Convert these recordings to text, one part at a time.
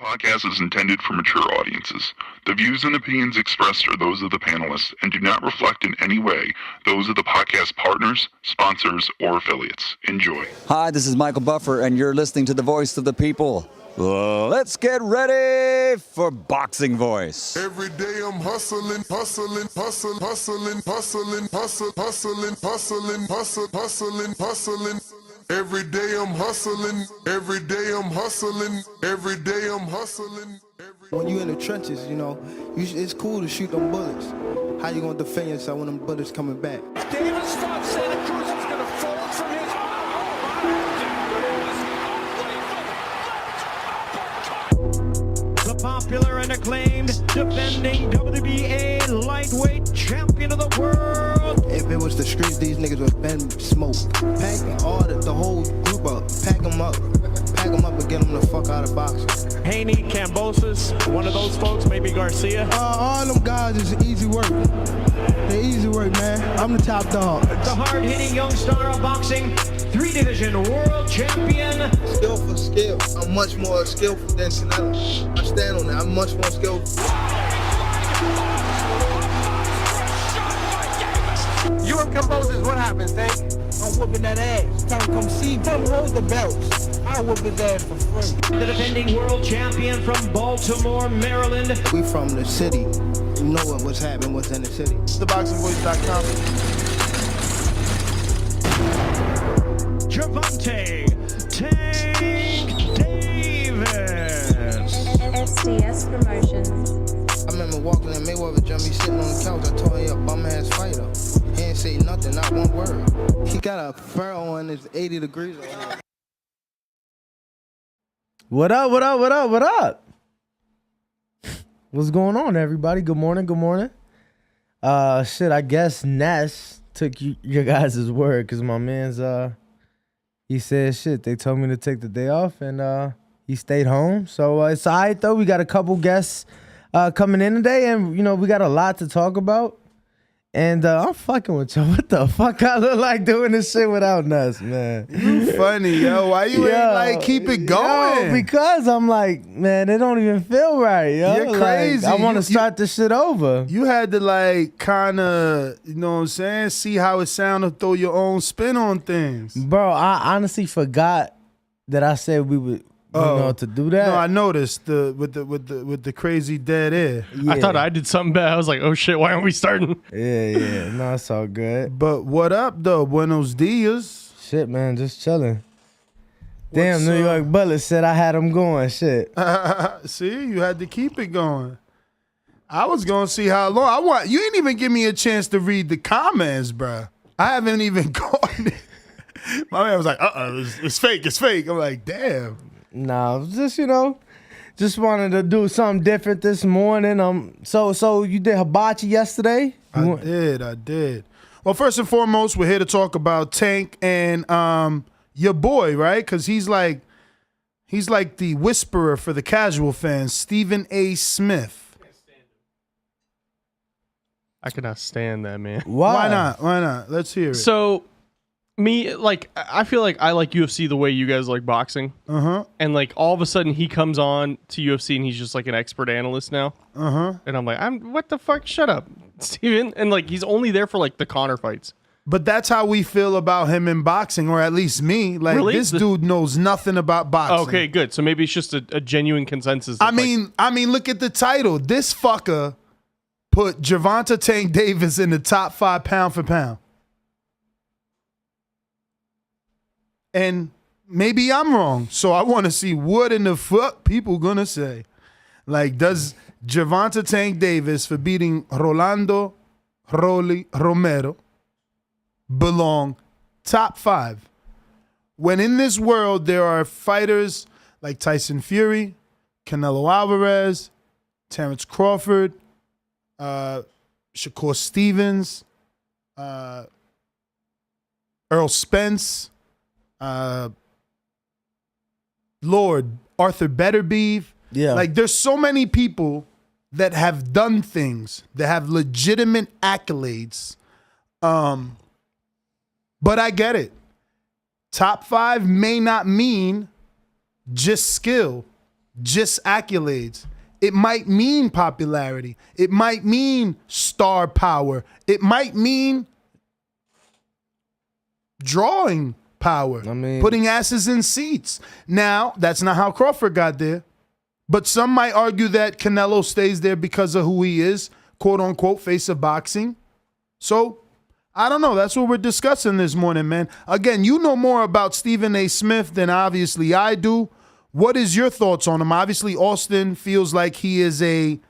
Podcast is intended for mature audiences. The views and opinions expressed are those of the panelists and do not reflect in any way those of the podcast partners, sponsors, or affiliates. Enjoy. Hi, this is Michael Buffer, and you're listening to the Voice of the People. Let's get ready for Boxing Voice. Every day I'm hustling, hustling, hustling, hustling, hustling, hustling, hustling, hustling, hustling, hustling, hustling. Every day I'm hustling, every day I'm hustling, every day I'm hustling. When you in the trenches, you know, it's cool to shoot them bullets. How you gonna defend yourself when them bullets coming back? Davis thought Santa Cruz was gonna fold from his the popular and acclaimed defending WBA lightweight champion of the world. If it was the streets, these niggas would been smoked. Pack the whole group up, pack them up and get them the fuck out of boxing. Haney, Cambosis, one of those folks, maybe Garcia. All them guys is easy work. They're easy work, man. I'm the top dog. The hard-hitting young star of boxing, 3-division world champion. Skill for skill. I'm much more skillful than Canelo. I stand on that. I'm much more skillful. You and Cambosis, what happens, Tank? I'm whooping that ass. Tell him come see me. Tell him hold the belts. I whoop his ass for free. The defending world champion from Baltimore, Maryland. We from the city. You know what's happening, what's in the city. TheBoxingVoice.com. Gervonta Tank Davis. SDS Promotions. I remember walking in Mayweather, me sitting on the couch. I told him, bum ass fighter. He ain't say nothing, not one word. He got a fur on, it's 80 degrees on him. What up, what up, what up, what up? What's going on, everybody? Good morning, good morning. Shit, I guess Ness took your guys' word, because my man's, he said, shit, they told me to take the day off, and he stayed home. So it's all right, though. We got a couple guests coming in today, and, you know, we got a lot to talk about. And I'm fucking with y'all. What the fuck I look like doing this shit without Ness, man? You funny, yo. Why you ain't like keep it going? Yo, because I'm like, man, it don't even feel right, yo. You're crazy. Like, I want to start this shit over. You had to like kind of, you know what I'm saying, see how it sounded, throw your own spin on things. Bro, I honestly forgot that I said we would, you know, to do that. No, I noticed with the crazy dead air. Yeah. I thought I did something bad. I was like, oh shit, why aren't we starting? Yeah. No, it's all good. But what up though? Buenos dias. Shit, man, just chilling. Damn, New York Bullets said I had them going. Shit. See, you had to keep it going. I was gonna see how long. You didn't even give me a chance to read the comments, bruh. I haven't even gone. My man was like, it's fake, it's fake. I'm like, damn. Nah, just, you know, just wanted to do something different this morning. So you did hibachi yesterday? I did. Well, first and foremost, we're here to talk about Tank and your boy, right? Because he's like the whisperer for the casual fans, Stephen A. Smith. I cannot stand that, man. Why not? Let's hear it. So, I feel like I like UFC the way you guys like boxing. And like all of a sudden he comes on to UFC and he's just like an expert analyst now. And I'm like, what the fuck? Shut up, Steven. And like he's only there for like the Conor fights. But that's how we feel about him in boxing, or at least me. Like, really? This dude knows nothing about boxing. Okay, good. So maybe it's just a genuine consensus. I mean, look at the title. This fucker put Gervonta Tank Davis in the top 5 pound for pound. And maybe I'm wrong. So I want to see what in the fuck people gonna say. Like, does Gervonta Tank Davis, for beating Rolando Romero, belong top 5? When in this world there are fighters like Tyson Fury, Canelo Alvarez, Terrence Crawford, Shakur Stevens, Earl Spence, Lord Arthur Betterbeeve. Yeah. Like, there's so many people that have done things, that have legitimate accolades. But I get it. Top 5 may not mean just skill. just accolades. It might mean popularity. It might mean star power. It might mean drawing power. I mean, putting asses in seats. Now, that's not how Crawford got there. But some might argue that Canelo stays there because of who he is, quote unquote, face of boxing. So, I don't know. That's what we're discussing this morning, man. Again, you know more about Stephen A. Smith than obviously I do. What is your thoughts on him? Obviously, Austin feels like he is a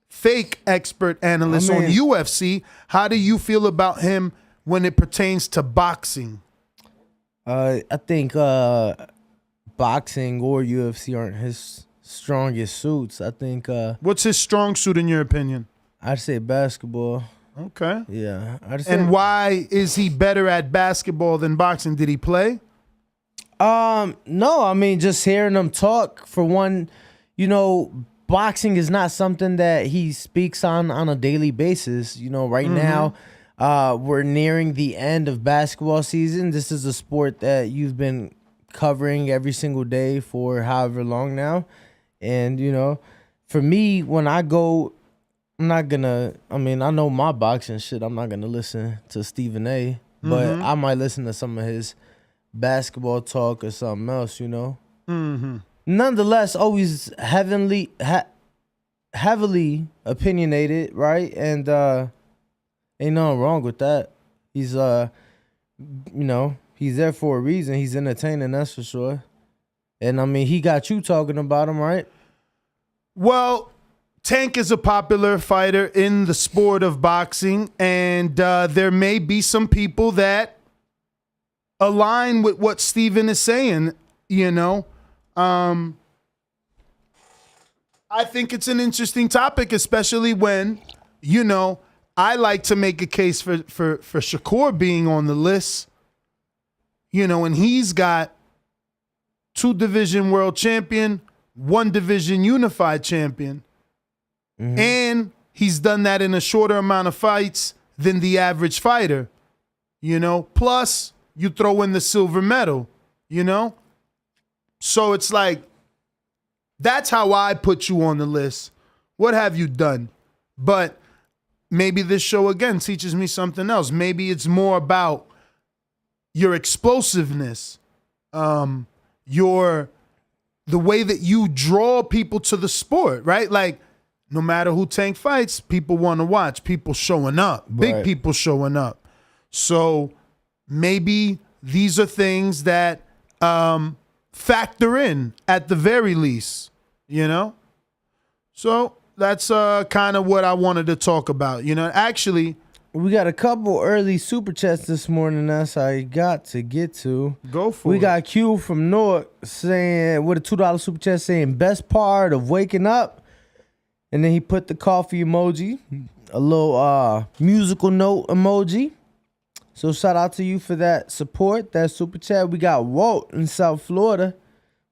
fake expert analyst on UFC. How do you feel about him when it pertains to boxing? I think boxing or UFC aren't his strongest suits. I think. What's his strong suit in your opinion? I'd say basketball. Okay. Yeah. And why is he better at basketball than boxing? Did he play? No, I mean, just hearing him talk, for one, boxing is not something that he speaks on a daily basis. Right now, we're nearing the end of basketball season. This is a sport that you've been covering every single day for however long now. And, for me, when I go, I know my boxing shit. I'm not going to listen to Stephen A., but I might listen to some of his basketball talk or something else, Nonetheless, always heavily opinionated, right? And ain't nothing wrong with that. He's he's there for a reason. He's entertaining, that's for sure. And he got you talking about him, right? Well, Tank is a popular fighter in the sport of boxing, and there may be some people that align with what Steven is saying, I think it's an interesting topic, especially when, I like to make a case for Shakur being on the list, and he's got 2-division world champion, 1-division unified champion, and he's done that in a shorter amount of fights than the average fighter, plus you throw in the silver medal, So it's like, that's how I put you on the list. What have you done? But maybe this show, again, teaches me something else. Maybe it's more about your explosiveness, the way that you draw people to the sport, right? Like, no matter who Tank fights, people want to watch. People showing up. Right. Big people showing up. So maybe these are things that factor in at the very least, So that's kind of what I wanted to talk about. Actually, we got a couple early super chats this morning. That's I got to get to. Go for it. We got Q from Newark saying, with a $2 super chat, saying best part of waking up. And then he put the coffee emoji, a little musical note emoji. So shout out to you for that support, that super chat. We got Walt in South Florida,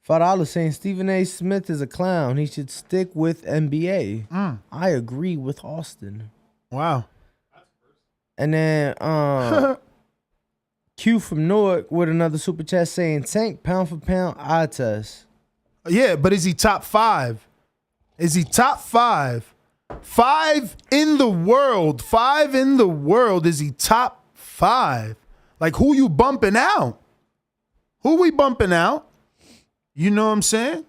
$5 saying Stephen A. Smith is a clown. He should stick with NBA. I agree with Austin. Wow. And then Q from Newark with another super chat saying Tank pound for pound eye test. Yeah, but is he top 5? Is he top 5? 5 in the world. 5 in the world. Is he top 5? Like, who you bumping out? Who we bumping out? You know what I'm saying?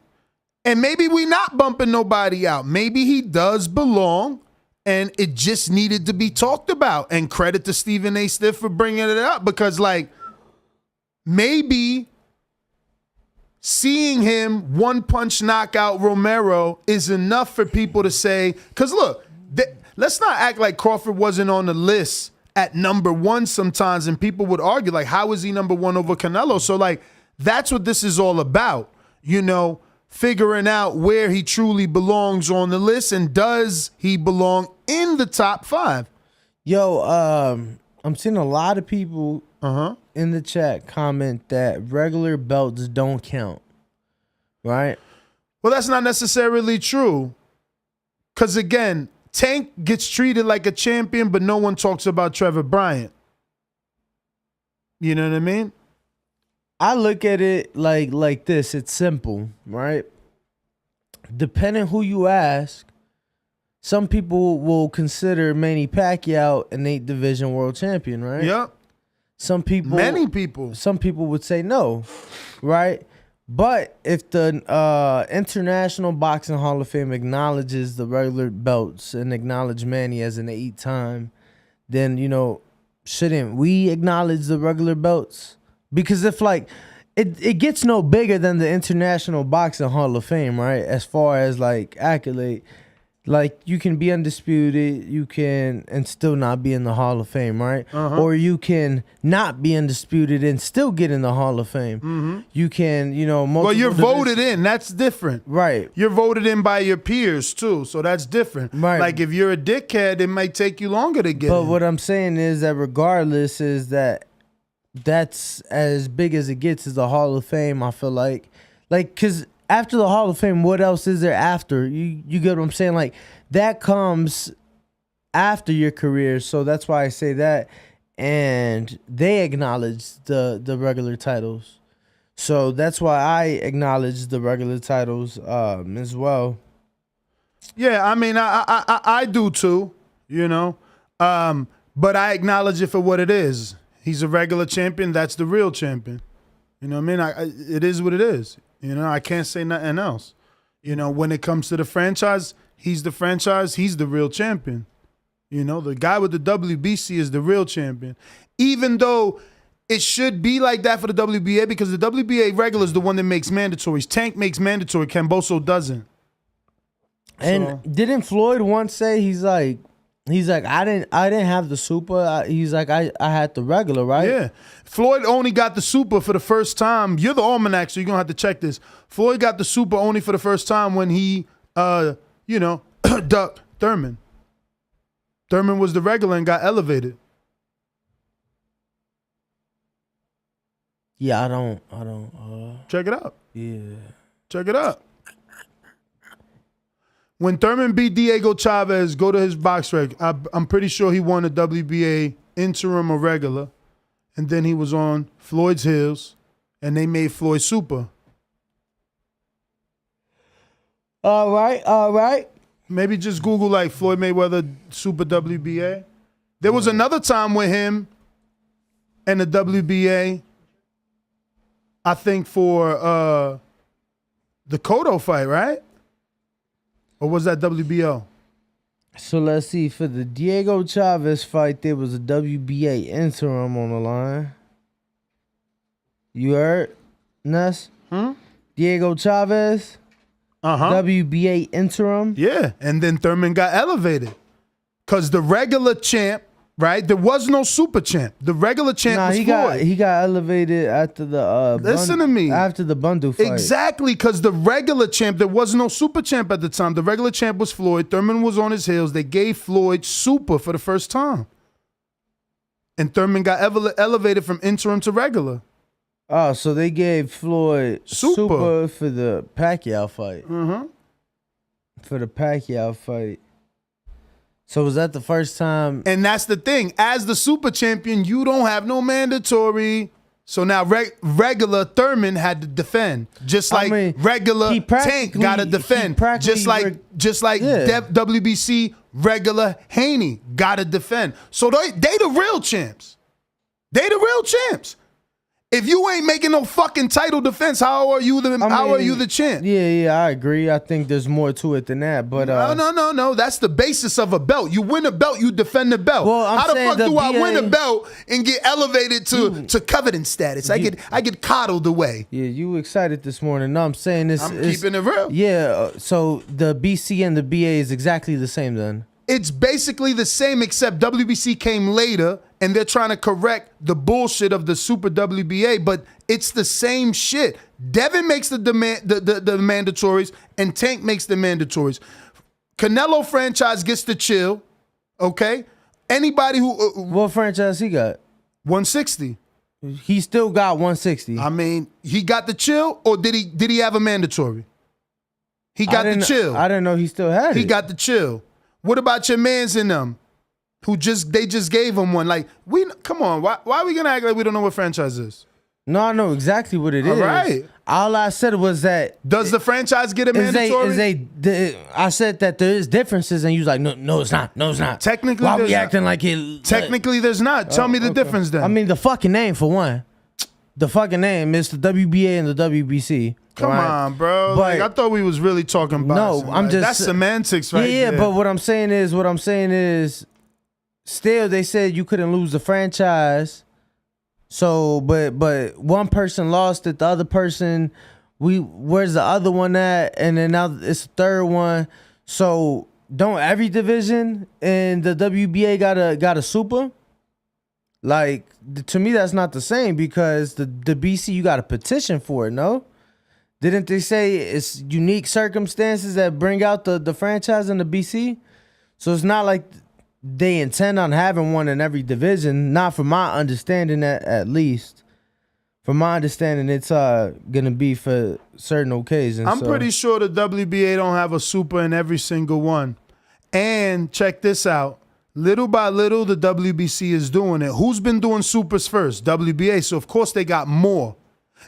And maybe we not bumping nobody out. Maybe he does belong, and it just needed to be talked about. And credit to Stephen A. Smith for bringing it up, because, like, maybe seeing him one-punch knockout Romero is enough for people to say, because look, let's not act like Crawford wasn't on the list at number 1 sometimes, and people would argue, like, how is he number 1 over Canelo? So, like, that's what this is all about, figuring out where he truly belongs on the list, and does he belong in the top 5? Yo, I'm seeing a lot of people in the chat comment that regular belts don't count, right? Well, that's not necessarily true. Because, again, Tank gets treated like a champion, but no one talks about Trevor Bryant. You know what I mean? I look at it like this. It's simple, right? depending who you ask, some people will consider Manny Pacquiao an 8 division world champion, right? Yep. Many people. Some people would say no, right? But if the International Boxing Hall of Fame acknowledges the regular belts and acknowledge Manny as an 8-time, then, you know, shouldn't we acknowledge the regular belts? Because if, like, it gets no bigger than the International Boxing Hall of Fame, right? As far as, like, accolade. Like, you can be undisputed, you can, and still not be in the Hall of Fame, right? Or you can not be undisputed and still get in the Hall of Fame. You can, you know, well, you're voted in. That's different. Right. You're voted in by your peers, too, so that's different. Right. Like, if you're a dickhead, it might take you longer to get But in. what I'm saying is that regardless is that that's as big as it gets is the Hall of Fame, I feel like. Like, because after the Hall of Fame, what else is there after? You get what I'm saying? Like, that comes after your career, so that's why I say that. And they acknowledge the regular titles. So that's why I acknowledge the regular titles as well. Yeah, I mean, I do too, you know. But I acknowledge it for what it is. He's a regular champion. That's the real champion. You know what I mean? It is what it is. You know, I can't say nothing else. You know, when it comes to the franchise, he's the franchise. He's the real champion. You know, the guy with the WBC is the real champion. Even though it should be like that for the WBA, because the WBA regular is the one that makes mandatories. Tank makes mandatory. Camboso doesn't. And didn't Floyd once say he's like I didn't have the super. He's like I had the regular, right? Yeah. Floyd only got the super for the first time. You're the almanac, so you're gonna have to check this. Floyd got the super only for the first time when he ducked Thurman. Thurman was the regular and got elevated. Yeah, I don't. Check it out. Yeah. Check it out. When Thurman beat Diego Chavez, go to his box rec. I'm pretty sure he won a WBA interim or regular. And then he was on Floyd's heels, and they made Floyd super. All right. Maybe just Google, like, Floyd Mayweather super WBA. There was another time with him and the WBA, I think, for the Cotto fight, right? Or was that WBO? So let's see. For the Diego Chavez fight, there was a WBA interim on the line. You heard, Ness? Diego Chavez, WBA interim. Yeah, and then Thurman got elevated. Because the regular champ, right? There was no super champ. The regular champ was Floyd. He got elevated after the Listen to me. After the bundle fight. Exactly, because the regular champ, there was no super champ at the time. The regular champ was Floyd. Thurman was on his heels. They gave Floyd super for the first time. And Thurman got elevated from interim to regular. Oh, so they gave Floyd super for the Pacquiao fight. For the Pacquiao fight. So was that the first time? And that's the thing. As the super champion, you don't have no mandatory. So now regular Thurman had to defend. Just like regular Tank got to defend. Just like WBC regular Haney got to defend. So they the real champs. They the real champs. If you ain't making no fucking title defense, how are you the champ? Yeah, I agree. I think there's more to it than that. But no. That's the basis of a belt. You win a belt, you defend the belt. Well, how the fuck do I win a belt and get elevated to coveting status? I get coddled away. Yeah, you excited this morning. No, I'm saying this. I'm keeping it real. Yeah, so the BC and the BA is exactly the same then. It's basically the same, except WBC came later, and they're trying to correct the bullshit of the Super WBA, but it's the same shit. Devin makes the mandatories, and Tank makes the mandatories. Canelo franchise gets to chill, okay? Anybody who... what franchise he got? 160. He still got 160. I mean, he got the chill, or did he have a mandatory? He got the chill. I didn't know he still had it. He got the chill. What about your mans in them? They just gave him one. Like, come on, why are we gonna act like we don't know what franchise is? No, I know exactly what it is. All right. All I said was that. Does the franchise get a mandatory? I said that there is differences, and you was like, no, it's not. No, it's not. Technically, why there's we not. acting like it? Technically, there's not. Tell me the difference then. I mean, the fucking name for one. The fucking name is the WBA and the WBC. Come on, bro. Like, I thought we was really talking boxing. No, I'm just that's semantics, right? Yeah, there. but what I'm saying is, still they said you couldn't lose the franchise. So, but one person lost it, the other person, where's the other one at? And then now it's the third one. So don't every division in the WBA got a super? Like, to me, that's not the same, because the BC, you got a petition for it, no? Didn't they say it's unique circumstances that bring out the franchise in the BC? So it's not like they intend on having one in every division. Not from my understanding, at least. From my understanding, it's gonna be for certain occasions. I'm pretty sure the WBA don't have a super in every single one. And check this out. Little by little, the WBC is doing it. Who's been doing supers first? WBA. So, of course, they got more.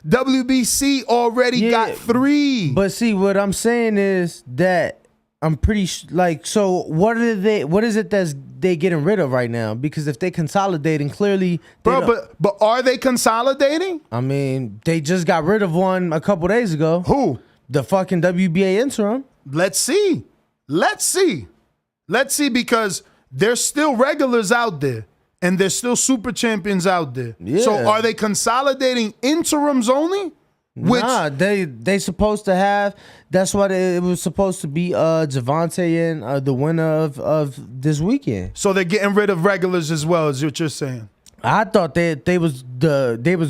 WBC already got 3. But see, what I'm saying is that I'm pretty so what is it that's they getting rid of right now? Because if they consolidating, clearly, bro, but are they consolidating? I mean, they just got rid of one a couple days ago. Who? The fucking WBA interim. Let's see, because there's still regulars out there, and there's still super champions out there. Yeah. So are they consolidating interims only? Nah, they supposed to have. That's what it was supposed to be. Gervonta and the winner of this weekend. So they're getting rid of regulars as well, is what you're saying? I thought they was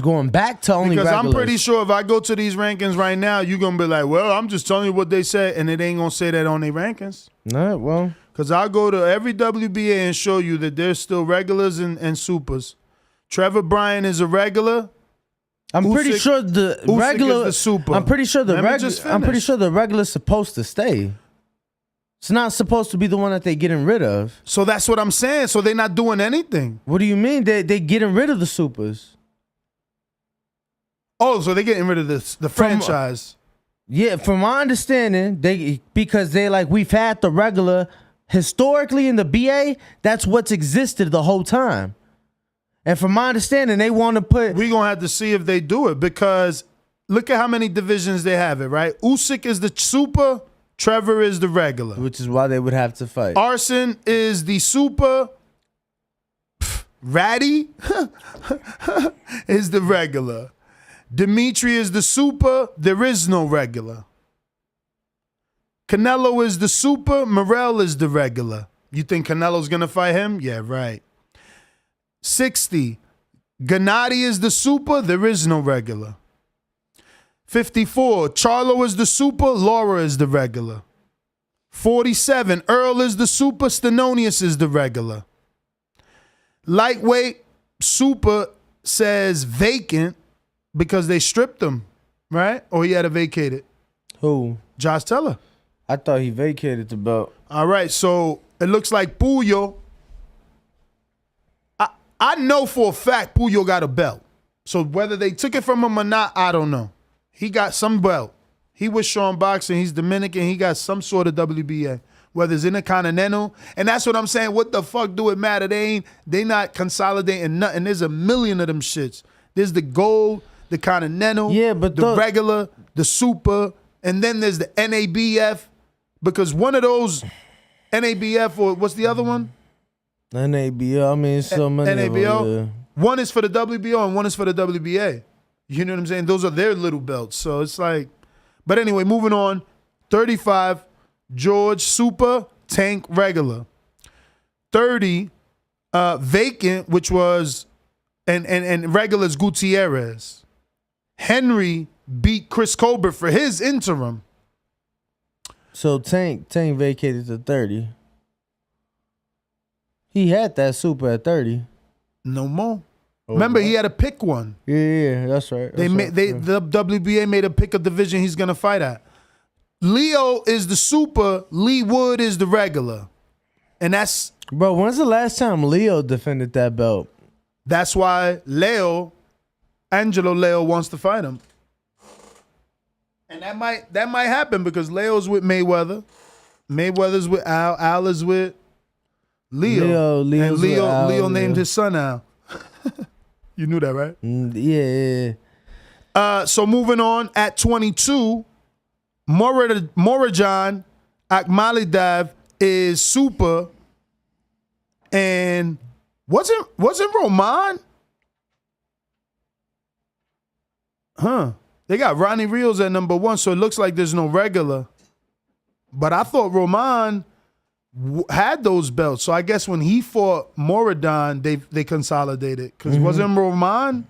going back to only because regulars. I'm pretty sure if I go to these rankings right now, you're gonna be like, well, I'm just telling you what they said, and it ain't gonna say that on their rankings. No, well, because I'll go to every WBA and show you that there's still regulars and supers. Trevor Bryan is a regular. I'm pretty sure the regular. Is the super. I'm pretty sure the regular is supposed to stay. It's not supposed to be the one that they getting rid of. So that's what I'm saying. So they're not doing anything. What do you mean they getting rid of the supers? Oh, so they're getting rid of the franchise. Yeah, from my understanding, because they we've had the regular historically in the BA. That's what's existed the whole time. And from my understanding, they want to put. We're going to have to see if they do it, because look at how many divisions they have it, right? Usyk is the super, Trevor is the regular. Which is why they would have to fight. Arsen is the super, Ratty is the regular. Dimitri is the super, there is no regular. Canelo is the super, Morrell is the regular. You think Canelo's going to fight him? Yeah, right. 60. Gennady is the super, there is no regular. 54. Charlo is the super, Laura is the regular. 47. Earl is the super, Stenonius is the regular. Lightweight super says vacant because they stripped him, right? Or he had to vacate it. Who? Josh Teller. I thought he vacated the belt. All right, so it looks like Puyo. I know for a fact Puyo got a belt. So whether they took it from him or not, I don't know. He got some belt. He was Sean Boxing. He's Dominican. He got some sort of WBA, whether it's Intercontinental. And that's what I'm saying. What the fuck do it matter? They not consolidating nothing. There's a million of them shits. There's the gold, the Continental, but the regular, the super, and then there's the NABF. Because one of those NABF, or what's the other one? NABO, I mean, so many NABO. of them, yeah. One is for the WBO and one is for the WBA. You know what I'm saying? Those are their little belts. So it's like, but anyway, moving on. 35, George Super, Tank regular. 30, vacant, which was, and regular's Gutierrez. Henry beat Chris Colbert for his interim. So Tank vacated to 30. He had that super at 30. No more. Remember, he had to pick one. Yeah, that's right. The WBA made a pick a division he's gonna fight at. Leo is the super. Lee Wood is the regular, and that's bro. When's the last time Leo defended that belt? That's why Angelo Leo wants to fight him. And that might happen because Leo's with Mayweather. Mayweather's with Al. Al is with Leo. Leo's and Leo with Al, Leo named Leo. his son Al. You knew that, right? Yeah. So moving on, at 22, Morajan Akhmalidav is super. And wasn't Roman? Huh. They got Ronnie Rios at number 1, so it looks like there's no regular. But I thought Roman had those belts. So I guess when he fought Moradon, they consolidated. Because wasn't Roman?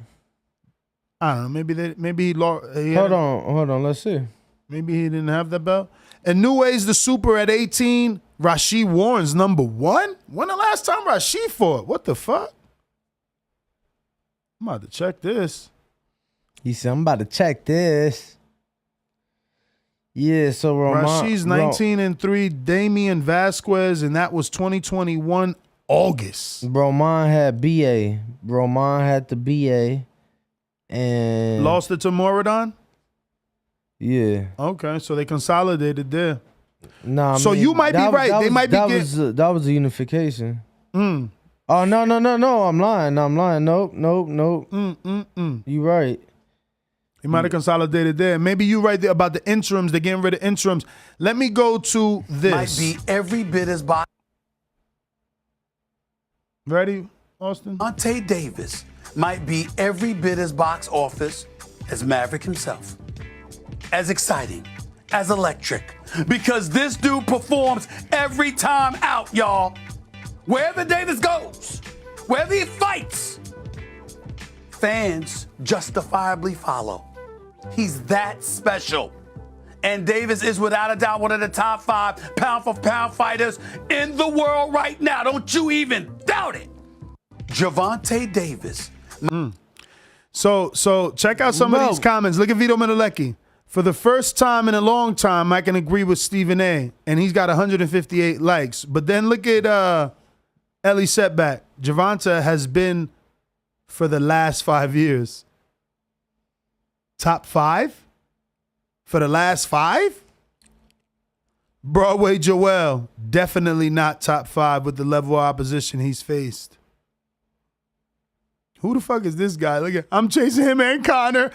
I don't know. Maybe he lost. Hold on. Let's see. Maybe he didn't have that belt. And Nuway's the super at 18. Rashid Warren's number 1? When the last time Rashid fought? What the fuck? I'm about to check this. He said, I'm about to check this. Yeah, so Rashid's 19-3. Damian Vasquez, and that was 2021 August. Roman had BA. Roman had the BA. And Lost it to Moradon? Yeah. Okay, so they consolidated there. Nah, so you might be right. They might be that was a unification. Oh no! I'm lying. Nope. You right. He might have consolidated there. Maybe you're right there about the interims. They're getting rid of interims. Let me go to this. Might be every bit as Ready, Austin? Gervonta Davis might be every bit as box office as Maverick himself. As exciting, as electric. Because this dude performs every time out, y'all. Wherever Davis goes, wherever he fights, fans justifiably follow. He's that special. And Davis is without a doubt one of the top 5 pound-for-pound fighters in the world right now. Don't you even doubt it. Gervonta Davis. So check out some of these comments. Look at Vito Menelecki. For the first time in a long time, I can agree with Stephen A. And he's got 158 likes. But then look at Ellie Setback. Gervonta has been for the last 5 years. Top 5? For the last 5? Broadway Joel, definitely not top 5 with the level of opposition he's faced. Who the fuck is this guy? Look at, I'm chasing him and Connor.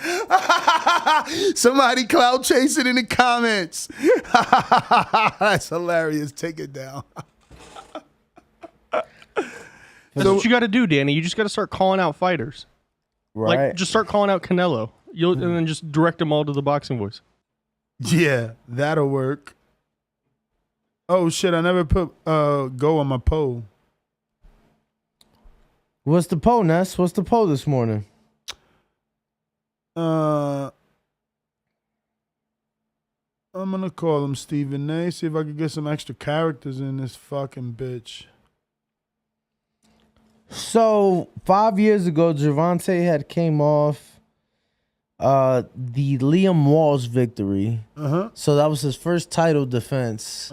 Somebody cloud chasing in the comments. That's hilarious. Take it down. That's what you got to do, Danny. You just got to start calling out fighters. Right. Like, just start calling out Canelo. And then just direct them all to the Boxing Voice. Yeah, that'll work. Oh, shit. I never put go on my poll. What's the poll, Ness? What's the poll this morning? I'm going to call him Stephen A. See if I can get some extra characters in this fucking bitch. So 5 years ago, Gervonta had came off the Liam Walsh victory. So that was his first title defense.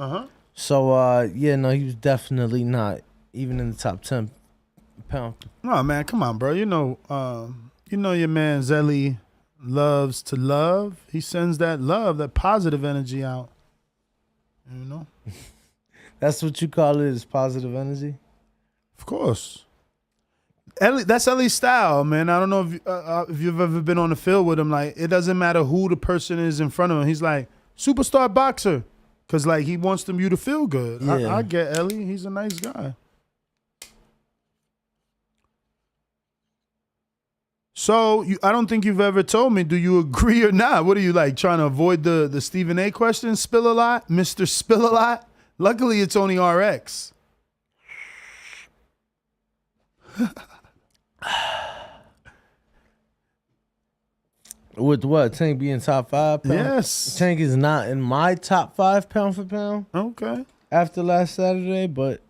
So he was definitely not even in the top 10 pound. No, man, come on, bro. You know your man Zelly loves to love. He sends that love, that positive energy out. You know? That's what you call it, is positive energy? Of course. Ellie, that's Ellie's style, man. I don't know if you've ever been on the field with him. Like, it doesn't matter who the person is in front of him. He's like, superstar boxer. Because, like, he wants you to feel good. Yeah. I get Ellie. He's a nice guy. So, I don't think you've ever told me, do you agree or not? What are you, like, trying to avoid the Stephen A question? Spill a lot? Mr. Spill a lot? Luckily, it's only RX. With what? Tank being top 5 pound? Yes. Tank is not in my top 5 pound for pound. Okay. After last Saturday, but,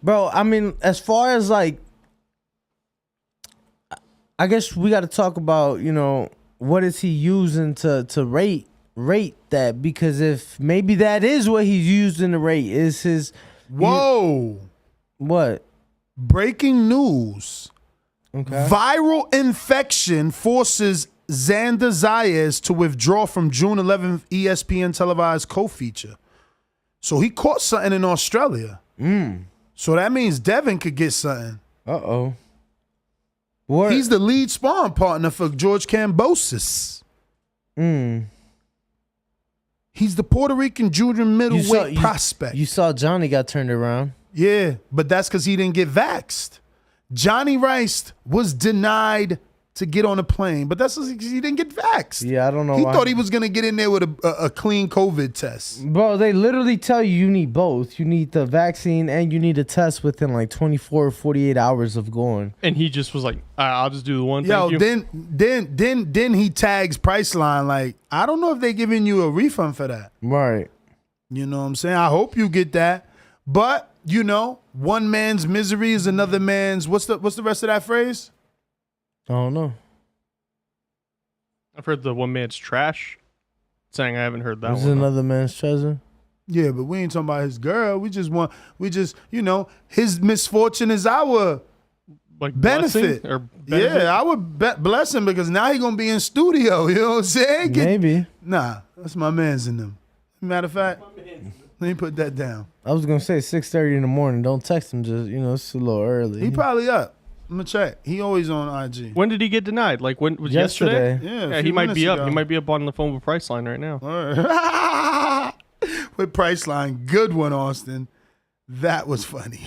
bro, I mean, as far as, like, I guess we got to talk about, what is he using to rate that? Because if maybe that is what he's using to rate, is his... Whoa. What? Breaking news. Okay. Viral infection forces Xander Zayas to withdraw from June 11th ESPN televised co-feature. So he caught something in Australia. So that means Devin could get something. Uh-oh. He's the lead sparring partner for George Kambosos. He's the Puerto Rican junior middleweight prospect. You saw Johnny got turned around. Yeah, but that's because he didn't get vaxxed. Johnny Rice was denied to get on a plane, but that's because he didn't get vaxxed. Yeah, I don't know He why. thought he was going to get in there with a clean COVID test. Bro, they literally tell you need both. You need the vaccine and you need a test within like 24 or 48 hours of going. And he just was like, I'll just do the one. Yo, thank you. then he tags Priceline like, I don't know if they giving you a refund for that. Right. You know what I'm saying? I hope you get that. But, you know, one man's misery is another man's, what's the rest of that phrase? I don't know. I've heard the one man's trash saying. I haven't heard that This one. is another man's treasure. Yeah, but we ain't talking about his girl. We just, you know, his misfortune is our like benefit. blessing or benefit? Yeah, I would bless him because now he gonna be in studio. You know what I'm saying? Maybe. Nah, that's my man's in them. Matter of fact, let me put that down. I was going to say 6:30 in the morning. Don't text him. Just, you know, it's a little early. He probably up. I'm gonna check. He always on IG. When did he get denied? Like when was Yesterday. yesterday? Yeah, a he few might be minutes up. ago. He might be up on the phone with Priceline right now. With Priceline. Good one, Austin. That was funny.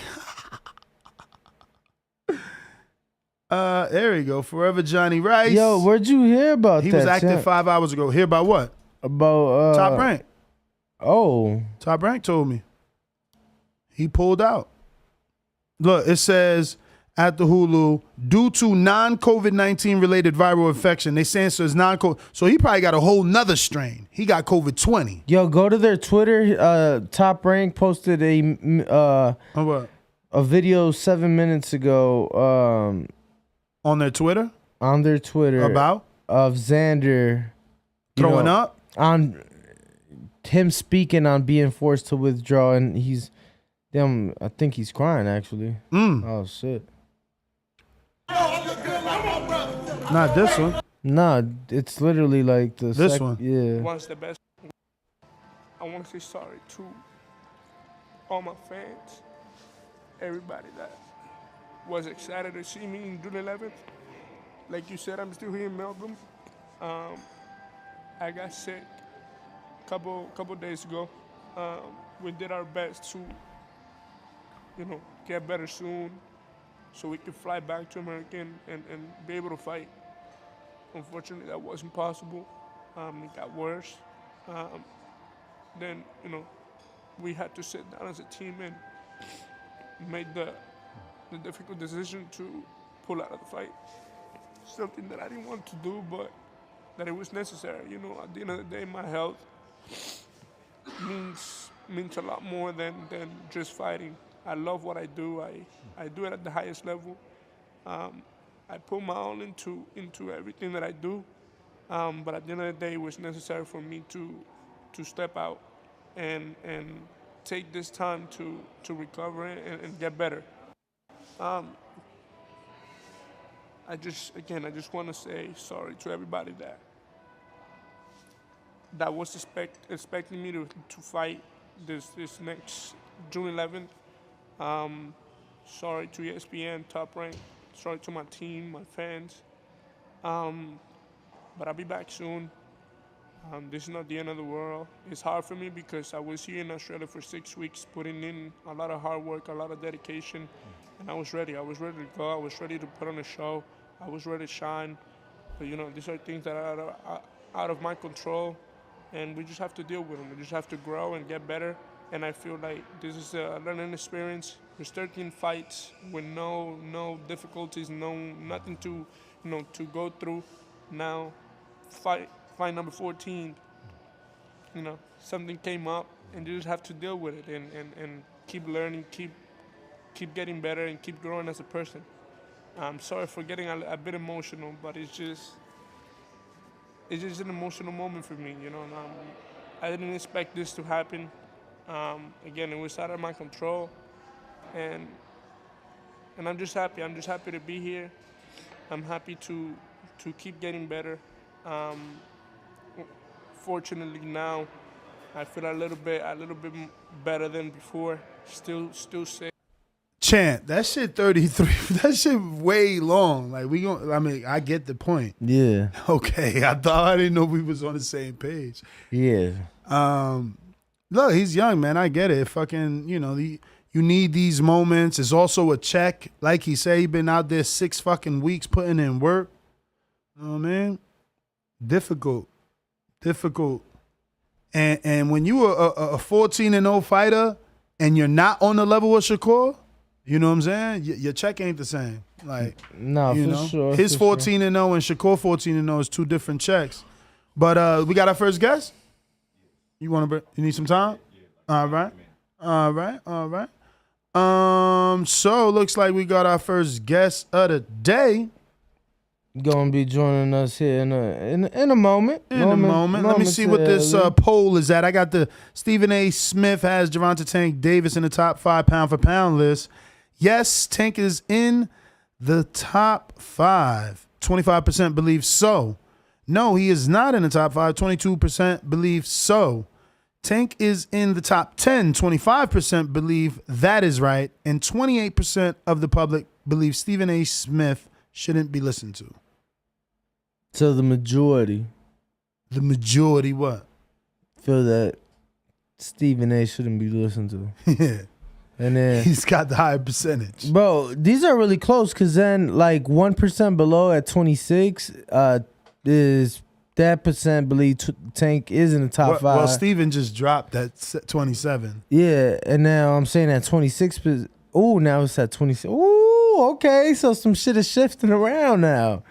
There we go. Forever Johnny Rice. Yo, where'd you hear about He that? was active champ? 5 hours ago. Hear about what? About Top Rank. Oh. Top Rank told me. He pulled out. Look, it says at the Hulu, due to non-COVID-19 related viral infection, they saying so it's non-COVID. So he probably got a whole nother strain. He got COVID-20. Yo, go to their Twitter. Top Rank posted a video 7 minutes ago. On their Twitter? On their Twitter. About? Of Xander. Throwing up? On him speaking on being forced to withdraw, and he's... Damn, I think he's crying, actually. Oh, shit. Not this one. Nah, it's literally like the This one. Yeah. One's the best. I want to say sorry to all my fans, everybody that was excited to see me in June 11th. Like you said, I'm still here in Melbourne. I got sick a couple days ago. We did our best to, you know, get better soon so we could fly back to America and be able to fight. Unfortunately, that wasn't possible. It got worse. Then, you know, we had to sit down as a team and made the difficult decision to pull out of the fight. Something that I didn't want to do, but that it was necessary. You know, at the end of the day, my health means a lot more than just fighting. I love what I do. I do it at the highest level. I put my all into everything that I do. But at the end of the day, it was necessary for me to step out and take this time to recover and get better. I just want to say sorry to everybody that was expecting me to fight this next June 11th. Sorry to ESPN, Top Rank. Sorry to my team, my fans. But I'll be back soon. This is not the end of the world. It's hard for me because I was here in Australia for 6 weeks, putting in a lot of hard work, a lot of dedication, and I was ready. I was ready to go. I was ready to put on a show. I was ready to shine. But, you know, these are things that are out of my control, and we just have to deal with them. We just have to grow and get better. And I feel like this is a learning experience. There's 13 fights with no difficulties, nothing to go through. Now, fight number 14, you know, something came up, and you just have to deal with it and keep learning, keep getting better, and keep growing as a person. I'm sorry for getting a bit emotional, but it's just an emotional moment for me, you know. And, I didn't expect this to happen. Again, it was out of my control, and I'm just happy. I'm just happy to be here. I'm happy to keep getting better, Fortunately now, I feel a little bit better than before. Still sick. Chant, that shit 33. That shit way long. Like I get the point. Yeah. Okay, I didn't know we was on the same page. Yeah. Look, he's young, man. I get it. Fucking, you need these moments. It's also a check. Like he said, he been out there 6 fucking weeks putting in work. You know what I mean? Difficult. And when you are a 14-0 fighter and you're not on the level of Shakur, you know what I'm saying? Your check ain't the same. Like, no, for sure. His 14-0 and Shakur 14-0 is 2 different checks. But we got our first guest. You need some time? All right. So looks like we got our first guest of the day. Gonna be joining us here in a moment. Let me see what this poll is at. I got the Stephen A. Smith has Gervonta Tank Davis in the top 5 pound for pound list. Yes, Tank is in the top 5. 25% believe so. No, he is not in the top 5. 22% believe so. Tank is in the top 10. 25% believe that is right. And 28% of the public believe Stephen A. Smith shouldn't be listened to. So the majority. The majority what? Feel that Stephen A. shouldn't be listened to. Yeah. And then he's got the higher percentage. Bro, these are really close because then like 1% below at 26 is that percent believe Tank is in the top 5. Well, Steven just dropped at 27. Yeah, and now I'm saying at 26. Oh, now it's at 26. Ooh, okay. So some shit is shifting around now.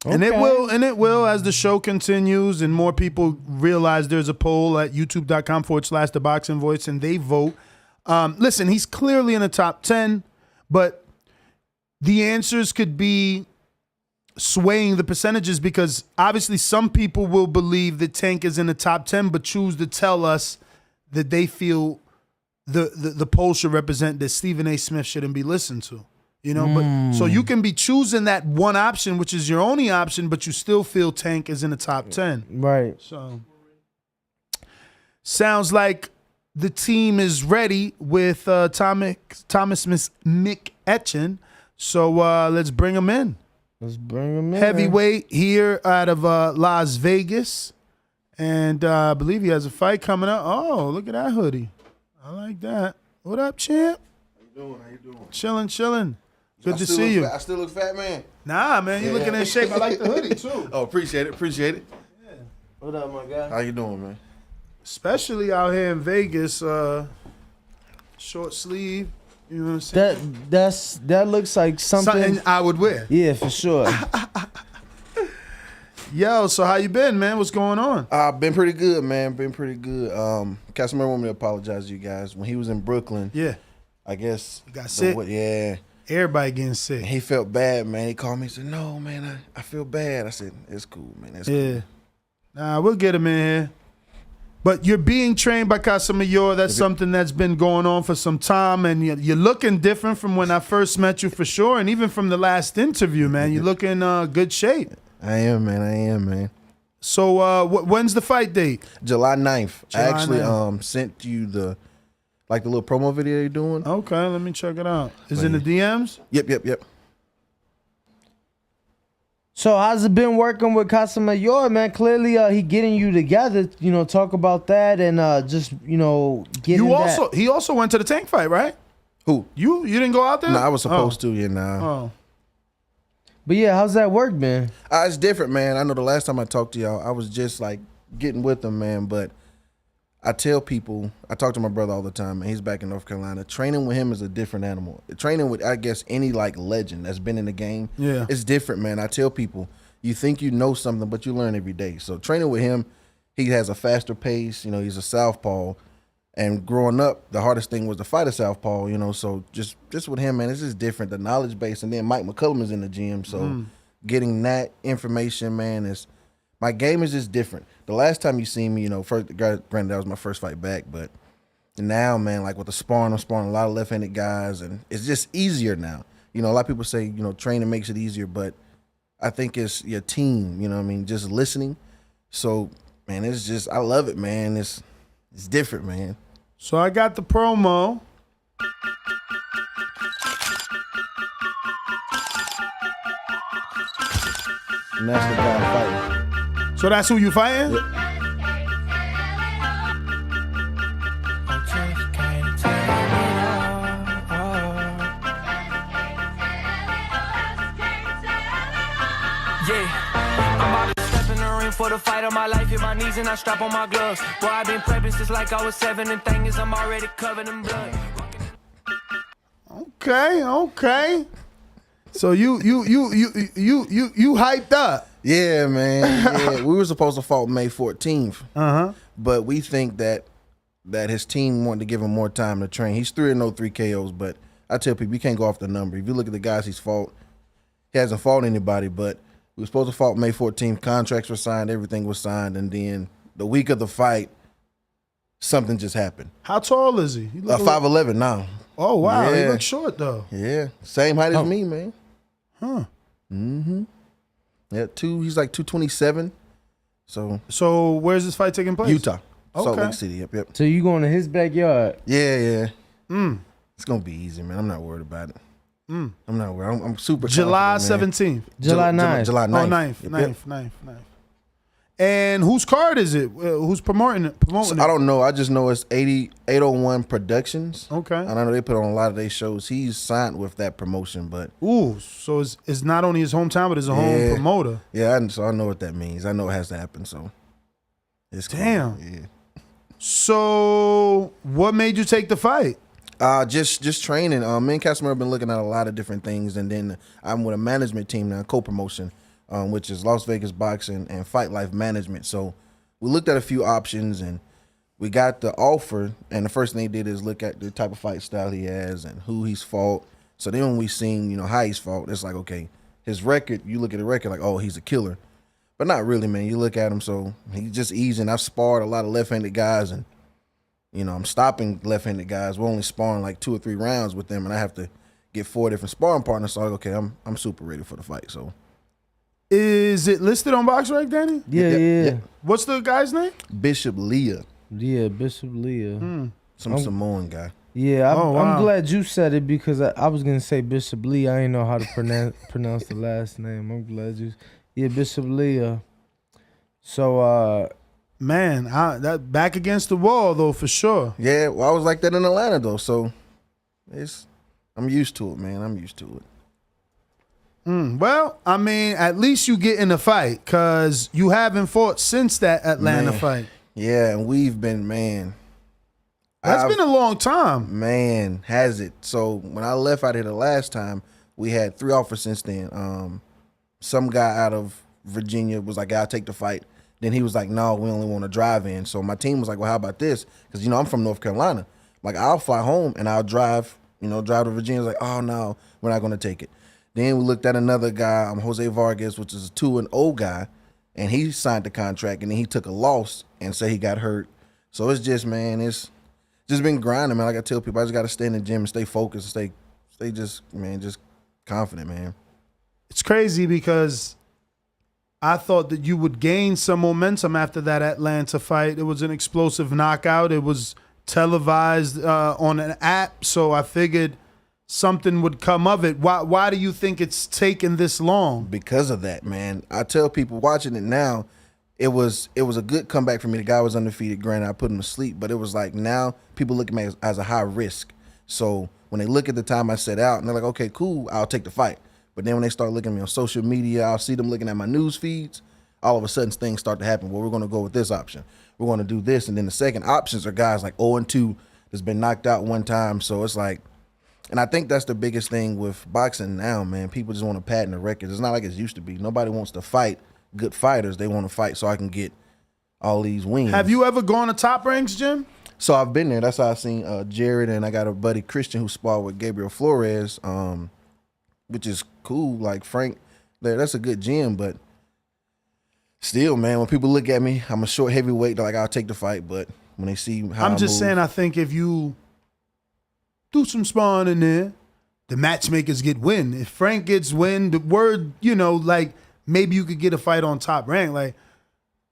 Okay. And it will as the show continues and more people realize there's a poll at youtube.com/The Boxing Voice and they vote. Listen, he's clearly in the top 10, but the answers could be swaying the percentages because obviously some people will believe that Tank is in the top 10 but choose to tell us that they feel the poll should represent that Stephen A. Smith shouldn't be listened to. But so you can be choosing that one option, which is your only option, but you still feel Tank is in the top 10. Right. So sounds like the team is ready with Thomas McEachin. So let's bring him in. Heavyweight here out of Las Vegas. And I believe he has a fight coming up. Oh, look at that hoodie. I like that. What up, champ? How you doing? Chilling. Good to see you. I still look fat, man. Nah, man, you looking in shape. I like the hoodie too. Oh, appreciate it. Yeah. What up, my guy? How you doing, man? Especially out here in Vegas, short sleeve. You know what I'm saying? That looks like something I would wear. Yeah, for sure. Yo, so how you been, man? What's going on? Been pretty good, man. Been pretty good. Casimir wanted me to apologize to you guys when he was in Brooklyn. Yeah. I guess he got sick. Yeah. Everybody getting sick. He felt bad, man. He called me and said, "No, man, I feel bad." I said, "It's cool, man. It's cool." Nah, we'll get him in here. But you're being trained by Casimir. That's something that's been going on for some time, and you're looking different from when I first met you for sure, and even from the last interview, man. You're looking good shape. I am, man. So when's the fight date? July 9th. I actually sent you the little promo video you're doing. Okay, let me check it out. Is it in the DMs? Yep. So how's it been working with Casimir, man? Clearly he getting you together, talk about that and just, getting that. He also went to the Tank fight, right? Who? You didn't go out there? No, I was supposed to, Oh. But yeah, how's that work, man? It's different, man. I know the last time I talked to y'all, I was just like getting with them, man. But I tell people, I talk to my brother all the time, and he's back in North Carolina. Training with him is a different animal. Training with, I guess, any like legend that's been in the game, it's different, man. I tell people, you think you know something, but you learn every day. So training with him, he has a faster pace. He's a southpaw. And growing up, the hardest thing was to fight a southpaw, so just with him, man, it's just different. The knowledge base, and then Mike McCullum is in the gym, so getting that information, man, my game is just different. The last time you seen me, first, granted, that was my first fight back, but now, man, like with the sparring, I'm sparring a lot of left-handed guys, and it's just easier now. A lot of people say, training makes it easier, but I think it's your team. You know what I mean? Just listening. So man, it's just I love it, man. It's different, man. So I got the promo. And that's the guy fighting. So that's who you fighting? Yep. For the fight of my life, hit my knees and I strap on my gloves. Boy, I've been prepping since like I was 7, and thing is I'm already covered in blood. Okay. So you hyped up. Yeah, man. Yeah. We were supposed to fight May 14th. But we think that his team wanted to give him more time to train. He's 3-0, 3 KOs, but I tell people you can't go off the number. If you look at the guys he's fought, he hasn't fought anybody, but we were supposed to fight May 14th. Contracts were signed. Everything was signed. And then the week of the fight, something just happened. How tall is he? 5'11" now. Oh, wow. Yeah. He looks short, though. Yeah. Same height as me, man. Huh. Mm-hmm. Yeah, he's like 227. So where's this fight taking place? Utah. Salt Okay. Lake City. Yep. So you going to his backyard? Yeah. It's going to be easy, man. I'm not worried about it. I'm not worried. I'm super July confident, 17th. July 9th. July 9th. Oh, 9th. And whose card is it? Who's promoting it? I don't know. I just know it's 801 Productions. Okay. And I know they put on a lot of their shows. He's signed with that promotion, but so it's not only his hometown, but it's a home promoter. Yeah, so I know what that means. I know it has to happen. So it's cool. Damn. Yeah. So what made you take the fight? Just training. Me and Casimir have been looking at a lot of different things, and then I'm with a management team now, co-promotion, which is Las Vegas Boxing and Fight Life Management. So we looked at a few options, and we got the offer. And the first thing they did is look at the type of fight style he has and who he's fought. So then when we seen how he's fought, it's like, okay, his record. You look at the record like, oh, he's a killer, but not really, man. You look at him, so he's just easing. I've sparred a lot of left-handed guys, and I'm stopping left-handed guys. We're only sparring like 2 or 3 rounds with them, and I have to get 4 different sparring partners. So okay, I'm super ready for the fight. So, is it listed on BoxRec, Danny? Yeah. What's the guy's name? Bishop Leah. Yeah, Bishop Leah. Some Samoan guy. Yeah, Oh, wow. I'm glad you said it because I was gonna say Bishop Lee. I didn't know how to pronounce the last name. I'm glad you. Yeah, Bishop Leah. So, man, that back against the wall though for sure. Yeah, well, I was like that in Atlanta though, so I'm used to it, man. I'm used to it. Well, I mean, at least you get in the fight because you haven't fought since that Atlanta fight. Yeah, and we've been, man. That's been a long time. Man, has it. So when I left out here the last time, we had 3 offers since then. Some guy out of Virginia was like, I'll take the fight. Then he was like, no, we only want to drive in. So my team was like, well, how about this? Because, I'm from North Carolina. Like, I'll fly home and I'll drive to Virginia. Like, oh, no, we're not going to take it. Then we looked at another guy, Jose Vargas, which is a 2-0 guy, and he signed the contract, and then he took a loss and said he got hurt. So it's just, man, it's just been grinding, man. Like I tell people, I just got to stay in the gym and stay focused, stay just confident, man. It's crazy because I thought that you would gain some momentum after that Atlanta fight. It was an explosive knockout. It was televised on an app, so I figured something would come of it. Why do you think it's taken this long? Because of that, man. I tell people watching it now, it was a good comeback for me. The guy was undefeated. Granted, I put him to sleep, but it was like now people look at me as a high risk. So when they look at the time I set out, and they're like, okay, cool, I'll take the fight. But then when they start looking at me on social media, I'll see them looking at my news feeds. All of a sudden, things start to happen. Well, we're going to go with this option. We're going to do this. And then the second options are guys like 0-2 that's been knocked out one time. So it's like, and I think that's the biggest thing with boxing now, man. People just want to patent the records. It's not like it used to be. Nobody wants to fight good fighters. They want to fight so I can get all these wins. Have you ever gone to Top Ranks, Jim? So I've been there. That's how I've seen Jared, and I got a buddy, Christian, who sparred with Gabriel Flores, which is cool. Like Frank, that's a good gym, but still, man, when people look at me, I'm a short heavyweight. They're like, I'll take the fight, but when they see how I'm just saying, I think if you do some sparring in there, the matchmakers get win. If Frank gets win, the word, like maybe you could get a fight on Top Rank. Like,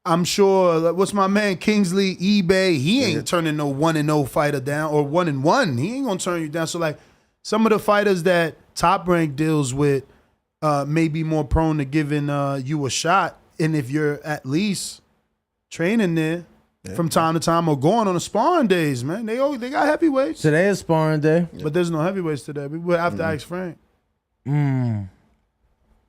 I'm sure, like, what's my man, Kingsley, eBay, he ain't turning no 1-0 fighter down, or 1-1. He ain't gonna turn you down. So, like, some of the fighters that Top Rank deals with may be more prone to giving you a shot. And if you're at least training there from time to time or going on the sparring days, man, they got heavyweights. Today is sparring day. But there's no heavyweights today. We would have to ask Frank.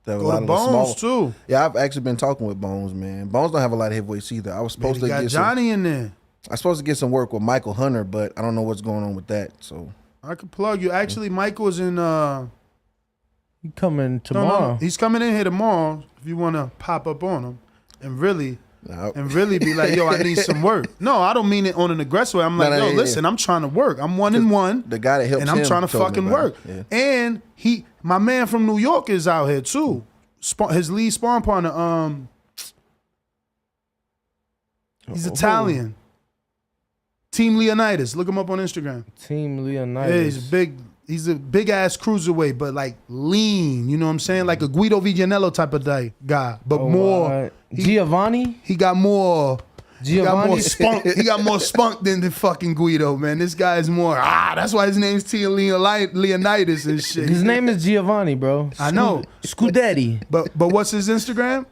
Go to Bones too. Yeah, I've actually been talking with Bones, man. Bones don't have a lot of heavyweights either. I was supposed to get Johnny in there. I was supposed to get some work with Michael Hunter, but I don't know what's going on with that. So I could plug you. Actually, Michael's in. He coming tomorrow. No, he's coming in here tomorrow. If you want to pop up on him and really be like, yo, I need some work. No, I don't mean it on an aggressive way. I'm like, listen, I'm trying to work. I'm 1-1. The guy that helps and I'm him trying to fucking work. Yeah. And my man from New York is out here too. His lead sparring partner, he's Italian. Team Leonidas. Look him up on Instagram. Team Leonidas. Yeah, he's a big ass cruiserweight, but like lean. You know what I'm saying? Like a Guido Viganello type of guy, but more. Giovanni. He got more. He got more Giovanni. spunk. He got more spunk than the fucking Guido, man. This guy is more. That's why his name's Team Leonidas and shit. His name is Giovanni, bro. I know. Scudetti. But what's his Instagram?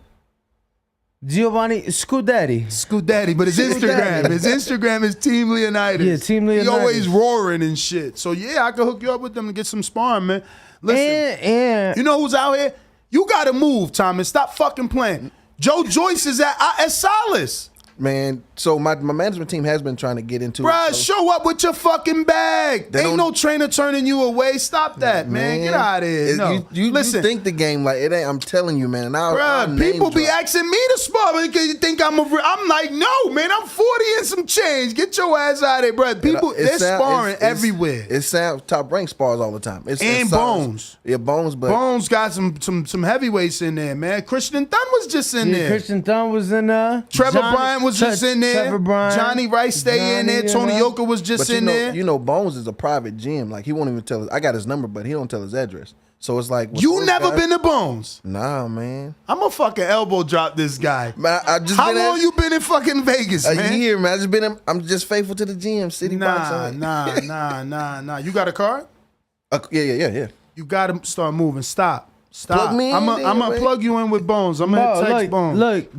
Giovanni Scudetti. Scudetti, but his Instagram is Team Leonidas. Yeah, Team Leonidas. He always roaring and shit. So yeah, I could hook you up with them to get some sparring, man. Listen, and you know who's out here? You gotta move, Thomas. Stop fucking playing. Joe Joyce is at Solace. Man, so my management team has been trying to get into Bruh, it. show up with your fucking bag. Ain't no trainer turning you away. Stop that, man. Get out of here. No. You Listen. You think the game like it ain't. I'm telling you, man. Bruh, people be asking me to spar because you think I'm like, no, man, I'm 40 and some change. Get your ass out of there, bruh. People, they're sparring everywhere. It sounds Top Rank spars all the time. And Bones. Yeah, Bones, but Bones got some heavyweights in there, man. Christian Thun was just in there. Christian Thun was in there. Trevor Bryant was just in there. Trevor Bryant. Johnny Rice stay in there. Tony Yoka was just in there. You know, Bones is a private gym. Like he won't even tell us. I got his number, but he don't tell his address. So it's like you never been to Bones? Nah, man. I'm gonna fucking elbow drop this guy. Man, How long you been in fucking Vegas, man? A year, man. I'm just faithful to the gym. City boxing. Nah. You got a card? Yeah. You gotta start moving. Stop. Plug me in I'm then, gonna man. plug you in with Bones. I'm gonna text Bones. Look,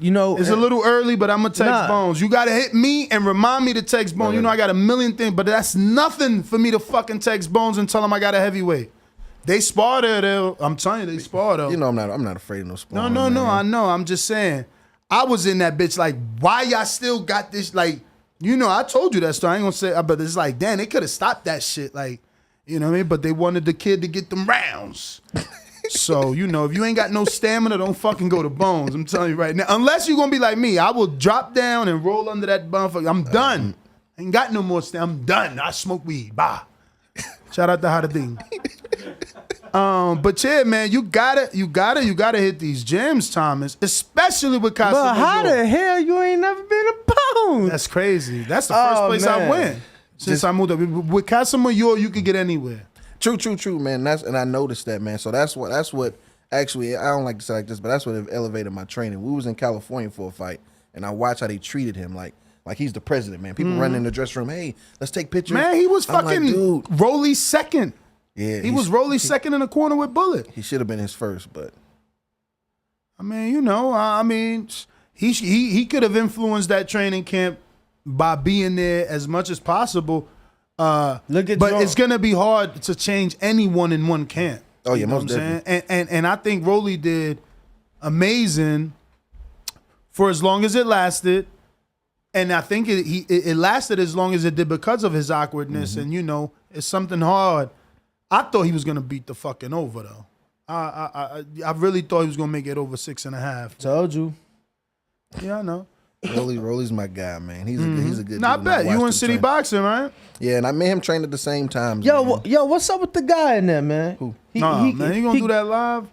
it's a little early, but I'm gonna text Bones. You gotta hit me and remind me to text Bones. You know I got a million things, but that's nothing for me to fucking text Bones and tell him I got a heavyweight. They spar there. I'm telling you, they spar though. You know I'm not afraid of no spar. No. I know. I'm just saying. I was in that bitch like, why y'all still got this? Like, you know, I told you that story. I ain't gonna say, but it's like, damn, they could have stopped that shit. Like, you know what I mean? But they wanted the kid to get them rounds. So, you know, if you ain't got no stamina, don't fucking go to Bones. I'm telling you right now. Unless you're going to be like me. I will drop down and roll under that motherfucker. I'm done. Ain't got no more stamina. I'm done. I smoke weed. Bah. Shout out to Haradin. But yeah, man, you gotta hit these gyms, Thomas. Especially with Casa But how Mayor. the hell you ain't never been to Bones? That's crazy. That's the first place I went since I moved up. With Casa Mayor, you could get anywhere. True, man. And I noticed that, man. So that's what actually, I don't like to say like this, but that's what elevated my training. We was in California for a fight, and I watched how they treated him like he's the president, man. People running in the dressing room, hey, let's take pictures. Man, he was I'm fucking like, dude. Rolly's second. Yeah, he was Rolly's second in the corner with Bullet. He should have been his first, but I mean, you know, he could have influenced that training camp by being there as much as possible. But it's gonna be hard to change anyone in one camp. Oh yeah, you know most what I'm definitely. saying? And I think Rolly did amazing for as long as it lasted. And I think it lasted as long as it did because of his awkwardness. And you know, it's something hard. I thought he was gonna beat the fucking over though. I really thought he was gonna make it over 6.5. Told you. Yeah, I know. Rolly's my guy, man. He's a good. Not dude. bad. You in City Boxing, right? Yeah, and I made him train at the same time. Yo, what's up with the guy in there, man? Who? Man, he gonna do that live?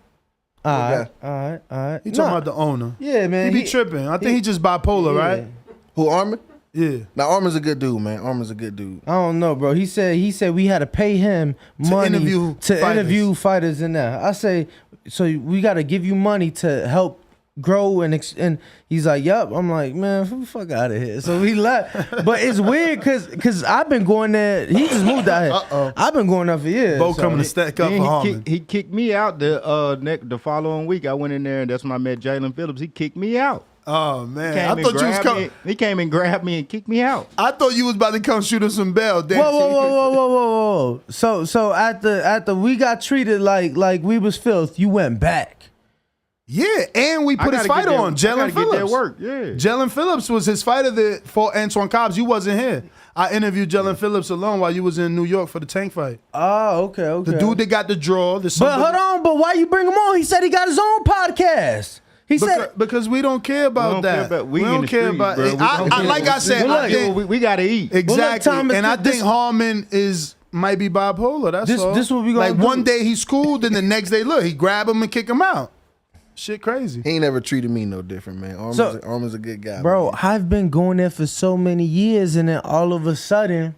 All right. He talking about the owner. Yeah, man. He be tripping. I think he just bipolar, right? Who, Armin? Yeah. Now Armin's a good dude, man. Armin's a good dude. I don't know, bro. He said we had to pay him money interview to interview fighters in there. I say so we got to give you money to help grow and he's like, yup. I'm like, man, fuck out of here. So we left. But it's weird because I've been going there. He just moved out here. I've been going there for years. Bo coming to stack up for Harmon. He kicked me out the following week. I went in there and that's when I met Jalen Phillips. He kicked me out. Oh man, I thought you was coming. He came and grabbed me and kicked me out. I thought you was about to come shoot us some bell. Whoa. So after we got treated like we was filth, you went back. Yeah, and we put his fight on. Jalen Phillips. Get that work. Yeah. Jalen Phillips was his fighter that fought Antoine Cobbs. You wasn't here. I interviewed Jalen Phillips alone while you was in New York for the Tank fight. Oh, okay. The dude that got the draw. But hold on, but why you bring him on? He said he got his own podcast. He said because we don't care about that. We don't care about it. Like I said, I think we gotta eat. Exactly. And I think Harmon might be bipolar. That's all. This what we gonna like do. one day he's schooled, and the next day, look, he grab him and kick him out. Shit crazy. He ain't never treated me no different, man. Armin's a good guy. Bro, man. I've been going there for so many years, and then all of a sudden,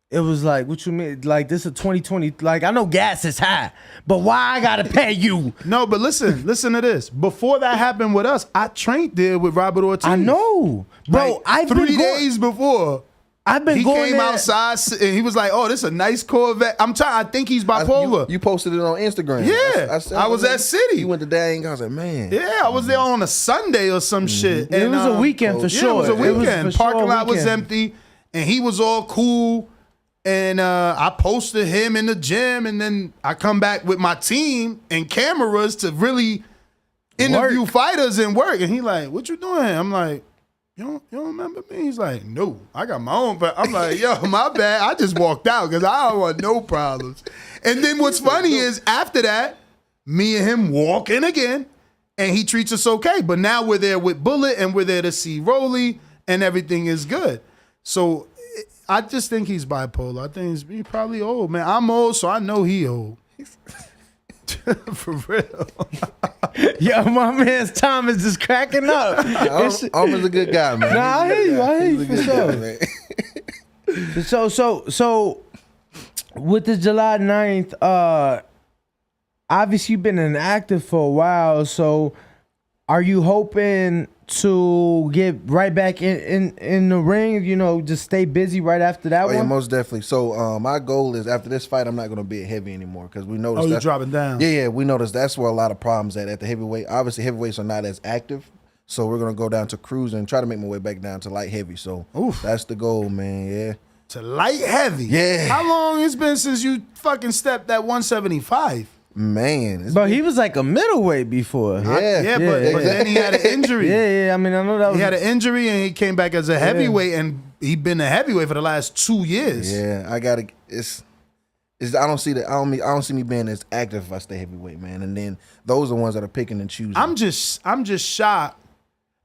it was like, what you mean? Like, this is 2020. Like, I know gas is high, but why I gotta pay you? No, but listen to this. Before that happened with us, I trained there with Robert Ortiz. I know. Bro, like, I've three been days before. He came outside and he was like, "Oh, this is a nice Corvette." I think he's bipolar. You posted it on Instagram. Yeah, I was at City. You went to Dang. I was like, man. Yeah, I was there on a Sunday or some shit. It was a weekend for sure. It was a weekend. Parking lot was weekend. empty, and he was all cool. And I posted him in the gym, and then I come back with my team and cameras to really interview fighters and work. And he like, "What you doing?" I'm like, You don't remember me? He's like, no, I got my own. But I'm like, yo, my bad. I just walked out because I don't want no problems. And then what's funny is after that, me and him walk in again, and he treats us okay. But now we're there with Bullet, and we're there to see Rolly, and everything is good. So I just think he's bipolar. I think he's probably old, man. I'm old, so I know he old. For real. Yo, my man's Tom is just cracking up. Armin's a good guy, man. Nah, I hear you for sure. So with the July 9th, obviously you've been inactive for a while. So are you hoping to get right back in the ring? You know, just stay busy right after that one? Yeah, most definitely. So my goal is after this fight, I'm not going to be at heavy anymore because we noticed. Oh, you're dropping down. Yeah, we noticed that's where a lot of problems at the heavyweight. Obviously, heavyweights are not as active, so we're going to go down to cruise and try to make my way back down to light heavy. So that's the goal, man. Yeah. To light heavy? Yeah. How long it's been since you fucking stepped at 175? Man, but he was like a middleweight before. But then he had an injury. Yeah. I mean, I know that he had an injury and he came back as a heavyweight, and he been a heavyweight for the last 2 years. Yeah, I gotta. I don't see that. I don't see me being as active if I stay heavyweight, man. And then those are the ones that are picking and choosing. I'm just shocked.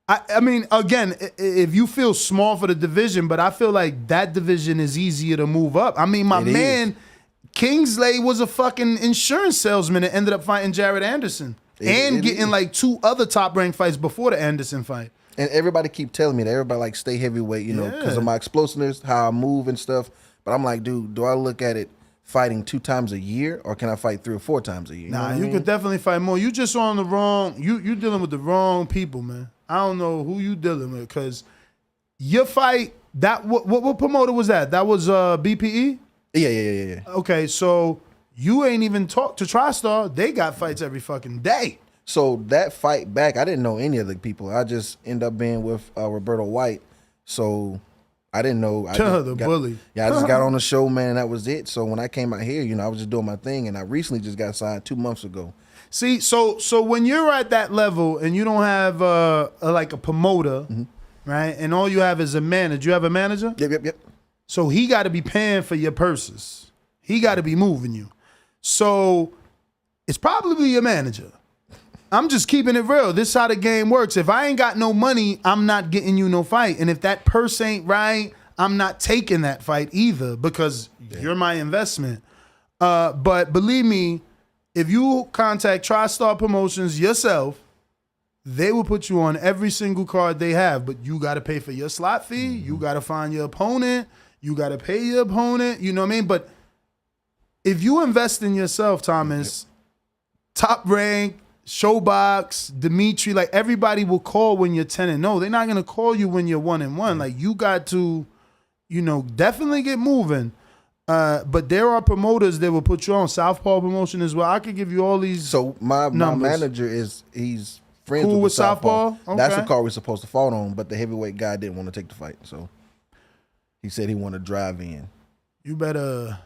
I mean, again, if you feel small for the division, but I feel like that division is easier to move up. I mean, my man. Kingsley was a fucking insurance salesman and ended up fighting Jared Anderson and getting like 2 other top-ranked fights before the Anderson fight. And everybody keep telling me that everybody like stay heavyweight, you know, because of my explosiveness, how I move and stuff. But I'm like, dude, do I look at it fighting 2 times a year, or can I fight 3 or 4 times a year? You could definitely fight more. You just on the wrong. You dealing with the wrong people, man. I don't know who you dealing with because your fight. That what promoter was that? That was BPE. Yeah. Okay, so you ain't even talked to TriStar. They got fights every fucking day. So that fight back, I didn't know any of the people. I just ended up being with Roberto White. So I didn't know. Bully. Yeah, I just got on the show, man, and that was it. So when I came out here, you know, I was just doing my thing, and I recently just got signed 2 months ago. See, so when you're at that level and you don't have like a promoter, right, and all you have is a manager. You have a manager? Yep. So he got to be paying for your purses. He got to be moving you. So it's probably your manager. I'm just keeping it real. This is how the game works. If I ain't got no money, I'm not getting you no fight. And if that purse ain't right, I'm not taking that fight either because you're my investment. But believe me, if you contact TriStar Promotions yourself, they will put you on every single card they have. But you got to pay for your slot fee. You got to find your opponent. You got to pay your opponent, you know what I mean? But if you invest in yourself, Thomas, Top Rank, Showbox, Dimitri, like everybody will call when you're 10-0. They're not gonna call you when you're 1-1. Like you got to, definitely get moving. But there are promoters that will put you on. Southpaw Promotion as well. I could give you all these. So my manager he's friends Cool with with Southpaw. Southpaw? That's the Okay. car we're supposed to fall on, but the heavyweight guy didn't want to take the fight, so he said he wanted to drive in. You better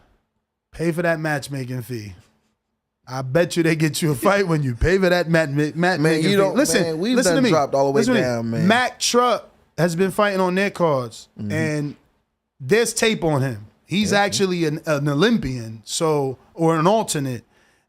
pay for that matchmaking fee. I bet you they get you a fight when you pay for that matchmaking fee. you don't- Listen, man, we've listen done to me. dropped all the way Listen to me. down, man. Mac Truck has been fighting on their cards, and there's tape on him. He's actually an Olympian, or an alternate,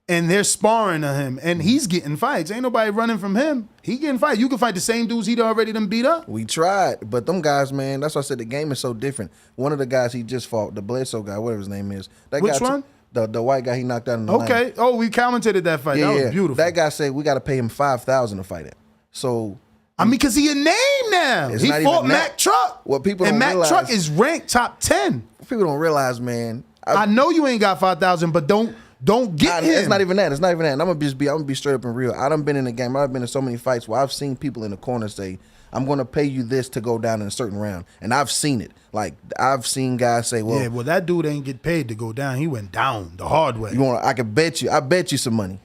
and they're sparring on him, and he's getting fights. Ain't nobody running from him. He getting fights. You can fight the same dudes he already done beat up. We tried, but them guys, man, that's why I said the game is so different. One of the guys he just fought, the Bledsoe guy, whatever his name is. That Which guy one? The white guy he knocked out in the Okay. line. Oh, we commentated that fight. That was beautiful. That guy said we got to pay him $5,000 to fight him. So I mean, because he a name now. It's He not fought even that. Mac Truck. What people and don't Mac realize, Truck is ranked top 10. People don't realize, man. I know you ain't got 5,000, but don't get him. It's not even that. It's not even that. And I'm gonna be straight up and real. I done been in the game. I've been in so many fights where I've seen people in the corner say, "I'm gonna pay you this to go down in a certain round," and I've seen it. Like I've seen guys say, "Well, Yeah, well, that dude ain't get paid to go down. He went down the hard way. you want? I can bet you. I bet you some money.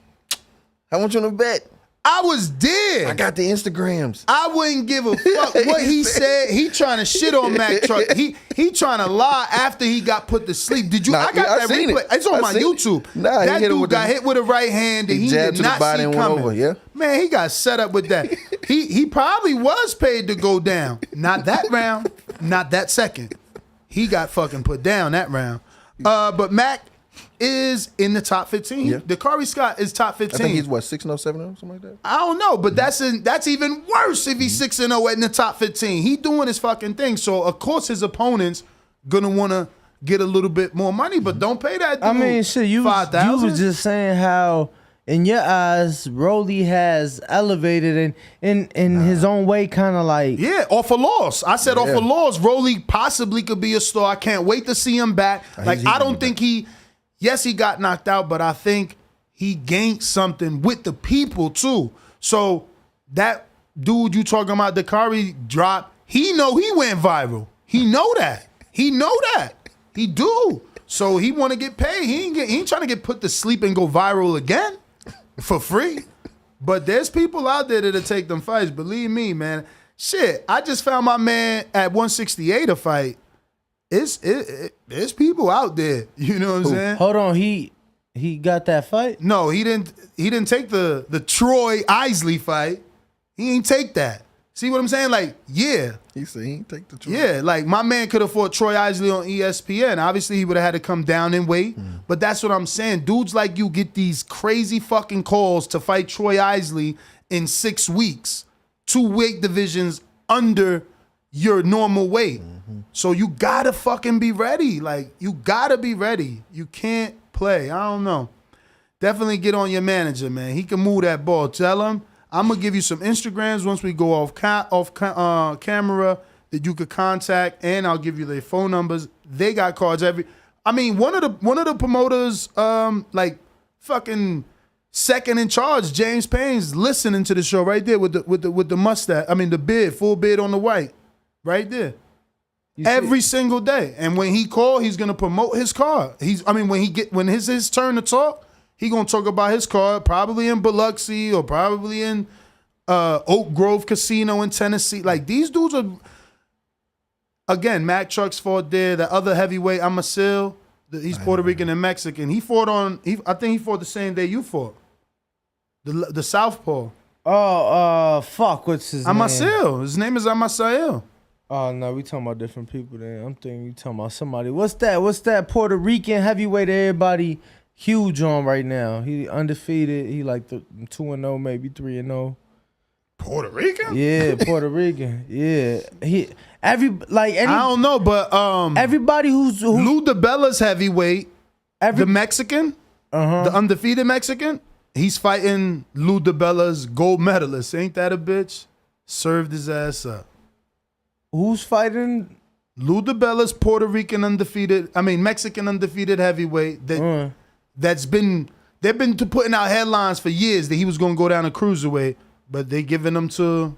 I want you to bet." I was there. I got the Instagrams. I wouldn't give a fuck what he said. He trying to shit on Mac Truck. He trying to lie after he got put to sleep. Did you? Nah, I got I that seen replay. it. It's on I my seen it. YouTube. Nah, he that hit him dude with got the- hit with a right hand and he he jabbed did to the not body see and went coming. over, yeah. Man, he got set up with that. He probably was paid to go down. Not that round. Not that second. He got fucking put down that round. But Mac is in the top 15. Yeah. Dakari Scott is top 15. I think he's what 6-0, 7-0, something like that. I don't know, but that's even worse if he's 6-0 in the top 15. He doing his fucking thing. So of course his opponents gonna wanna get a little bit more money, but don't pay that dude. I mean, shit, you was 5,000. just saying how, in your eyes, Rolly has elevated and in his own way, kind of like off a loss. I said off a loss, Rolly possibly could be a star. I can't wait to see him back. Like I don't think yes, he got knocked out, but I think he gained something with the people too. So that dude you talking about, Dakari drop, he know he went viral. He know that. He know that. He do. So he want to get paid. He ain't trying to get put to sleep and go viral again for free. But there's people out there that'll take them fights. Believe me, man. Shit, I just found my man at 168 a fight. There's people out there. You know what I'm saying? Hold on, he got that fight? No, he didn't take the Troy Isley fight. He ain't take that. See what I'm saying? Like, yeah. He said he ain't take the Troy. Yeah, like my man could have fought Troy Isley on ESPN. Obviously, he would have had to come down in weight. But that's what I'm saying. Dudes like you get these crazy fucking calls to fight Troy Isley in 6 weeks. 2 weight divisions under your normal weight. So you gotta fucking be ready. Like, you gotta be ready. You can't play. I don't know. Definitely get on your manager, man. He can move that ball. Tell him, I'm gonna give you some Instagrams once we go off camera that you could contact, and I'll give you their phone numbers. They got cards I mean, one of the promoters, like fucking second in charge, James Payne's listening to the show right there with the mustache. I mean, the beard, full beard on the white, right there. Every single day. And when he call, he's gonna promote his card. When his turn to talk, he gonna talk about his card, probably in Biloxi or probably in Oak Grove Casino in Tennessee. Like, these dudes are, again, Mac Trucks fought there. The other heavyweight, Amasil, he's Puerto Rican and Mexican. He fought I think he fought the same day you fought. The Southpaw. Oh, fuck, what's his name? Amasil. His name is Amasil. Oh no, we talking about different people there. I'm thinking you talking about somebody. What's that Puerto Rican heavyweight everybody huge on right now? He undefeated. He like 2-0, maybe 3-0. Puerto Rican? Yeah, Puerto Rican. Yeah. I don't know, but everybody who's Lou DiBella's heavyweight, the Mexican, the undefeated Mexican, he's fighting Lou DiBella's gold medalist. Ain't that a bitch? Served his ass up. Who's fighting? Lou DiBella's Mexican undefeated heavyweight that They've been putting out headlines for years that he was going to go down to cruiserweight, but they giving him to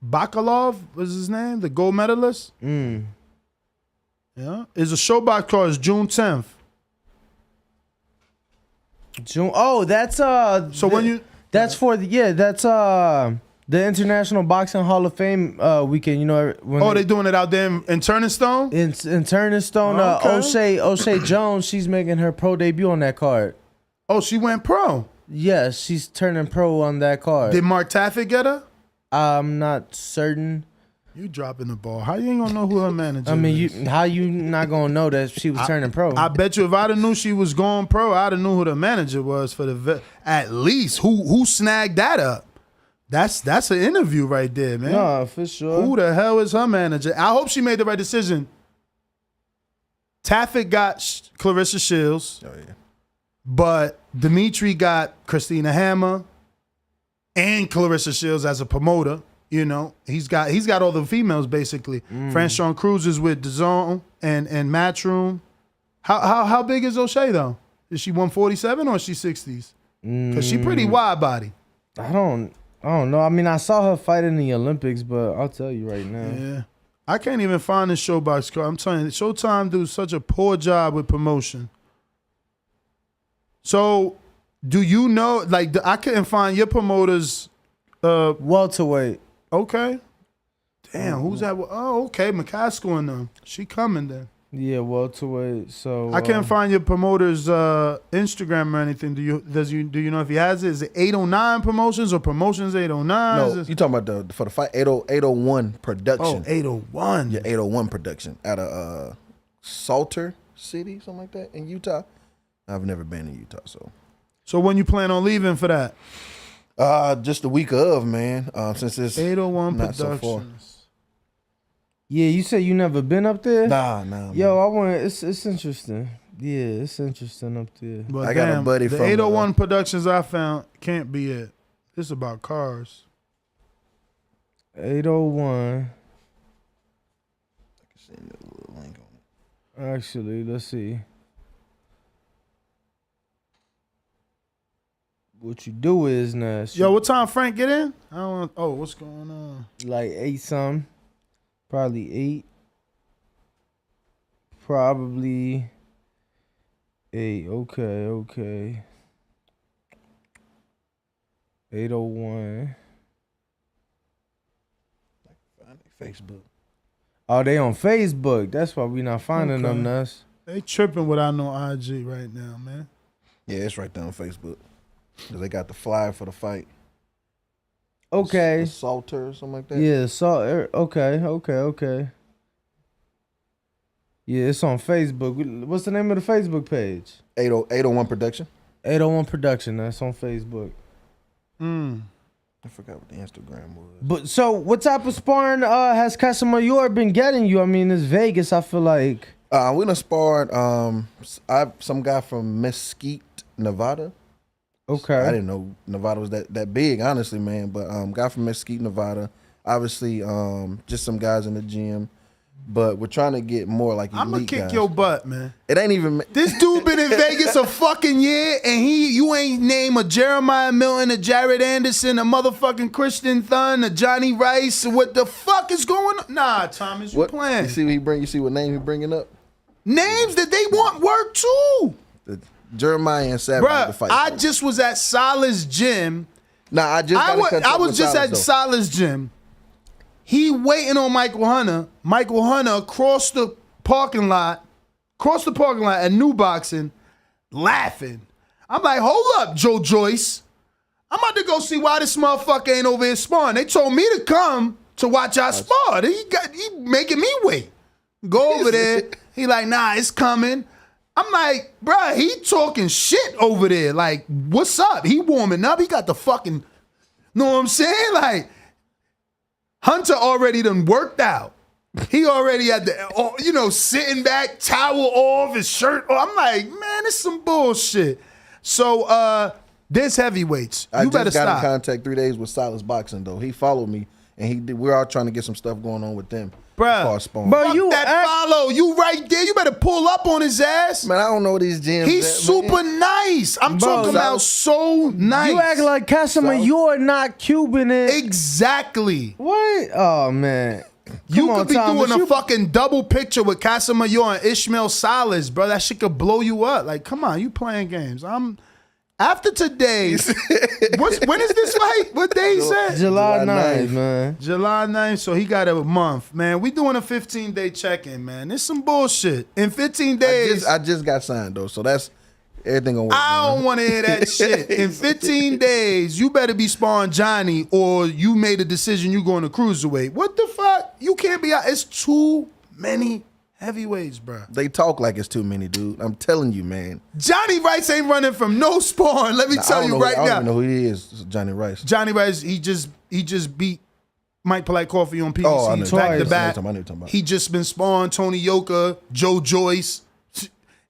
Bakalov, was his name, the gold medalist. Yeah, it's a ShoBox card. It's June 10th. June. Oh, that's So when you that's for that's the International Boxing Hall of Fame weekend. You know, when they doing it out there in Turning Stone. In Turning Stone, O'Shea Jones, she's making her pro debut on that card. Oh, she went pro. Yes, she's turning pro on that card. Did Mark Taffet get her? I'm not certain. You dropping the ball. How you ain't gonna know who her manager is? I mean, how you not gonna know that she was turning pro? I bet you if I'd have knew she was going pro, I'd have knew who the manager was for at least who snagged that up. That's an interview right there, man. No, for sure. Who the hell is her manager? I hope she made the right decision. Taffet got Clarissa Shields. Oh yeah. But Dimitri got Christina Hammer and Clarissa Shields as a promoter. You know, he's got all the females basically. Franchon Cruz is with DAZN and Matchroom. How big is O'Shea though? Is she 147 or is she 60s? Because she pretty wide body. I don't know. I mean, I saw her fight in the Olympics, but I'll tell you right now. Yeah. I can't even find this ShoBox card. I'm telling you, Showtime do such a poor job with promotion. So, do you know, like, I couldn't find your promoters. Welterweight. Okay. Damn, who's that? Oh, okay, McCaskill and them. She coming then. Yeah, welterweight. So I can't find your promoter's Instagram or anything. Do you know if he has it? Is it 809 Promotions or Promotions 809? No, you talking about for the fight 801 Production. Oh, 801. Yeah, 801 Production out of Salter City, something like that, in Utah. I've never been in Utah, so. So when you plan on leaving for that? Just the week of, man. Since it's 801 not so far. Productions. Yeah, you said you never been up there? Nah. Yo, I want. It's interesting. Yeah, it's interesting up there. But I got a buddy the from 801 Productions I found can't be it. It's about cars. 801. Actually, let's see. What you do is now. Yo, what time Frank get in? I don't know. Oh, what's going on? Like 8 something. Probably 8. Probably 8. Okay. 801. Facebook. Oh, they on Facebook. That's why we not finding them, Nuss. They tripping without no IG right now, man. Yeah, it's right there on Facebook. Cause they got the flyer for the fight. Okay. The Salter or something like that. Yeah, okay. Yeah, it's on Facebook. What's the name of the Facebook page? 801 Production. 801 Production. That's on Facebook. I forgot what the Instagram was. But so, what type of sparring has Casamayor been getting you? I mean, it's Vegas. I feel like we done sparred some guy from Mesquite, Nevada. Okay. I didn't know Nevada was that big, honestly, man. But guy from Mesquite, Nevada. Obviously, just some guys in the gym. But we're trying to get more like elite I'm gonna kick guys. your butt, man. It ain't even. This dude been in Vegas a fucking year, and you ain't name a Jeremiah Milton, a Jared Anderson, a motherfucking Christian Thun, a Johnny Rice. What the fuck is going on? Nah, Thomas, you playing? You see what he bring? You see what name he bringing up? Names that they want work too. Jeremiah and Savage. Bruh, I just was at Salah's gym. Nah, I was just at Salah's gym. He waiting on Michael Hunter. Michael Hunter across the parking lot at New Boxing, laughing. I'm like, hold up, Joe Joyce. I'm about to go see why this motherfucker ain't over here sparring. They told me to come to watch our spar. He making me wait. Go over there. He like, nah, it's coming. I'm like, bruh, he talking shit over there. Like, what's up? He warming up. He got the fucking, know what I'm saying? Like, Hunter already done worked out. He already had the, sitting back, towel off, his shirt off. I'm like, man, this some bullshit. So, there's heavyweights. You better stop. I just got in contact 3 days with Silas Boxing, though. He followed me, and we're all trying to get some stuff going on with them. Bruh, But you that follow. You right there. You better pull up on his ass. Man, I don't know these gyms. He's super nice. I'm talking about so nice. You act like Casamayor not Cuban. Exactly. What? Oh, man. You Come could on, be Thomas, doing a fucking double picture with Casamayor and Ishmael Salas, bro. That shit could blow you up. Like, come on, you playing games. After today, when is this fight? What day is that? July 9th, man. July 9th, so he got a month. Man, we doing a 15-day check-in, man. This some bullshit. In 15 days. I just got signed, though, so that's everything gonna work. I don't want to hear that shit. In 15 days, you better be sparring Johnny or you made a decision you going to cruiserweight. What the fuck? You can't be out. It's too many heavyweights, bro. They talk like it's too many, dude. I'm telling you, man. Johnny Rice ain't running from no sparring. Let me tell you right now. I don't even know who he is, Johnny Rice. Johnny Rice, he just beat Mike Polite Coffee on PBC back to back. He just been sparring Tony Yoka, Joe Joyce.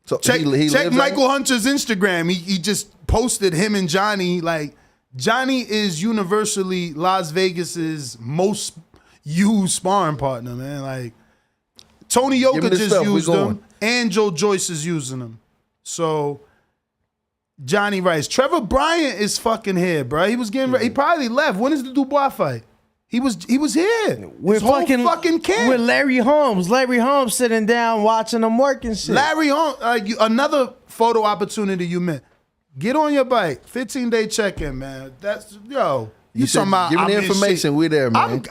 So check he Michael Hunter's Instagram. He just posted him and Johnny. Like, Johnny is universally Las Vegas's most used sparring partner, man. Like, Tony Yoka just used him, and Joe Joyce is using him. So, Johnny Rice. Trevor Bryant is fucking here, bro. He was getting ready. He probably left. When is the Dubois fight? He was here. With fucking camp. With Larry Holmes. Larry Holmes sitting down watching him working shit. Larry Holmes, another photo opportunity you missed. Get on your bike. 15-day check-in, man. That's, yo. You talking about, give me the information. We there, man.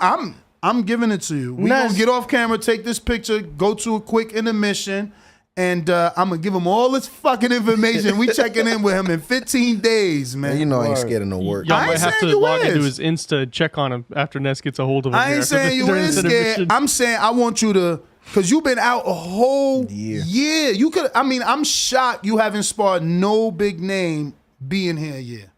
I'm giving it to you. We gonna get off camera, take this picture, go to a quick intermission, and I'm gonna give him all this fucking information. We checking in with him in 15 days, man. You know I ain't scared of no work. Y'all might have to log into his Insta, check on him after Ness gets a hold of him. I ain't saying you ain't scared. I'm saying I want you to, because you've been out a whole year. You could. I mean, I'm shocked you haven't sparred no big name being here a year.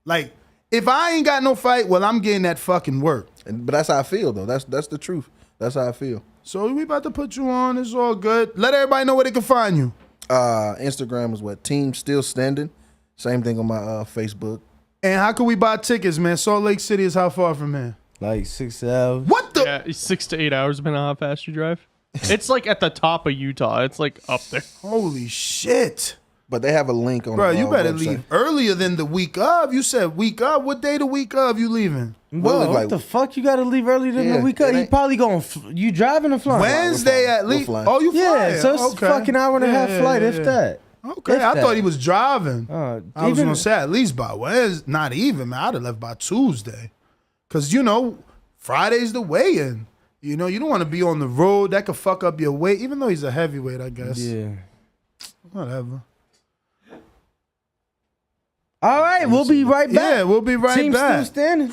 Like, if I ain't got no fight, well, I'm getting that fucking work. But that's how I feel, though. That's the truth. That's how I feel. So we about to put you on. It's all good. Let everybody know where they can find you. Instagram is what? Team Still Standing. Same thing on my Facebook. And how can we buy tickets, man? Salt Lake City is how far from here? Like 6 hours. What the? Yeah, 6 to 8 hours, depending on how fast you drive. It's like at the top of Utah. It's like up there. Holy shit. But they have a link on Bro, the you better website. leave earlier than the week of. You said week of. What day the week of you leaving? Bro, what the fuck? You got to leave earlier than the week of? You probably going, you driving or flying? Wednesday at least. Oh, you flying? Yeah, so it's a fucking hour and a half flight, if that. Okay, I thought he was driving. I was even- going to say at least by Wednesday. Not even, man. I'd have left by Tuesday. Because, Friday's the weigh-in. You don't want to be on the road. That could fuck up your weight, even though he's a heavyweight, I guess. Yeah. Whatever. All right, we'll be right back. Yeah, we'll be right Team back. still standing.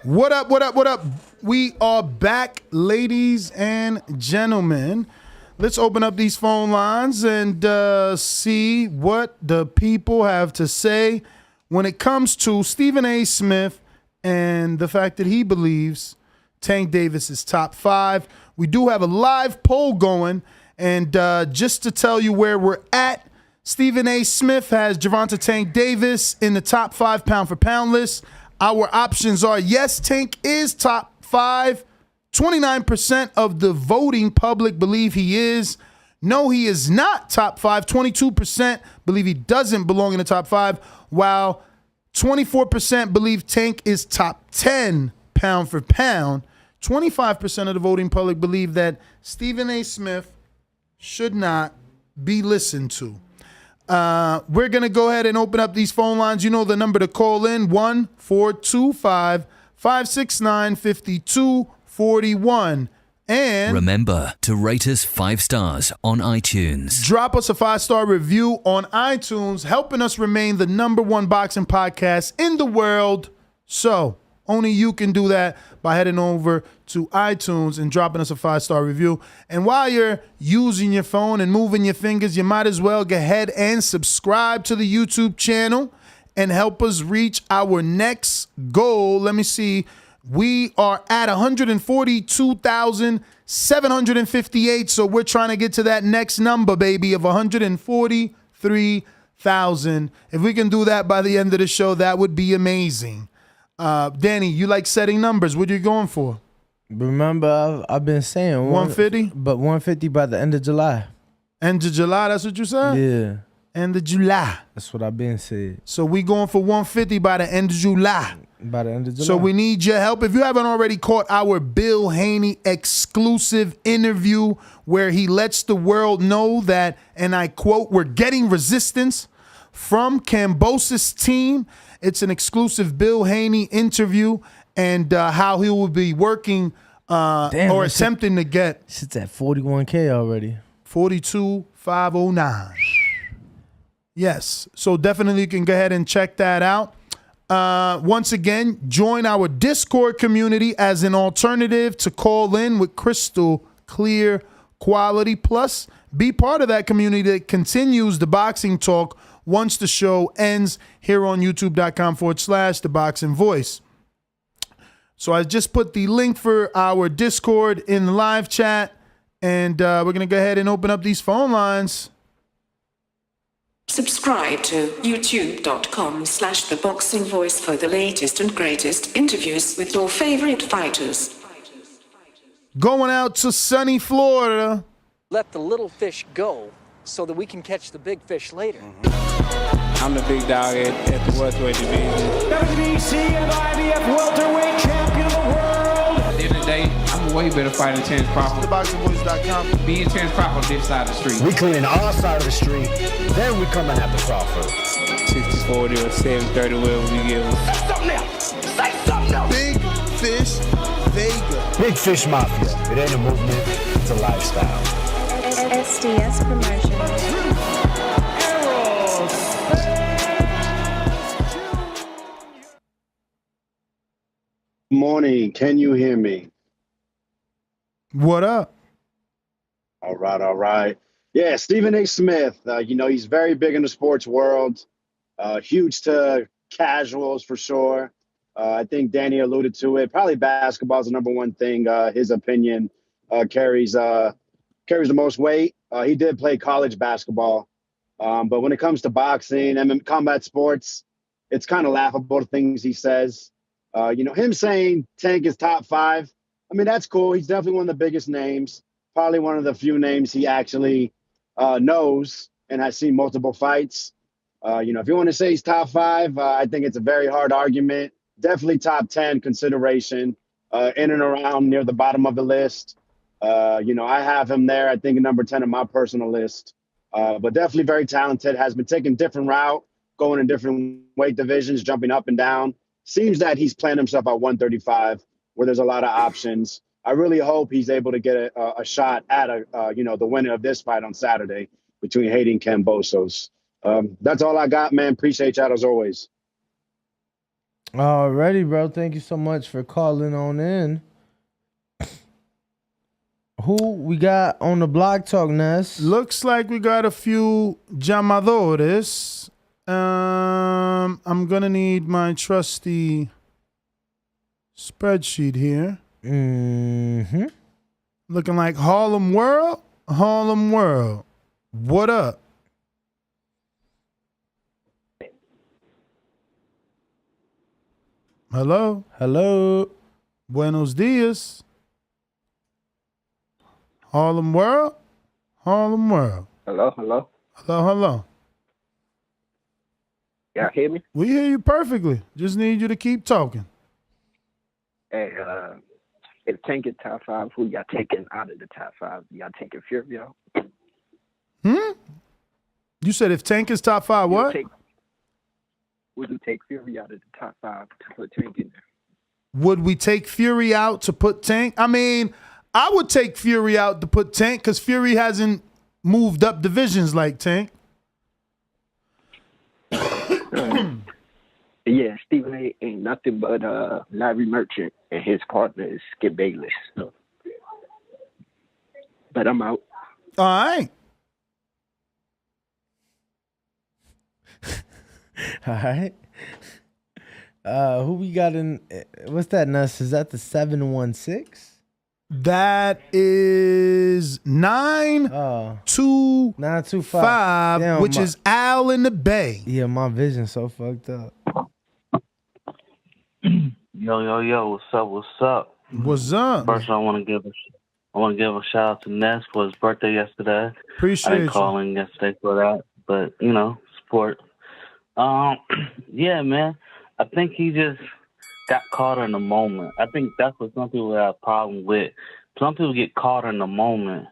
What up, what up, what up? We are back, ladies and gentlemen. Let's open up these phone lines and see what the people have to say when it comes to Stephen A. Smith and the fact that he believes Tank Davis is top 5. We do have a live poll going, and just to tell you where we're at, Stephen A. Smith has Gervonta Tank Davis in the top 5 pound-for-pound list. Our options are yes, Tank is top 5. 29% of the voting public believe he is. No, he is not top 5. 22% believe he doesn't belong in the top 5, while 24% believe Tank is top 10 pound for pound. 25% of the voting public believe that Stephen A. Smith should not be listened to. We're going to go ahead and open up these phone lines. You know the number to call in, 1-425-569-5241. And remember to rate us 5 stars on iTunes. Drop us a 5-star review on iTunes, helping us remain the #1 boxing podcast in the world. So only you can do that by heading over to iTunes and dropping us a 5-star review. And while you're using your phone and moving your fingers, you might as well go ahead and subscribe to the YouTube channel and help us reach our next goal. Let me see. We are at 142,758, so we're trying to get to that next number, baby, of 143,000. If we can do that by the end of the show, that would be amazing. Danny, you like setting numbers. What are you going for? Remember, I've been saying 150? But 150 by the end of July. End of July, that's what you said? Yeah. End of July. That's what I've been saying. So we going for 150 by the end of July. By the end of July. So we need your help. If you haven't already caught our Bill Haney exclusive interview where he lets the world know that, and I quote, we're getting resistance from Kambosos' team. It's an exclusive Bill Haney interview and how he will be working or attempting to get. Shit's at 41K already. 42,509. Yes. So definitely you can go ahead and check that out. Once again, join our Discord community as an alternative to call in with crystal clear quality. Plus, be part of that community that continues the boxing talk once the show ends here on youtube.com/The Boxing Voice. So I just put the link for our Discord in the live chat, and we're going to go ahead and open up these phone lines. Subscribe to youtube.com/The Boxing Voice for the latest and greatest interviews with your favorite fighters. Going out to sunny Florida. Let the little fish go so that we can catch the big fish later. I'm the big dog at the welterweight division. WBC and IBF welterweight champion of the world. At the end of the day, I'm a way better fighter than Terrence Crawford. TheBoxingVoice.com. Me and Terrence Crawford on this side of the street. We clean our side of the street, then we come and have the Crawford. 60-40 or 70-30, whatever we give them. Say something else. Say something else. Big Fish Vega. Big Fish Mafia. It ain't a movement, it's a lifestyle. SDS Promotions. Morning. Can you hear me? What up? All right. All right. Yeah, Stephen A. Smith, he's very big in the sports world, huge to casuals for sure. I think Danny alluded to it. Probably basketball is the #1 thing. His opinion carries the most weight. He did play college basketball. But when it comes to boxing and combat sports, it's kind of laughable, the things he says. Him saying Tank is top 5, I mean, that's cool. He's definitely one of the biggest names, probably one of the few names he actually knows and has seen multiple fights. If you want to say he's top 5, I think it's a very hard argument. Definitely top 10 consideration, in and around near the bottom of the list. I have him there, I think, number 10 on my personal list. But definitely very talented, has been taking different route, going in different weight divisions, jumping up and down. Seems that he's planned himself at 135, where there's a lot of options. I really hope he's able to get a shot at the winner of this fight on Saturday between Haney and Kambosos. That's all I got, man. Appreciate y'all as always. Alrighty, bro. Thank you so much for calling on in. Who we got on the Block Talk, Ness? Looks like we got a few llamadores. I'm gonna need my trusty spreadsheet here. Mm-hmm. Looking like Harlem World. Harlem World. What up? Hello? Hello? Buenos dias. Harlem World? Harlem World. Hello, hello. Hello, hello. Y'all hear me? We hear you perfectly. Just need you to keep talking. Hey, if Tank is top 5, who y'all taking out of the top 5? Y'all taking Fury out? You said if Tank is top 5, what? Would you take Fury out of the top 5 to put Tank in there? Would we take Fury out to put Tank? I mean, I would take Fury out to put Tank because Fury hasn't moved up divisions like Tank. Yeah, Stephen A. ain't nothing but Larry Merchant, and his partner is Skip Bayless. So. But I'm out. All right. All right. Who we got in? What's that, Nuss? Is that the 716? That is 925, which is Al in the Bay. Yeah, my vision's so fucked up. Yo, what's up? What's up? What's up? First, I want to give a shout out to Ness for his birthday yesterday. Appreciate I didn't you. call in yesterday for that, but support. Yeah, man. I think he just got caught in the moment. I think that's what some people have a problem with. Some people get caught in the moment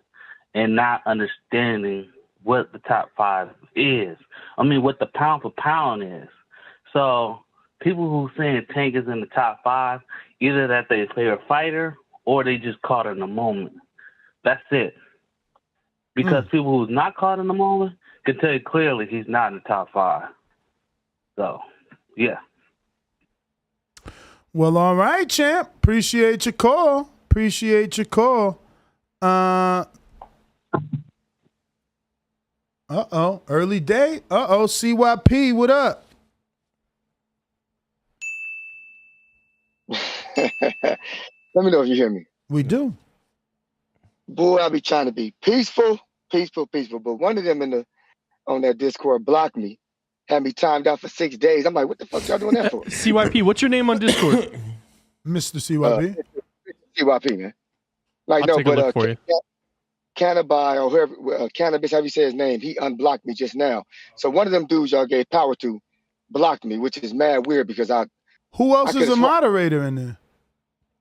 and not understanding what the top 5 is. I mean, what the pound for pound is. So people who saying Tank is in the top 5, either that they favorite fighter or they just caught in the moment. That's it. Because people who's not caught in the moment can tell you clearly he's not in the top 5. So, yeah. Well, all right, champ. Appreciate your call. Appreciate your call. Early day. CYP, what up? Let me know if you hear me. We do. Boy, I be trying to be peaceful. But one of them on that Discord blocked me, had me timed out for 6 days. I'm like, what the fuck y'all doing that for? CYP, what's your name on Discord? Mr. CYP. CYP, man. Like, I'll take a look for you. Cannabis or whoever, Cannabis, how you say his name, he unblocked me just now. So one of them dudes y'all gave power to blocked me, which is mad weird because Who else is a moderator in there?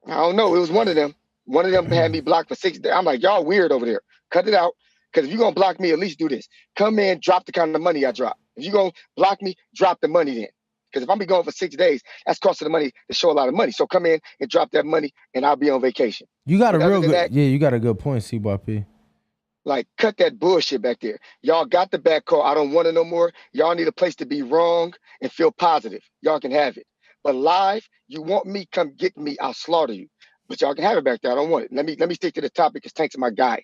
I don't know. It was one of them. One of them had me blocked for 6 days. I'm like, y'all weird over there. Cut it out. Because if you're going to block me, at least do this. Come in, drop the kind of money I drop. If you're going to block me, drop the money then. Because if I'm be going for 6 days, that's costing the money to show a lot of money. So come in and drop that money, and I'll be on vacation. You got a Other real than good, that, you got a good point, CYP. Like, cut that bullshit back there. Y'all got the back call. I don't want it no more. Y'all need a place to be wrong and feel positive. Y'all can have it. But live, you want me, come get me, I'll slaughter you. But y'all can have it back there. I don't want it. Let me stick to the topic because Tank's my guy.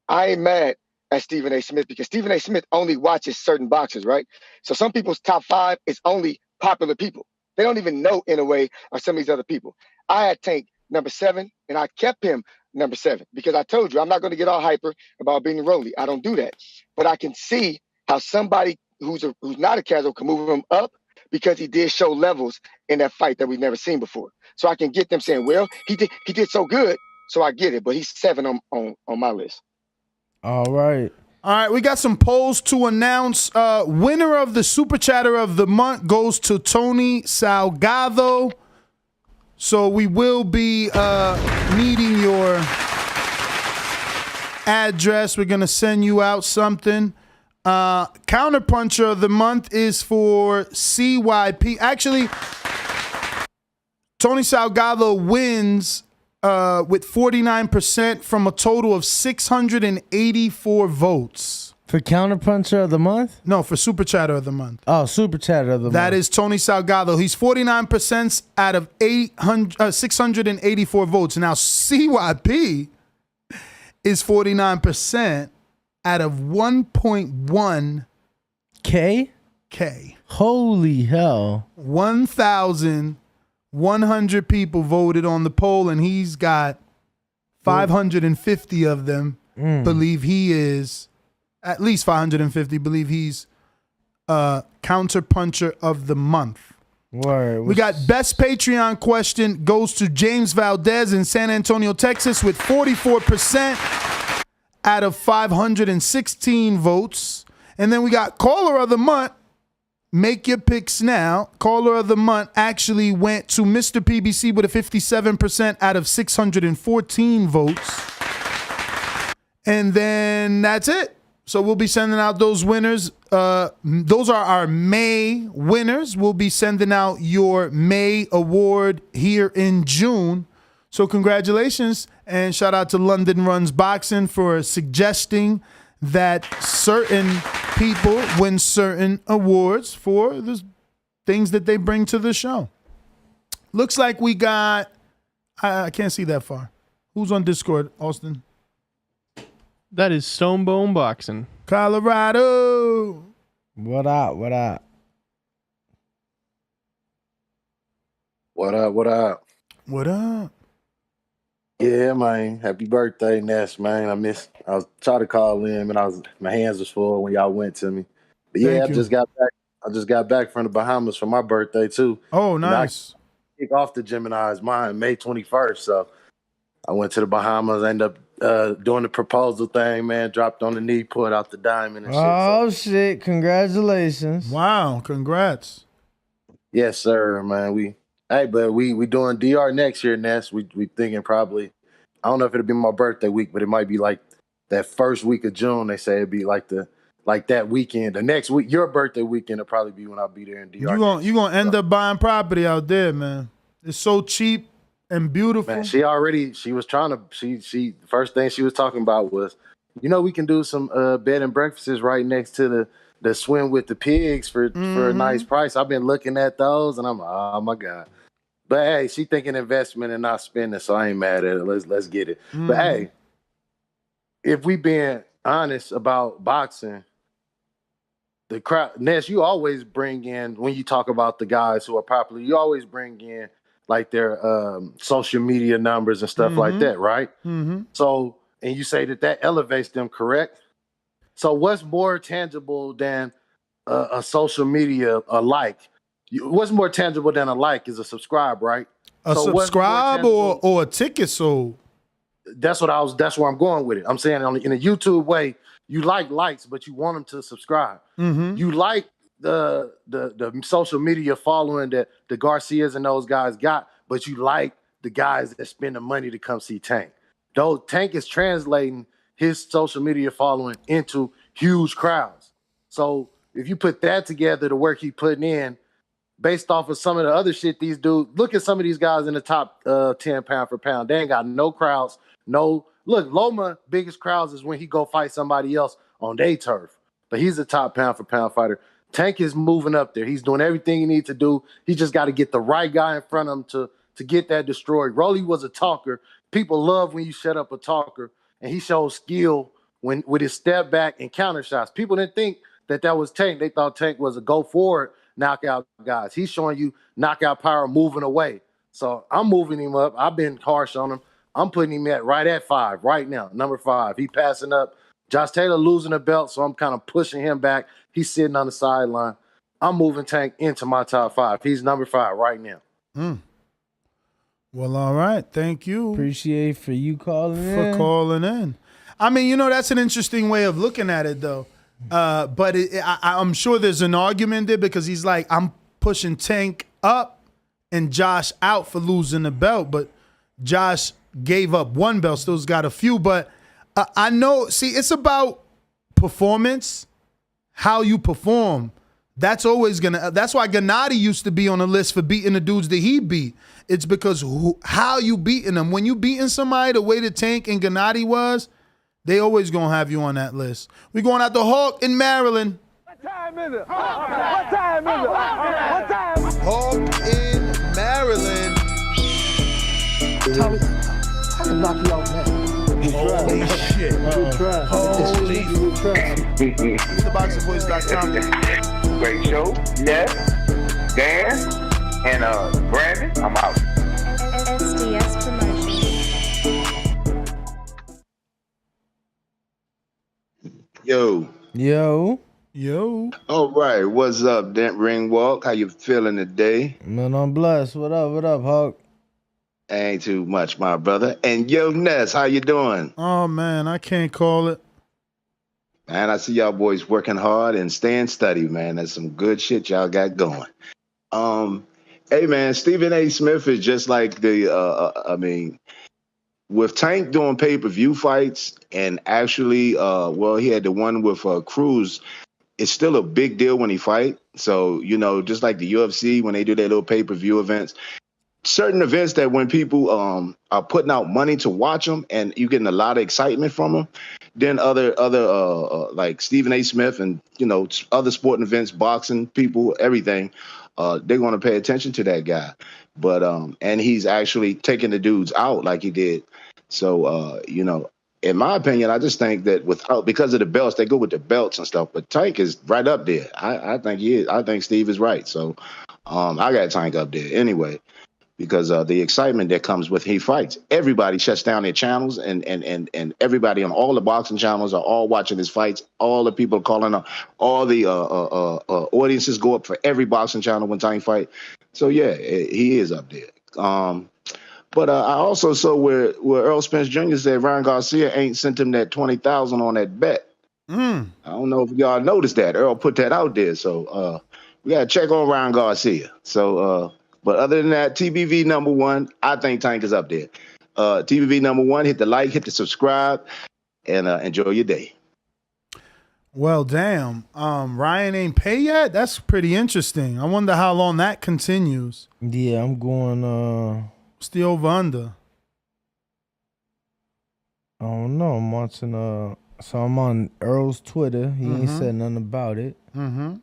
I ain't mad at Stephen A. Smith because Stephen A. Smith only watches certain boxers, right? So some people's top 5 is only popular people. They don't even know in a way of some of these other people. I had Tank number 7, and I kept him number 7 because I told you I'm not going to get all hyper about being Rolly. I don't do that. But I can see how somebody who's not a casual can move him up because he did show levels in that fight that we've never seen before. So I can get them saying, well, he did so good, so I get it. But he's 7 on my list. All right. All right, we got some polls to announce. Winner of the Super Chatter of the month goes to Tony Salgado. So we will be needing your address. We're going to send you out something. Counterpuncher of the month is for CYP. Actually, Tony Salgado wins with 49% from a total of 684 votes. For Counterpuncher of the month? No, for Super Chatter of the month. Oh, Super Chatter of the month. That is Tony Salgado. He's 49% out of 684 votes. Now, CYP is 49% out of 1.1 K? K. Holy hell. 1,100 people voted on the poll, and he's got 550 of them believe he is, at least 550 believe he's Counterpuncher of the month. Word. We got best Patreon question goes to James Valdez in San Antonio, Texas with 44% out of 516 votes. And then we got caller of the month. Make your picks now. Caller of the month actually went to Mr. PBC with a 57% out of 614 votes. And then that's it. So we'll be sending out those winners. Those are our May winners. We'll be sending out your May award here in June. So congratulations, and shout out to London Runs Boxing for suggesting that certain people win certain awards for the things that they bring to the show. Looks like we got, I can't see that far. Who's on Discord, Austin? That is Stonebone Boxing. Colorado. What up? What up? What up? What up? What up? Yeah, man. Happy birthday, Ness, man. I was trying to call in, and my hands was full when y'all went to me. But yeah, I just got back from the Bahamas for my birthday too. Oh, nice. I kick off the Gemini's mine May 21st. So I went to the Bahamas, ended up doing the proposal thing, man. Dropped on the knee, pulled out the diamond and shit. Oh, shit. Congratulations. Wow. Congrats. Yes, sir, man. We doing DR next year, Ness. We thinking probably, I don't know if it'll be my birthday week, but it might be like that first week of June. They say it'd be like that weekend. The next week, your birthday weekend will probably be when I'll be there in DR. You gonna end up buying property out there, man. It's so cheap and beautiful. Man, the first thing she was talking about was, we can do some bed and breakfasts right next to the swim with the pigs for a nice price. I've been looking at those and I'm like, oh my God. But hey, she thinking investment and not spending, so I ain't mad at it. Let's get it. But hey, if we being honest about boxing, the crowd, Ness, you always bring in, when you talk about the guys who are popular, you always bring in like their social media numbers and stuff like that, right? Mm-hmm. So, and you say that elevates them, correct? So what's more tangible than a social media, a like? What's more tangible than a like is a subscribe, right? A subscribe or a ticket sold. That's where I'm going with it. I'm saying in a YouTube way, you like likes, but you want them to subscribe. Mm-hmm. You like the social media following that the Garcias and those guys got, but you like the guys that spend the money to come see Tank. Though Tank is translating his social media following into huge crowds. So if you put that together, the work he putting in, based off of some of the other shit these dudes, look at some of these guys in the top 10 pound for pound. They ain't got no crowds. Look, Loma biggest crowds is when he go fight somebody else on their turf. But he's a top pound for pound fighter. Tank is moving up there. He's doing everything he needs to do. He just got to get the right guy in front of him to get that destroyed. Rolly was a talker. People love when you shut up a talker. And he showed skill with his step back and counter shots. People didn't think that was Tank. They thought Tank was a go forward knockout guys. He's showing you knockout power moving away. So I'm moving him up. I've been harsh on him. I'm putting him right at 5 right now, number 5. He passing up. Josh Taylor losing the belt, so I'm kind of pushing him back. He's sitting on the sideline. I'm moving Tank into my top 5. He's number 5 right now. Well, all right. Thank you. Appreciate for you calling in. I mean, that's an interesting way of looking at it, though. But I'm sure there's an argument there because he's like, I'm pushing Tank up and Josh out for losing the belt. But Josh gave up one belt, still's got a few. But I know, it's about performance, how you perform. That's why Gennady used to be on the list for beating the dudes that he beat. It's because how you beating them. When you beating somebody the way that Tank and Gennady was, They always gonna have you on that list. We going out the Hawk in Maryland. What time is it? What time is it? What time? Hawk in Maryland. Tommy, I can knock you out now. Holy shit. Holy TheBoxingVoice.com. Great show. Yes. Dan and Brandon. I'm out. SDS Promotions. Yo. Yo. All right. What's up, Dent Ringwalk? How you feeling today? Man, I'm blessed. What up, Hawk? Ain't too much, my brother. And yo, Ness, how you doing? Oh, man, I can't call it. Man, I see y'all boys working hard and staying steady, man. That's some good shit y'all got going. Hey, man, Stephen A. Smith is just like with Tank doing pay-per-view fights and actually, he had the one with Cruz. It's still a big deal when he fight. So, just like the UFC, when they do their little pay-per-view events, certain events that when people are putting out money to watch them and you're getting a lot of excitement from them, then other like Stephen A. Smith and, other sporting events, boxing people, everything, they're going to pay attention to that guy. But and he's actually taking the dudes out like he did. So, in my opinion, I just think that because of the belts, they go with the belts and stuff. But Tank is right up there. I think he is. I think Steve is right. So I got Tank up there anyway. Because the excitement that comes with he fights. Everybody shuts down their channels, and everybody on all the boxing channels are all watching his fights. All the people calling up, all the audiences go up for every boxing channel when Tank fight. So yeah, he is up there. But I also saw where Earl Spence Jr. said Ryan Garcia ain't sent him that $20,000 on that bet. I don't know if y'all noticed that. Earl put that out there. So we gotta check on Ryan Garcia. So. But other than that, TBV #1, I think Tank is up there. TBV #1, hit the like, hit the subscribe, and enjoy your day. Well, damn. Ryan ain't pay yet? That's pretty interesting. I wonder how long that continues. Yeah, I'm going what's the over-under? I don't know. I'm watching so I'm on Earl's Twitter. He ain't said nothing about it. Mm-hmm.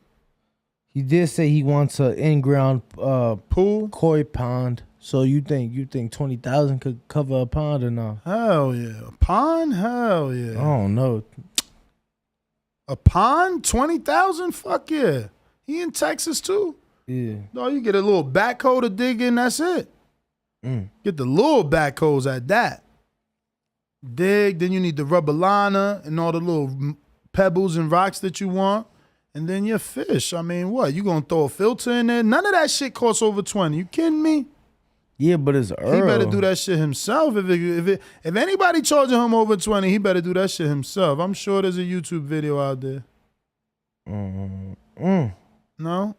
He did say he wants an in-ground pool, koi pond. So you think 20,000 could cover a pond or not? Hell yeah, a pond? Hell yeah. I don't know. A pond? 20,000? Fuck yeah. He in Texas too. Yeah. No, you get a little backhoe to dig in. That's it. Get the little backhoes at that. Dig. Then you need the rubber liner and all the little pebbles and rocks that you want. And then your fish. I mean, what? You gonna throw a filter in there? None of that shit costs over 20. You kidding me? Yeah, but it's Earl. He better do that shit himself. If anybody charging him over 20, he better do that shit himself. I'm sure there's a YouTube video out there. No?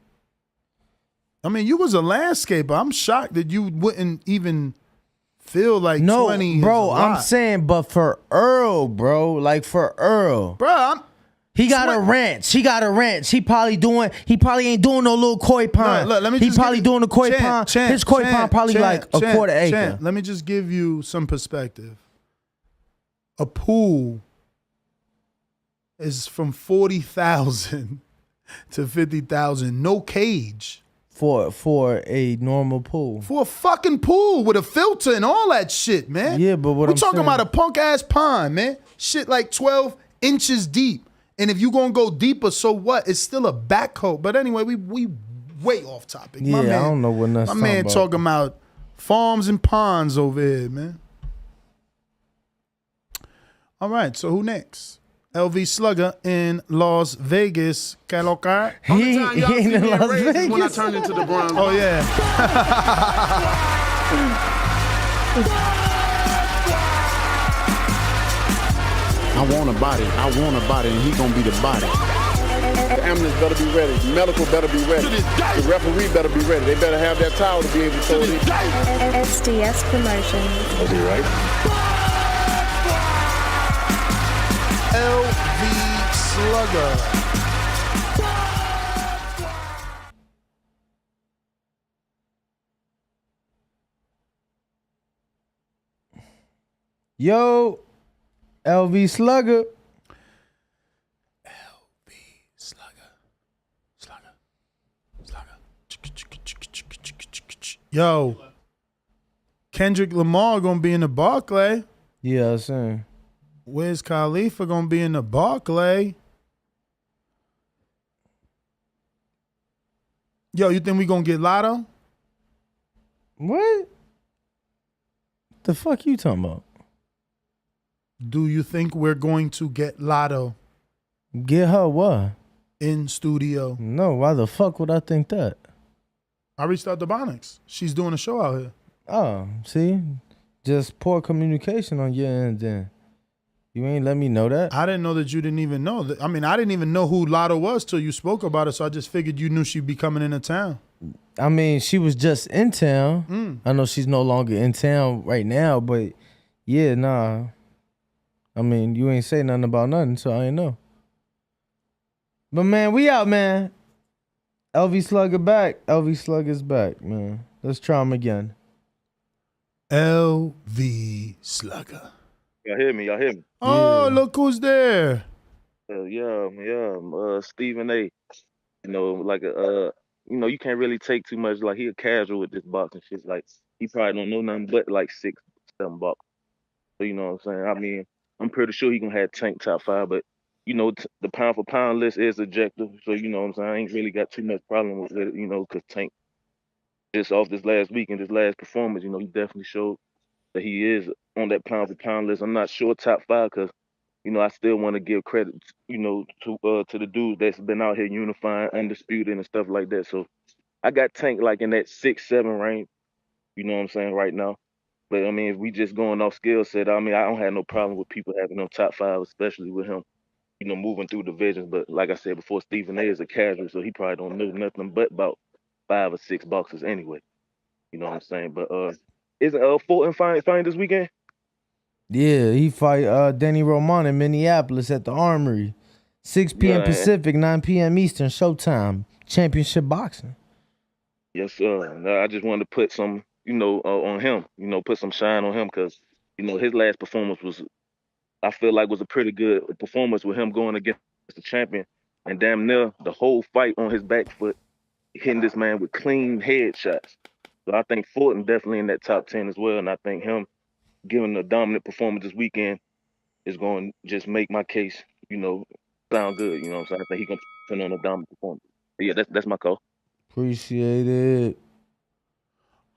I mean, you was a landscaper. I'm shocked that you wouldn't even feel like 20 bro, is a lot. I'm saying, but for Earl, bro. Like for Earl. Bro, He got a ranch. He probably ain't doing no little koi pond. He probably doing a koi pond. His koi pond probably like a quarter acre. Let me just give you some perspective. A pool is from 40,000 to 50,000. No cage. For a normal pool. For a fucking pool with a filter and all that shit, man. Yeah, but we're talking about a punk ass pond, man. Shit like 12 inches deep. And if you gonna go deeper, so what? It's still a backhoe. But anyway, we way off topic. Yeah, I don't know what that's my man about. talking about farms and ponds over here, man. All right, so who next? LV Slugger in Las Vegas. He in Las Vegas. When I turned into the Bronx. Oh yeah. I want a body, and he gonna be the body. The ambulance better be ready, the medical better be ready, the referee better be ready. They better have that towel to be able to throw it in. SDS Promotions. I'll be right. LV Slugger. Yo. LV Slugger. Yo, Kendrick Lamar gonna be in the Barclay. Yeah, I'm saying. Wiz Khalifa gonna be in the Barclay. Yo, you think we gonna get Lotto? What? The fuck you talking about? Do you think we're going to get Lotto? Get her what? In studio. No, why the fuck would I think that? I reached out to Bonix. She's doing a show out here. Oh, see? Just poor communication on your end then. You ain't let me know that. I didn't know that you didn't even know. I mean, I didn't even know who Lotto was till you spoke about it, so I just figured you knew she'd be coming into town. I mean, she was just in town. I know she's no longer in town right now, but yeah, nah. I mean, you ain't say nothing about nothing, so I ain't know. But man, we out, man. LV Slugger back. LV Slugger's back, man. Let's try him again. LV Slugger. Y'all hear me? Y'all hear me? Oh, look who's there. Stephen A. You know, like you know, you can't really take too much. Like, he a casual with this boxing shit. Like, he probably don't know nothing but like 6, 7 bucks. So, you know what I'm saying? I mean, I'm pretty sure he gonna have Tank top 5, but you know, the pound for pound list is objective. So, you know what I'm saying? I ain't really got too much problem with it, you know, because Tank, just off this last week and this last performance, you know, he definitely showed that he is on that pound for pound list. I'm not sure top 5 because, you know, I still want to give credit, you know, to the dudes that's been out here unifying, undisputed and stuff like that. So I got Tank like in that 6, 7 range, you know what I'm saying, right now. But I mean, if we just going off skill set, I mean, I don't have no problem with people having them top 5, especially with him, you know, moving through divisions. But like I said before, Stephen A is a casual, so he probably don't know nothing but about 5 or 6 boxers anyway. You know what I'm saying? But isn't Fulton fighting this weekend? Yeah, he fight Danny Roman in Minneapolis at the Armory. 6 p.m. Pacific, 9 p.m. Eastern, Showtime. Championship boxing. Yes, sir. I just wanted to put some, you know, on him, you know, put some shine on him because, you know, his last performance was, I feel like, was a pretty good performance with him going against the champion. And damn near the whole fight on his back foot, hitting this man with clean headshots. So I think Fulton definitely in that top 10 as well. And I think him giving a dominant performance this weekend is going to just make my case, you know, sound good. You know what I'm saying? I think he going to put on a dominant performance. But yeah, that's my call. Appreciate it.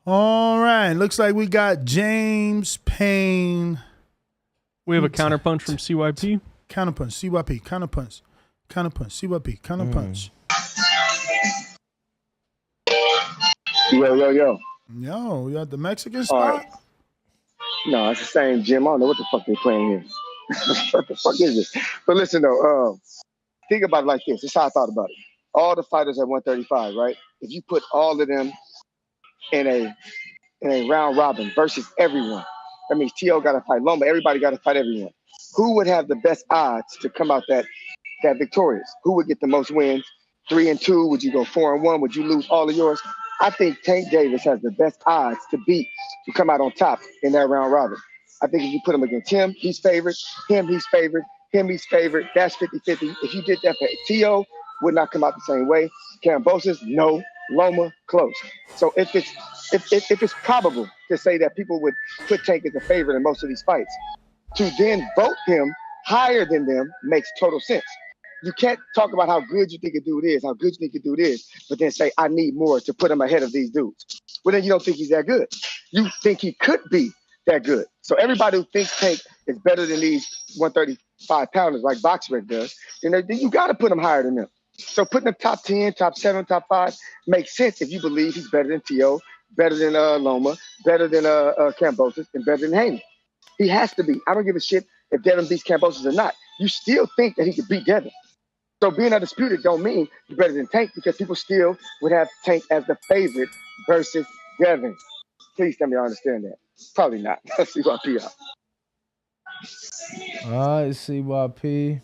All right. Looks like we got James Payne. We have a counterpunch from CYP. Counterpunch, CYP, counterpunch, CYP, counterpunch. Yo. Yo, you at the Mexican spot? No, it's the same gym. I don't know what the fuck they playing here. What the fuck is this? But listen though, think about it like this. This is how I thought about it. All the fighters at 135, right? If you put all of them in a round robin versus everyone, that means T.O. got to fight Loma. Everybody got to fight everyone. Who would have the best odds to come out that victorious? Who would get the most wins? 3-2? Would you go 4-1? Would you lose all of yours? I think Tank Davis has the best odds to come out on top in that round robin. I think if you put him against him, he's favored. Him, he's favored. Him, he's favored. That's 50-50. If you did that for T.O., would not come out the same way. Cambosis, no. Loma, close. So if it's probable to say that people would put Tank as a favorite in most of these fights, to then vote him higher than them makes total sense. You can't talk about how good you think a dude is, how good you think a dude is, but then say, I need more to put him ahead of these dudes. Well, then you don't think he's that good. You think he could be that good. So everybody who thinks Tank is better than these 135 pounders like BoxRec does, then you got to put him higher than them. So putting him top 10, top 7, top 5 makes sense if you believe he's better than T.O., better than Loma, better than Cambosis, and better than Haney. He has to be. I don't give a shit if Devin beats Cambosis or not. You still think that he could beat Devin. So being undisputed don't mean you're better than Tank because people still would have Tank as the favorite versus Devin. Please tell me I understand that. Probably not. Let's see what out. All right, CYP.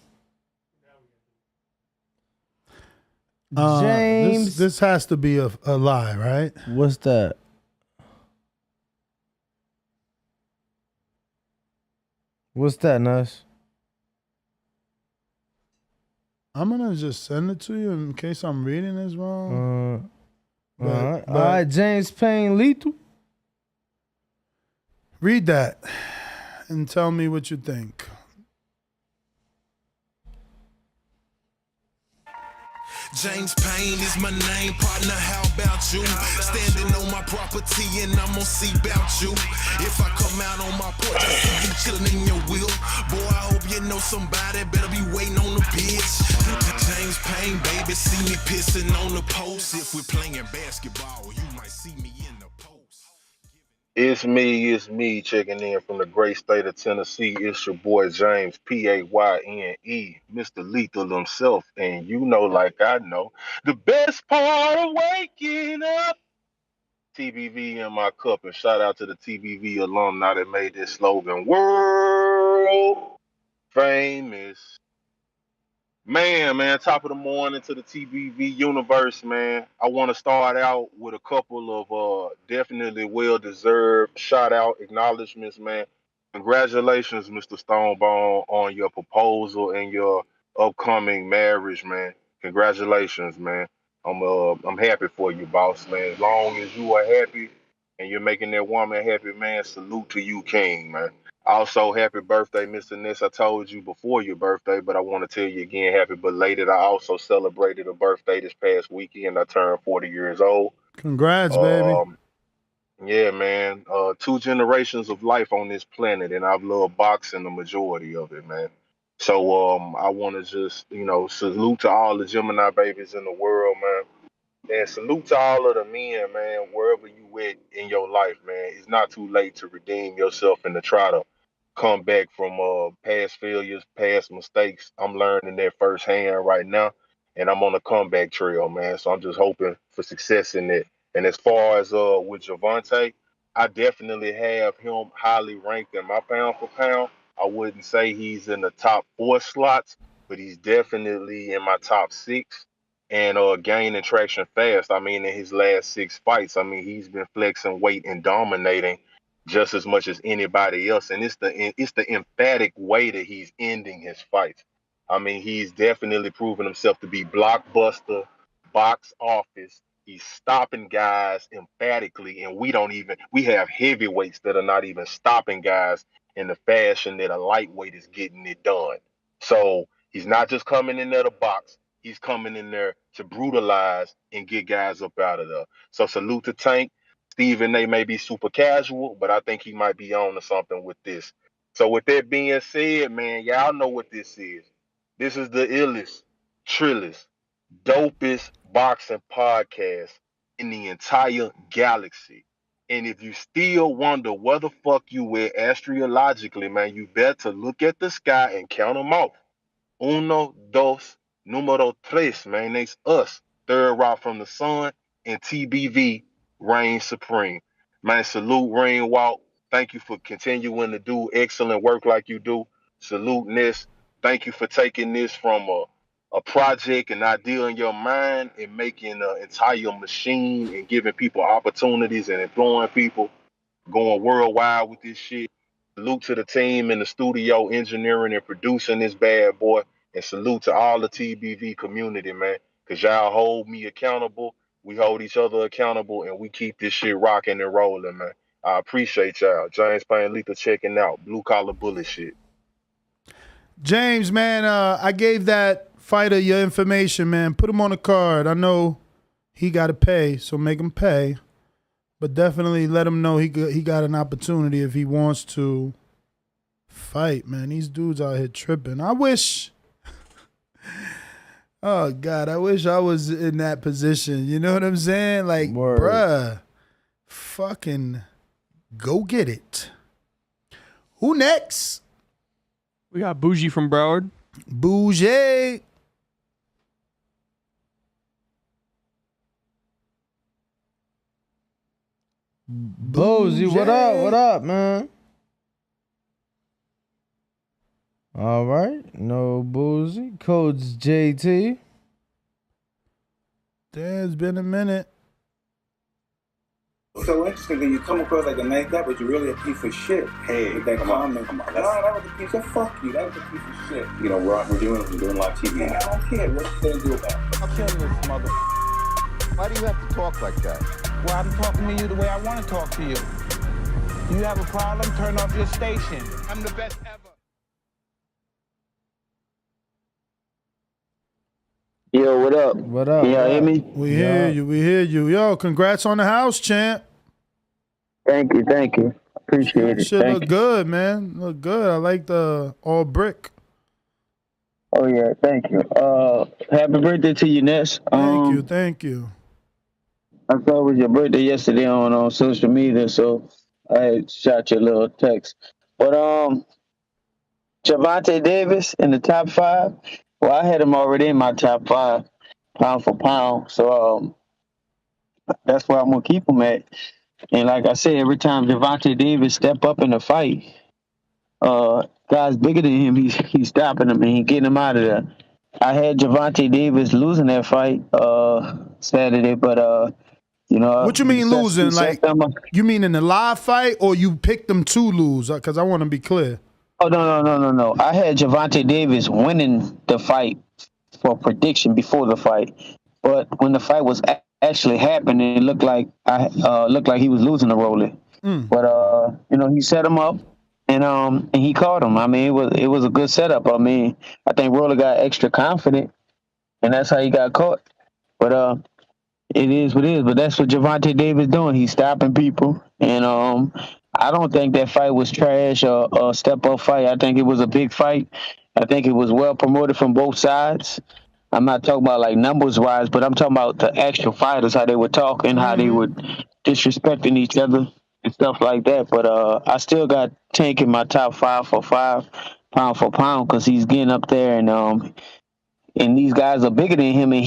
James. This has to be a lie, right? What's that? What's that, Nuss? I'm gonna just send it to you in case I'm reading this wrong. All right, James Payne lethal. Read that and tell me what you think. James Payne is my name, partner, how about you? Standing on my property and I'm gonna see about you. If I come out on my porch, I see you chillin' in your wheel. Boy, I hope you know somebody better be waiting on the pitch. James Payne, baby, see me pissing on the post. If we're playing basketball, you might see me in the post. It's me checking in from the great state of Tennessee. It's your boy James, Payne, Mr. Lethal himself. And you know, like I know, the best part of waking up, TBV in my cup. And shout out to the TBV alumni that made this slogan world famous. Man, top of the morning to the TBV universe, man. I want to start out with a couple of definitely well-deserved shout-out acknowledgments, man. Congratulations, Mr. Stonebone, on your proposal and your upcoming marriage, man. Congratulations, man. I'm happy for you, boss, man. As long as you are happy and you're making that woman happy, man, salute to you, King, man. Also, happy birthday, Mr. Ness. I told you before your birthday, but I want to tell you again, happy belated. I also celebrated a birthday this past weekend. I turned 40 years old. Congrats, baby. Yeah, man. 2 generations of life on this planet, and I've loved boxing the majority of it, man. So I want to just, salute to all the Gemini babies in the world, man. And salute to all of the men, man, wherever you at in your life, man. It's not too late to redeem yourself and to try to come back from past failures, past mistakes. I'm learning that firsthand right now, and I'm on a comeback trail, man. So I'm just hoping for success in it. And as far as with Gervonta, I definitely have him highly ranked in my pound for pound. I wouldn't say he's in the top 4 slots, but he's definitely in my top 6 and gaining traction fast. I mean, in his last 6 fights, I mean, he's been flexing weight and dominating just as much as anybody else. And it's the emphatic way that he's ending his fights. I mean, he's definitely proven himself to be blockbuster, box office. He's stopping guys emphatically, and we have heavyweights that are not even stopping guys in the fashion that a lightweight is getting it done. So he's not just coming in there to box. He's coming in there to brutalize and get guys up out of there. So salute to Tank. Stephen A may be super casual, but I think he might be on to something with this. So with that being said, man, y'all know what this is. This is the illest, trillest, dopest boxing podcast in the entire galaxy. And if you still wonder where the fuck you at astrologically, man, you better look at the sky and count them off. Uno, dos, numero tres, man. It's us. Third rock from the sun, and TBV reigns supreme. Man, salute Rain Walk. Thank you for continuing to do excellent work like you do. Salute Ness. Thank you for taking this from a project, an idea in your mind, and making an entire machine and giving people opportunities and employing people, going worldwide with this shit. Salute to the team in the studio, engineering and producing this bad boy. And salute to all the TBV community, man. Because y'all hold me accountable. We hold each other accountable, and we keep this shit rocking and rolling, man. I appreciate y'all. James Payne Lethal checking out. Blue Collar Bullet shit. James, man, I gave that fighter your information, man. Put him on a card. I know he got to pay, so make him pay. But definitely let him know he got an opportunity if he wants to fight, man. These dudes out here tripping. I wish... Oh, God, I wish I was in that position. You know what I'm saying? Like, bruh, fucking go get it. Who next? We got Bougie from Broward. Bougie. Bougie, what up? What up, man? All right, no Bougie. Coach JT. It's been a minute. So interesting that you come across like a nice guy, but you're really a piece of shit. Hey, with that comment. Come on. No, that was a piece of fuck you. That was a piece of shit. You know, we're doing live TV. Man, I don't care. What you gonna do about it? I'll kill this mother. Why do you have to talk like that? Well, I'm talking to you the way I want to talk to you. You have a problem? Turn off your station. I'm the best ever. Yo, what up? What up? Can y'all hear me? We hear you. We hear you. Yo, congrats on the house, champ. Thank you. Appreciate it. Shit look good, man. Look good. I like the all brick. Oh yeah, thank you. Happy birthday to you, Ness. Thank you. I saw it was your birthday yesterday on social media, so I shot you a little text. But Gervonta Davis in the top 5. Well, I had him already in my top 5, pound for pound. So that's where I'm gonna keep him at. And like I said, every time Gervonta Davis step up in a fight, guys bigger than him, he's stopping him and he getting him out of there. I had Gervonta Davis losing that fight Saturday, but you know. What you mean losing? Like you mean in the live fight, or you picked them to lose? Because I want to be clear. Oh no! I had Gervonta Davis winning the fight for prediction before the fight, but when the fight was actually happening, it looked like he was losing the Rolly. But you know, he set him up and he caught him. I mean, it was a good setup. I mean, I think Rolly got extra confident, and that's how he got caught. But it is what it is. But that's what Gervonta Davis doing. He's stopping people, and I don't think that fight was trash or a step-up fight. I think it was a big fight. I think it was well promoted from both sides. I'm not talking about like numbers-wise, but I'm talking about the actual fighters, how they were talking, how they were disrespecting each other and stuff like that. But I still got Tank in my top 5 for 5, pound for pound, because he's getting up there, and these guys are bigger than him, and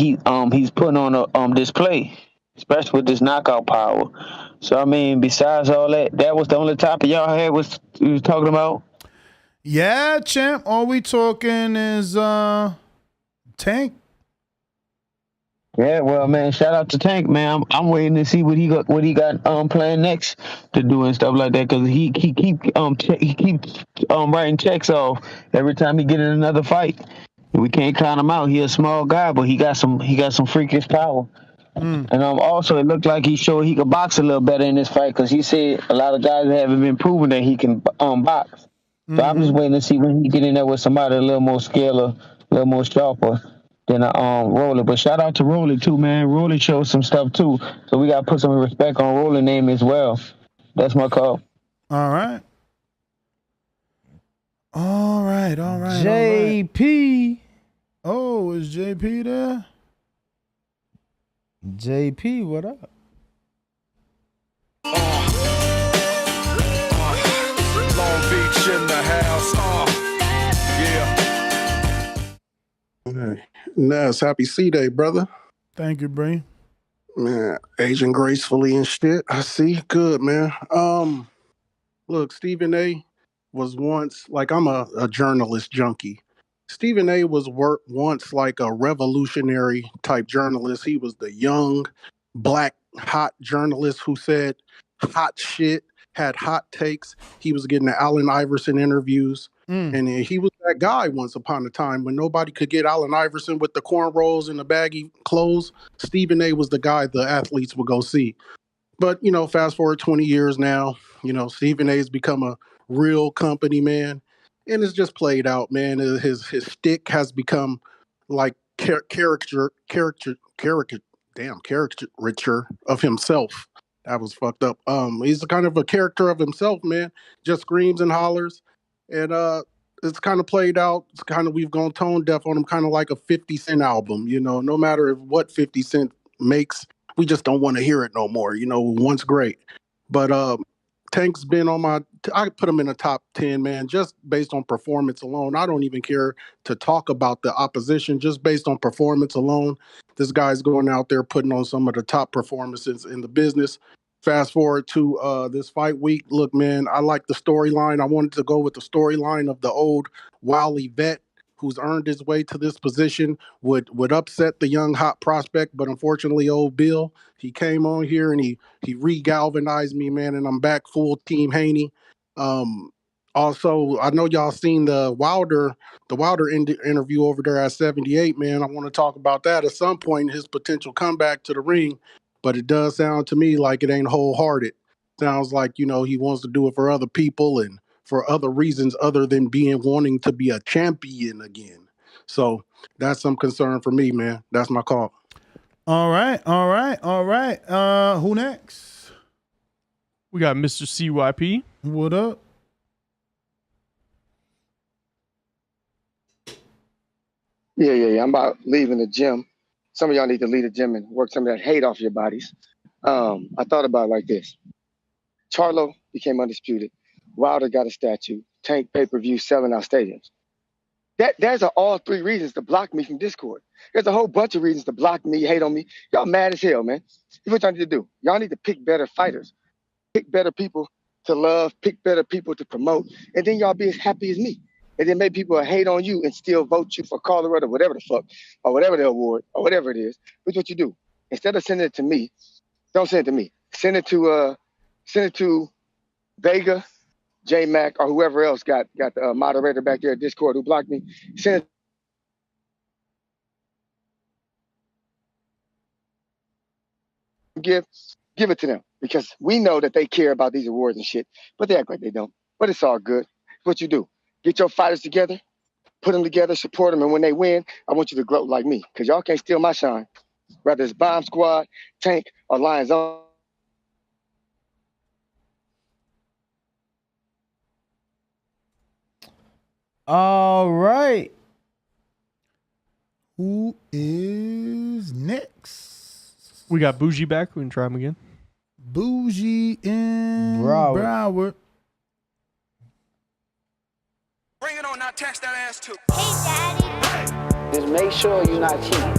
he's putting on a display, especially with this knockout power. So I mean, besides all that was the only topic y'all had was talking about. Yeah, champ. All we talking is Tank. Yeah, well, man, shout out to Tank, man. I'm waiting to see what he got planned next to do and stuff like that, because he keeps writing checks off every time he get in another fight. We can't count him out. He a small guy, but he got some freakish power. And also, it looked like he showed he could box a little better in this fight, because he said a lot of guys haven't been proving that he can box. So I'm just waiting to see when he get in there with somebody a little more scaler, a little more sharper than Rolly. But shout out to Rolly too, man. Rolly showed some stuff too, so we got to put some respect on Rolly's name as well. That's my call. All right. JP. Oh, is JP there? JP, what up? Long Beach in the house. Yeah. Nice. Happy C-Day, brother. Thank you, Bree. Man, aging gracefully and shit. I see. Good, man. Look, Stephen A. was once, like, I'm a journalist junkie. Stephen A. was once like a revolutionary type journalist. He was the young, black, hot journalist who said hot shit, had hot takes. He was getting the Allen Iverson interviews. And he was that guy once upon a time when nobody could get Allen Iverson with the cornrows and the baggy clothes. Stephen A. was the guy the athletes would go see. But, you know, fast forward 20 years now, you know, Stephen A. has become a real company man. And it's just played out, man. His shtick has become like caricature of himself. That was fucked up. He's kind of a character of himself, man. Just screams and hollers. And it's kind of played out. It's kind of, we've gone tone deaf on him, kind of like a 50 Cent album. You know, no matter what 50 Cent makes, we just don't want to hear it no more. You know, once great. But Tank's been on I put him in the top 10, man, just based on performance alone. I don't even care to talk about the opposition, just based on performance alone. This guy's going out there putting on some of the top performances in the business. Fast forward to this fight week. Look, man, I like the storyline. I wanted to go with the storyline of the old Wily vet who's earned his way to this position, would upset the young hot prospect. But unfortunately, old Bill, he came on here and he re-galvanized me, man, and I'm back full team Haney. Also, I know y'all seen the Wilder interview over there at 78, man. I want to talk about that at some point, his potential comeback to the ring. But it does sound to me like it ain't wholehearted. Sounds like, he wants to do it for other people and for other reasons other than wanting to be a champion again. So that's some concern for me, man. That's my call. All right. Who next? We got Mr. CYP. What up? Yeah. I'm about leaving the gym. Some of y'all need to leave the gym and work some of that hate off your bodies. I thought about it like this. Charlo became undisputed. Wilder got a statue. Tank pay-per-view selling out stadiums. There's all three reasons to block me from Discord. There's a whole bunch of reasons to block me, hate on me. Y'all mad as hell, man. Here's what y'all need to do. Y'all need to pick better fighters. Pick better people to love. Pick better people to promote. And then y'all be as happy as me. And then maybe people will hate on you and still vote you for Colorado, whatever the fuck, or whatever the award, or whatever it is. Here's what you do. Instead of sending it to me, don't send it to me. Send it to Vega, J Mac, or whoever else got the moderator back there at Discord who blocked me. Send it. Give it to them because we know that they care about these awards and shit, but they act like they don't. But it's all good. What you do. Get your fighters together, put them together, support them, and when they win, I want you to gloat like me, because y'all can't steal my shine. Whether it's Bomb Squad, Tank, or Lions On. All right. Who is next? We got Bougie back. We can try him again. Bougie in Broward. Bring it on, now tax that ass too. Hey, Daddy. Just make sure you're not cheating.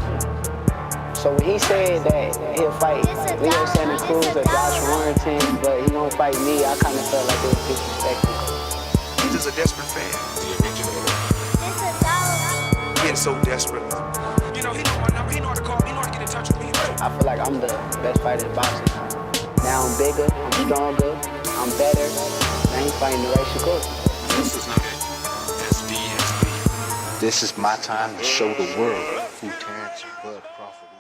So when he said that he'll fight Leo Santa Cruz or Josh Warrington, but he gonna fight me, I kind of felt like it was disrespectful. He's just a desperate fan. Getting so desperate. You know, he know my number. He know how to call me. He know how to get in touch with me. I feel like I'm the best fighter in boxing. Now I'm bigger, I'm stronger, I'm better. I ain't fighting the right Shakur. This is not SDSP. This is my time to show the world who Terrence Bud Crawford is.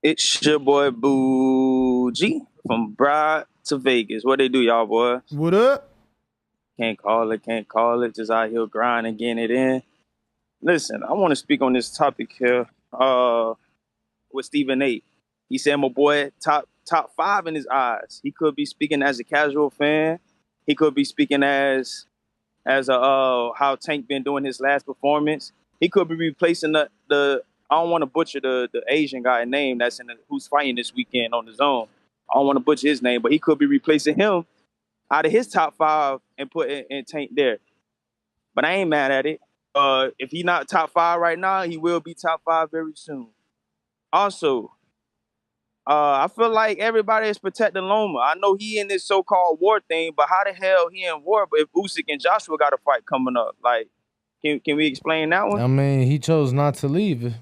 It's your boy Bougie from Bride to Vegas. What they do, y'all, boy? What up? Can't call it. Just out here grinding, getting it in. Listen, I want to speak on this topic here with Stephen A. He said my boy top 5 in his eyes. He could be speaking as a casual fan. He could be speaking as how Tank been doing his last performance. He could be replacing the I don't want to butcher the Asian guy name that's who's fighting this weekend on the zone. I don't want to butcher his name, but he could be replacing him out of his top 5 and putting in Tank there. But I ain't mad at it. If he's not top 5 right now, he will be top 5 very soon. Also, I feel like everybody is protecting Loma. I know he in this so-called war thing, but how the hell he in war? But if Usyk and Joshua got a fight coming up, like, can we explain that one? I mean, he chose not to leave.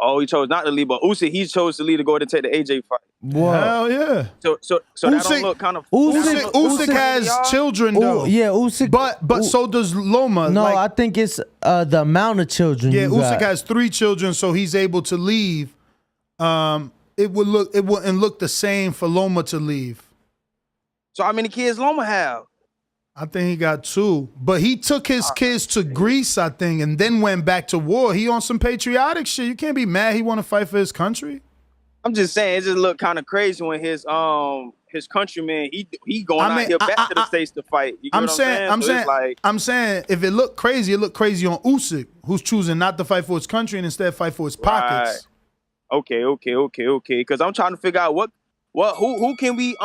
Oh, he chose not to leave, but Usyk, he chose to leave to go to take the AJ fight. What? Hell yeah. So that don't look kind of... Usyk has children, though. Yeah, Usyk. But so does Loma. No, I think it's the amount of children. Yeah, you Usyk got. has 3 children, so he's able to leave. It wouldn't look the same for Loma to leave. So how many kids Loma have? I think he got 2. But he took his kids to Greece, I think, and then went back to war. He on some patriotic shit. You can't be mad he want to fight for his country. I'm just saying, it just looked kind of crazy when his countrymen, he going out here back to the States to fight. You get what I'm saying, if it looked crazy on Usyk, who's choosing not to fight for his country and instead fight for his pockets. Right. Okay. Because I'm trying to figure out who can we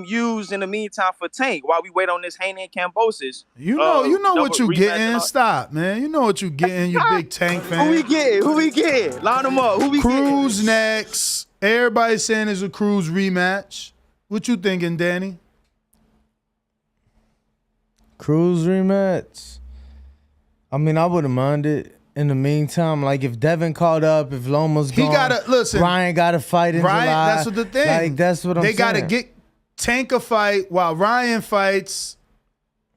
use in the meantime for Tank while we wait on this Haney and Cambosis? You know what you getting. Stop, man. You know what you getting, you big Tank fan. Who we get? Line them up. Who we get? Cruz next. Everybody's saying it's a Cruz rematch. What you thinking, Danny? Cruz rematch. I mean, I wouldn't mind it. In the meantime, like if Devin called up, if Loma's gone, Ryan got to fight in July. That's what the thing. Like that's what I'm saying. They got to get Tank a fight while Ryan fights.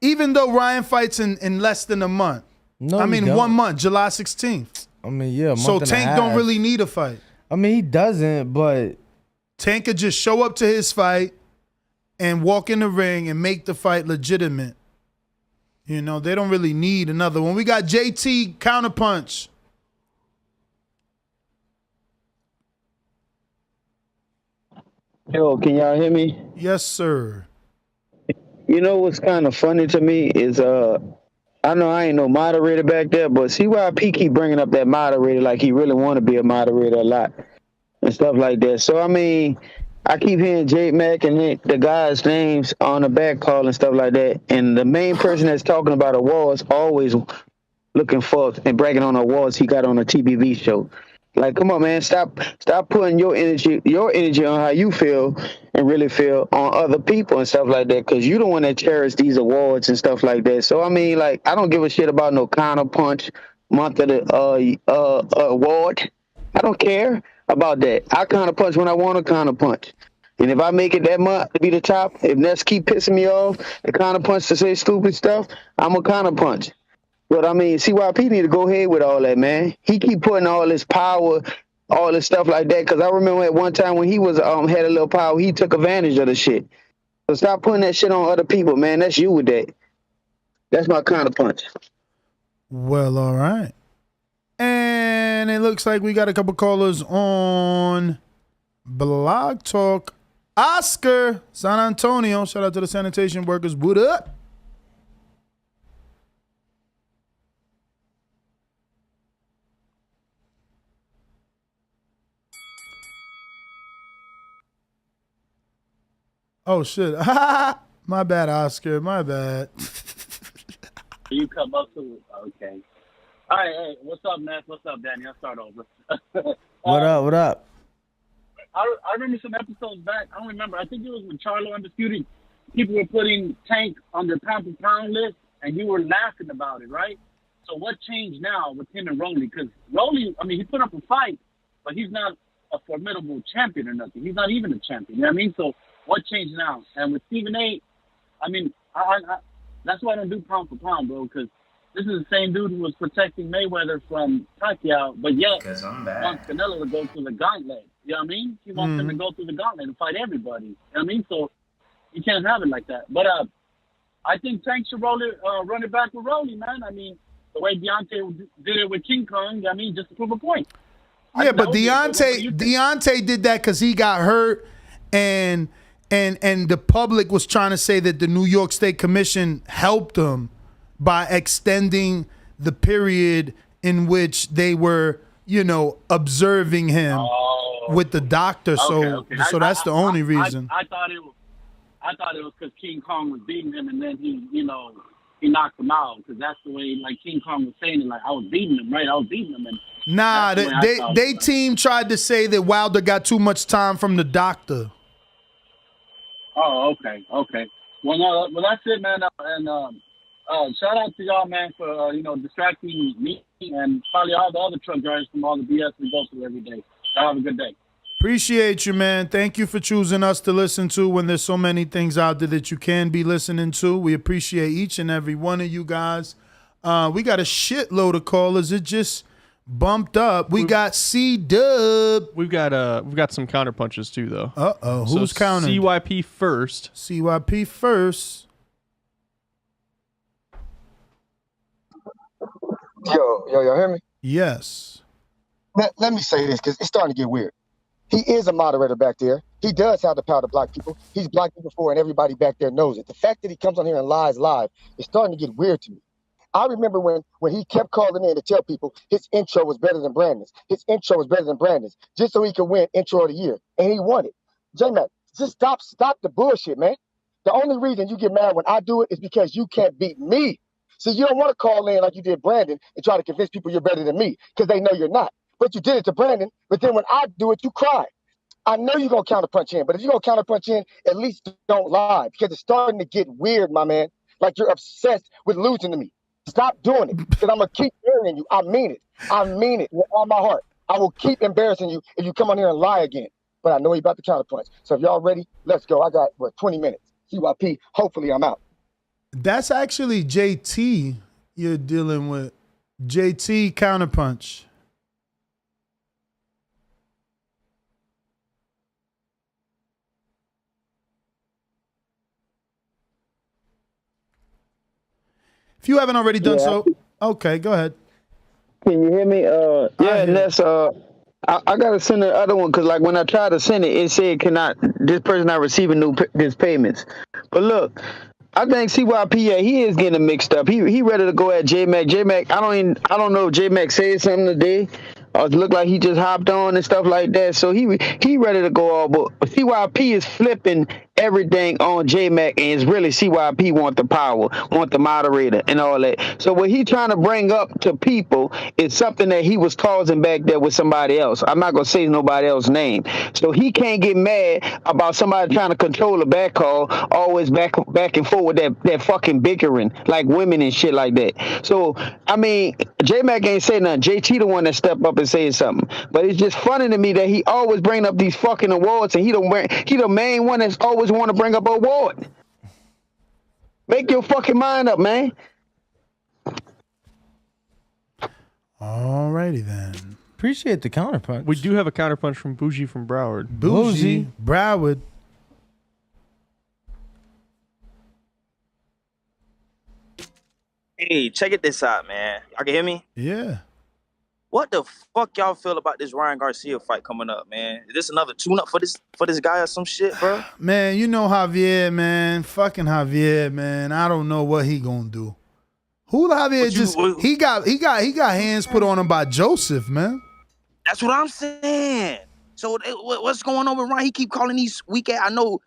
Even though Ryan fights in less than a month. No, I mean, don't. 1 month, July 16th. I mean, yeah. So Tank don't really need a fight. I mean, he doesn't, but Tank could just show up to his fight and walk in the ring and make the fight legitimate. You know, they don't really need another one. We got JT counterpunch. Yo, can y'all hear me? Yes, sir. You know what's kind of funny to me is I know I ain't no moderator back there, but CYP keep bringing up that moderator like he really want to be a moderator a lot and stuff like that. So I mean, I keep hearing J Mac and the guys' names on the back call and stuff like that, and the main person that's talking about awards always looking for and bragging on awards he got on a TBV show. Like, come on, man, stop putting your energy on how you feel and really feel on other people and stuff like that, because you the one that cherish these awards and stuff like that. So I mean, like, I don't give a shit about no counterpunch month of the award. I don't care about that. I counterpunch when I want to counterpunch. And if I make it that month to be the top, if Ness keep pissing me off, the counterpunch to say stupid stuff, I'm a counterpunch. But I mean, CYP need to go ahead with all that, man. He keep putting all this power, all this stuff like that. Because I remember at one time when he was had a little power, he took advantage of the shit. So stop putting that shit on other people, man. That's you with that. That's my counterpunch. Well, all right. And it looks like we got a couple callers on Blog Talk. Oscar, San Antonio. Shout out to the sanitation workers. What up? Oh, shit. My bad, Oscar. My bad. You come up to it. Okay. All right. Hey, what's up, Matt? What's up, Danny? I'll start over. What up? What up? I remember some episodes back. I don't remember. I think it was with Charlo Undisputed. People were putting Tank on their pound-for-pound list, and you were laughing about it, right? So what changed now with him and Rolly? Because Rolly, I mean, he put up a fight, but he's not a formidable champion or nothing. He's not even a champion. You know what I mean? So what changed now? And with Stephen A., I mean, I that's why I don't do pound for pound, bro, because this is the same dude who was protecting Mayweather from Pacquiao, but yet wants Canelo to go through the gauntlet. You know what I mean? He wants him to go through the gauntlet and fight everybody. You know what I mean? So you can't have it like that. But I think Tank should run it back with Rolly, man. I mean, the way Deontay did it with King Kong, I mean, just to prove a point. Yeah, but Deontay did that because he got hurt, and the public was trying to say that the New York State Commission helped him by extending the period in which they were, observing him with the doctor. So that's the only reason. I thought it was because King Kong was beating him, and then he knocked him out, because that's the way, like, King Kong was saying it, like, I was beating him, right? I was beating him. And nah, they team tried to say that Wilder got too much time from the doctor. Oh, okay. Well, that's it, man. And shout out to y'all, man, for distracting me and probably all the other truck drivers from all the BS we go through every day. Y'all have a good day. Appreciate you, man. Thank you for choosing us to listen to when there's so many things out there that you can be listening to. We appreciate each and every one of you guys. We got a shitload of callers. It just bumped up. We got C-Dub. We've got some counter punches too, though. Uh-oh. Who's counting? CYP first. CYP first. Yo, y'all hear me? Yes. Let me say this, because it's starting to get weird. He is a moderator back there. He does have the power to block people. He's blocked me before, and everybody back there knows it. The fact that he comes on here and lies live is starting to get weird to me. I remember when he kept calling in to tell people his intro was better than Brandon's. His intro was better than Brandon's, just so he could win intro of the year. And he won it. J-Mac, just stop the bullshit, man. The only reason you get mad when I do it is because you can't beat me. So you don't want to call in like you did Brandon and try to convince people you're better than me, because they know you're not. But you did it to Brandon, but then when I do it, you cry. I know you're going to counterpunch in, but if you're going to counterpunch in, at least don't lie, because it's starting to get weird, my man. Like you're obsessed with losing to me. Stop doing it, because I'm going to keep burying you. I mean it. I mean it with all my heart. I will keep embarrassing you if you come on here and lie again. But I know you about to counterpunch. So if y'all ready, let's go. I got, 20 minutes. CYP, hopefully I'm out. That's actually JT you're dealing with. JT counterpunch. If you haven't already done so, okay, go ahead. Can you hear me? Yeah, and that's I gotta send the other one because like when I tried to send it, it said this person not receiving his payments. But look, I think CYP, yeah, he is getting mixed up. He ready to go at J-Mac. J-Mac, I don't know if J-Mac said something today. It looked like he just hopped on and stuff like that. So he ready to go all, but CYP is flipping everything on J-Mac, and it's really CYP want the power, want the moderator and all that. So what he trying to bring up to people is something that he was causing back there with somebody else. I'm not going to say nobody else's name. So he can't get mad about somebody trying to control a back call, always back and forth with that fucking bickering, like women and shit like that. So, I mean, J-Mac ain't saying nothing. JT the one that stepped up and said something. But it's just funny to me that he always bring up these fucking awards, and he the main one that's always want to bring up an award. Make your fucking mind up, man. Alrighty then. Appreciate the counterpunch. We do have a counterpunch from Bougie from Broward. Bougie, Broward. Hey, check it this out, man. Y'all can hear me? Yeah. What the fuck y'all feel about this Ryan Garcia fight coming up, man? Is this another tune-up for this guy or some shit, bro? Man, you know Javier, man. Fucking Javier, man. I don't know what he gonna do. Who Javier he got hands put on him by Joseph, man. That's what I'm saying. So what's going on with Ryan? He keep calling these weak ass. I know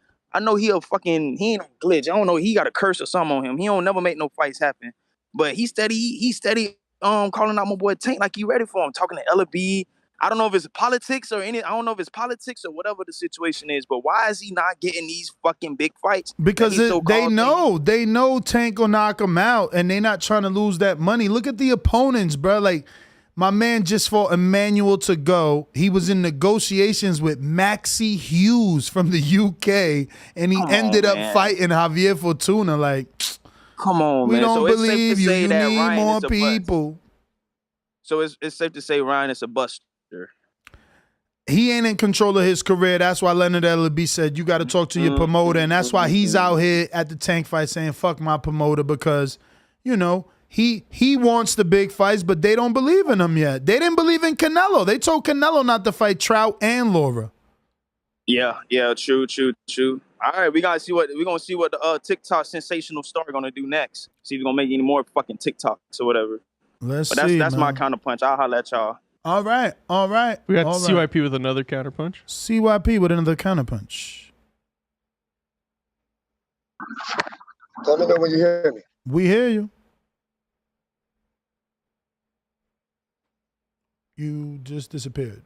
he ain't a glitch. I don't know. He got a curse or something on him. He don't never make no fights happen. But he steady calling out my boy Tank like he ready for him, talking to LB. I don't know if it's politics or whatever the situation is, but why is he not getting these fucking big fights? Because they know Tank will knock him out, and they not trying to lose that money. Look at the opponents, bro. Like, my man just fought Emmanuel to go. He was in negotiations with Maxie Hughes from the UK, and he ended up fighting Javier Fortuna. Like, come on, we man. don't So believe you. You need Ryan more people. So it's safe to say Ryan is a buster. He ain't in control of his career. That's why Leonard LB said you got to talk to your promoter, and that's why he's out here at the Tank fight saying fuck my promoter, because you know he wants the big fights, but they don't believe in him yet. They didn't believe in Canelo. They told Canelo not to fight Trout and Laura. Yeah, true. All right, we're gonna see what the TikTok sensational star gonna do next. See if we're gonna make any more fucking TikToks or whatever. That's my counterpunch. I'll holler at y'all. All right. We got CYP with another counterpunch. CYP with another counterpunch. Let me know when you hear me. We hear you. You just disappeared.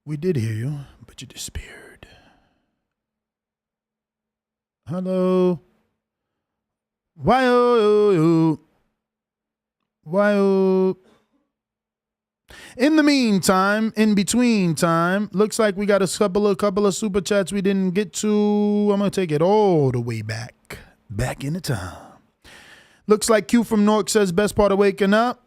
We did hear you, but you disappeared. Hello. Why? In the meantime, in between time, looks like we got a couple of super chats we didn't get to. I'm gonna take it all the way back into time. Looks like Q from Nork says best part of waking up.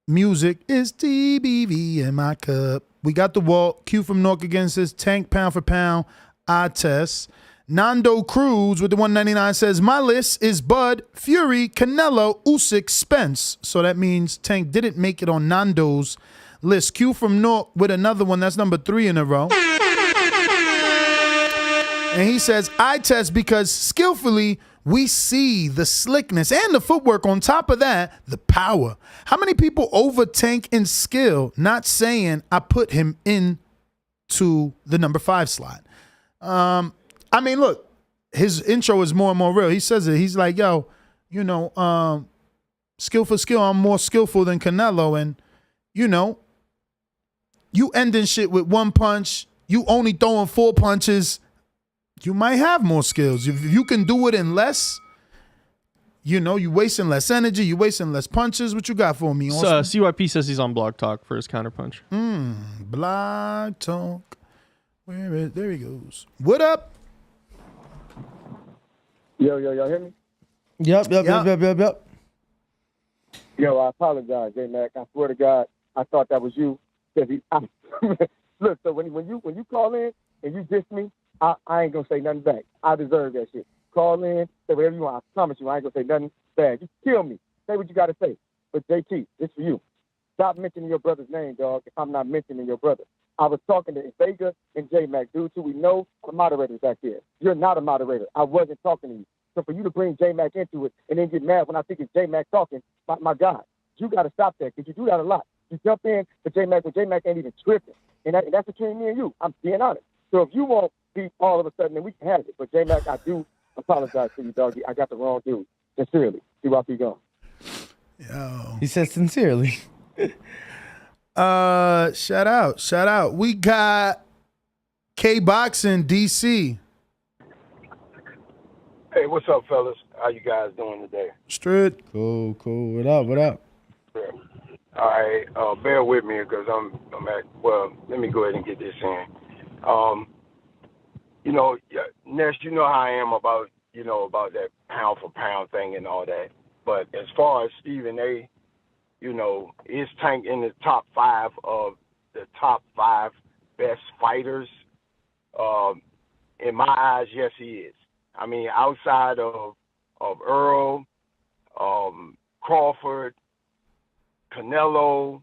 Music is TBV in my cup. We got the Walt. Q from Nork again says Tank pound for pound. I test. Nando Cruz with the 199 says my list is Bud, Fury, Canelo, Usyk, Spence. So that means Tank didn't make it on Nando's list. Q from Nork with another one. That's number 3 in a row. And he says I test because skillfully we see the slickness and the footwork. On top of that, the power. How many people over Tank in skill? Not saying I put him into the number 5 slot. I mean, look, his intro is more and more real. He says it. He's like, yo, you know, skill for skill, I'm more skillful than Canelo. And, you know, you ending shit with 1 punch, you only throwing 4 punches, you might have more skills. If you can do it in less, You know, you wasting less energy, you wasting less punches. What you got for me? So, CYP says he's on Blog Talk for his counterpunch. Blog Talk. There he goes. What up? Yo, y'all hear me? Yep. Yo, I apologize, J-Mac. I swear to God, I thought that was you. Look, so when you call in and you diss me, I ain't gonna say nothing back. I deserve that shit. Call in, say whatever you want. I promise you, I ain't gonna say nothing bad. Just kill me. Say what you gotta say. But JT, this for you. Stop mentioning your brother's name, dog, if I'm not mentioning your brother. I was talking to Vega and J-Mac, dudes who we know are moderators back there. You're not a moderator. I wasn't talking to you. So for you to bring J-Mac into it and then get mad when I think it's J-Mac talking, my God, you got to stop that because you do that a lot. You jump in for J-Mac when J-Mac ain't even tripping. And that's between me and you. I'm being honest. So if you won't be all of a sudden, then we can have it. But J-Mac, I do apologize to you, doggy. I got the wrong dude. Sincerely. See where I be going. Yo. He said sincerely. Shout out. We got K-Boxing DC. Hey, what's up, fellas? How you guys doing today? Straight. Cool. What up? Yeah. All right, bear with me because I'm at. Well, let me go ahead and get this in. You know, Ness, you know how I am about that pound for pound thing and all that. But as far as Stephen A, you know, is Tank in the top 5 of the top 5 best fighters? In my eyes, yes, he is. I mean, outside of Earl, Crawford, Canelo,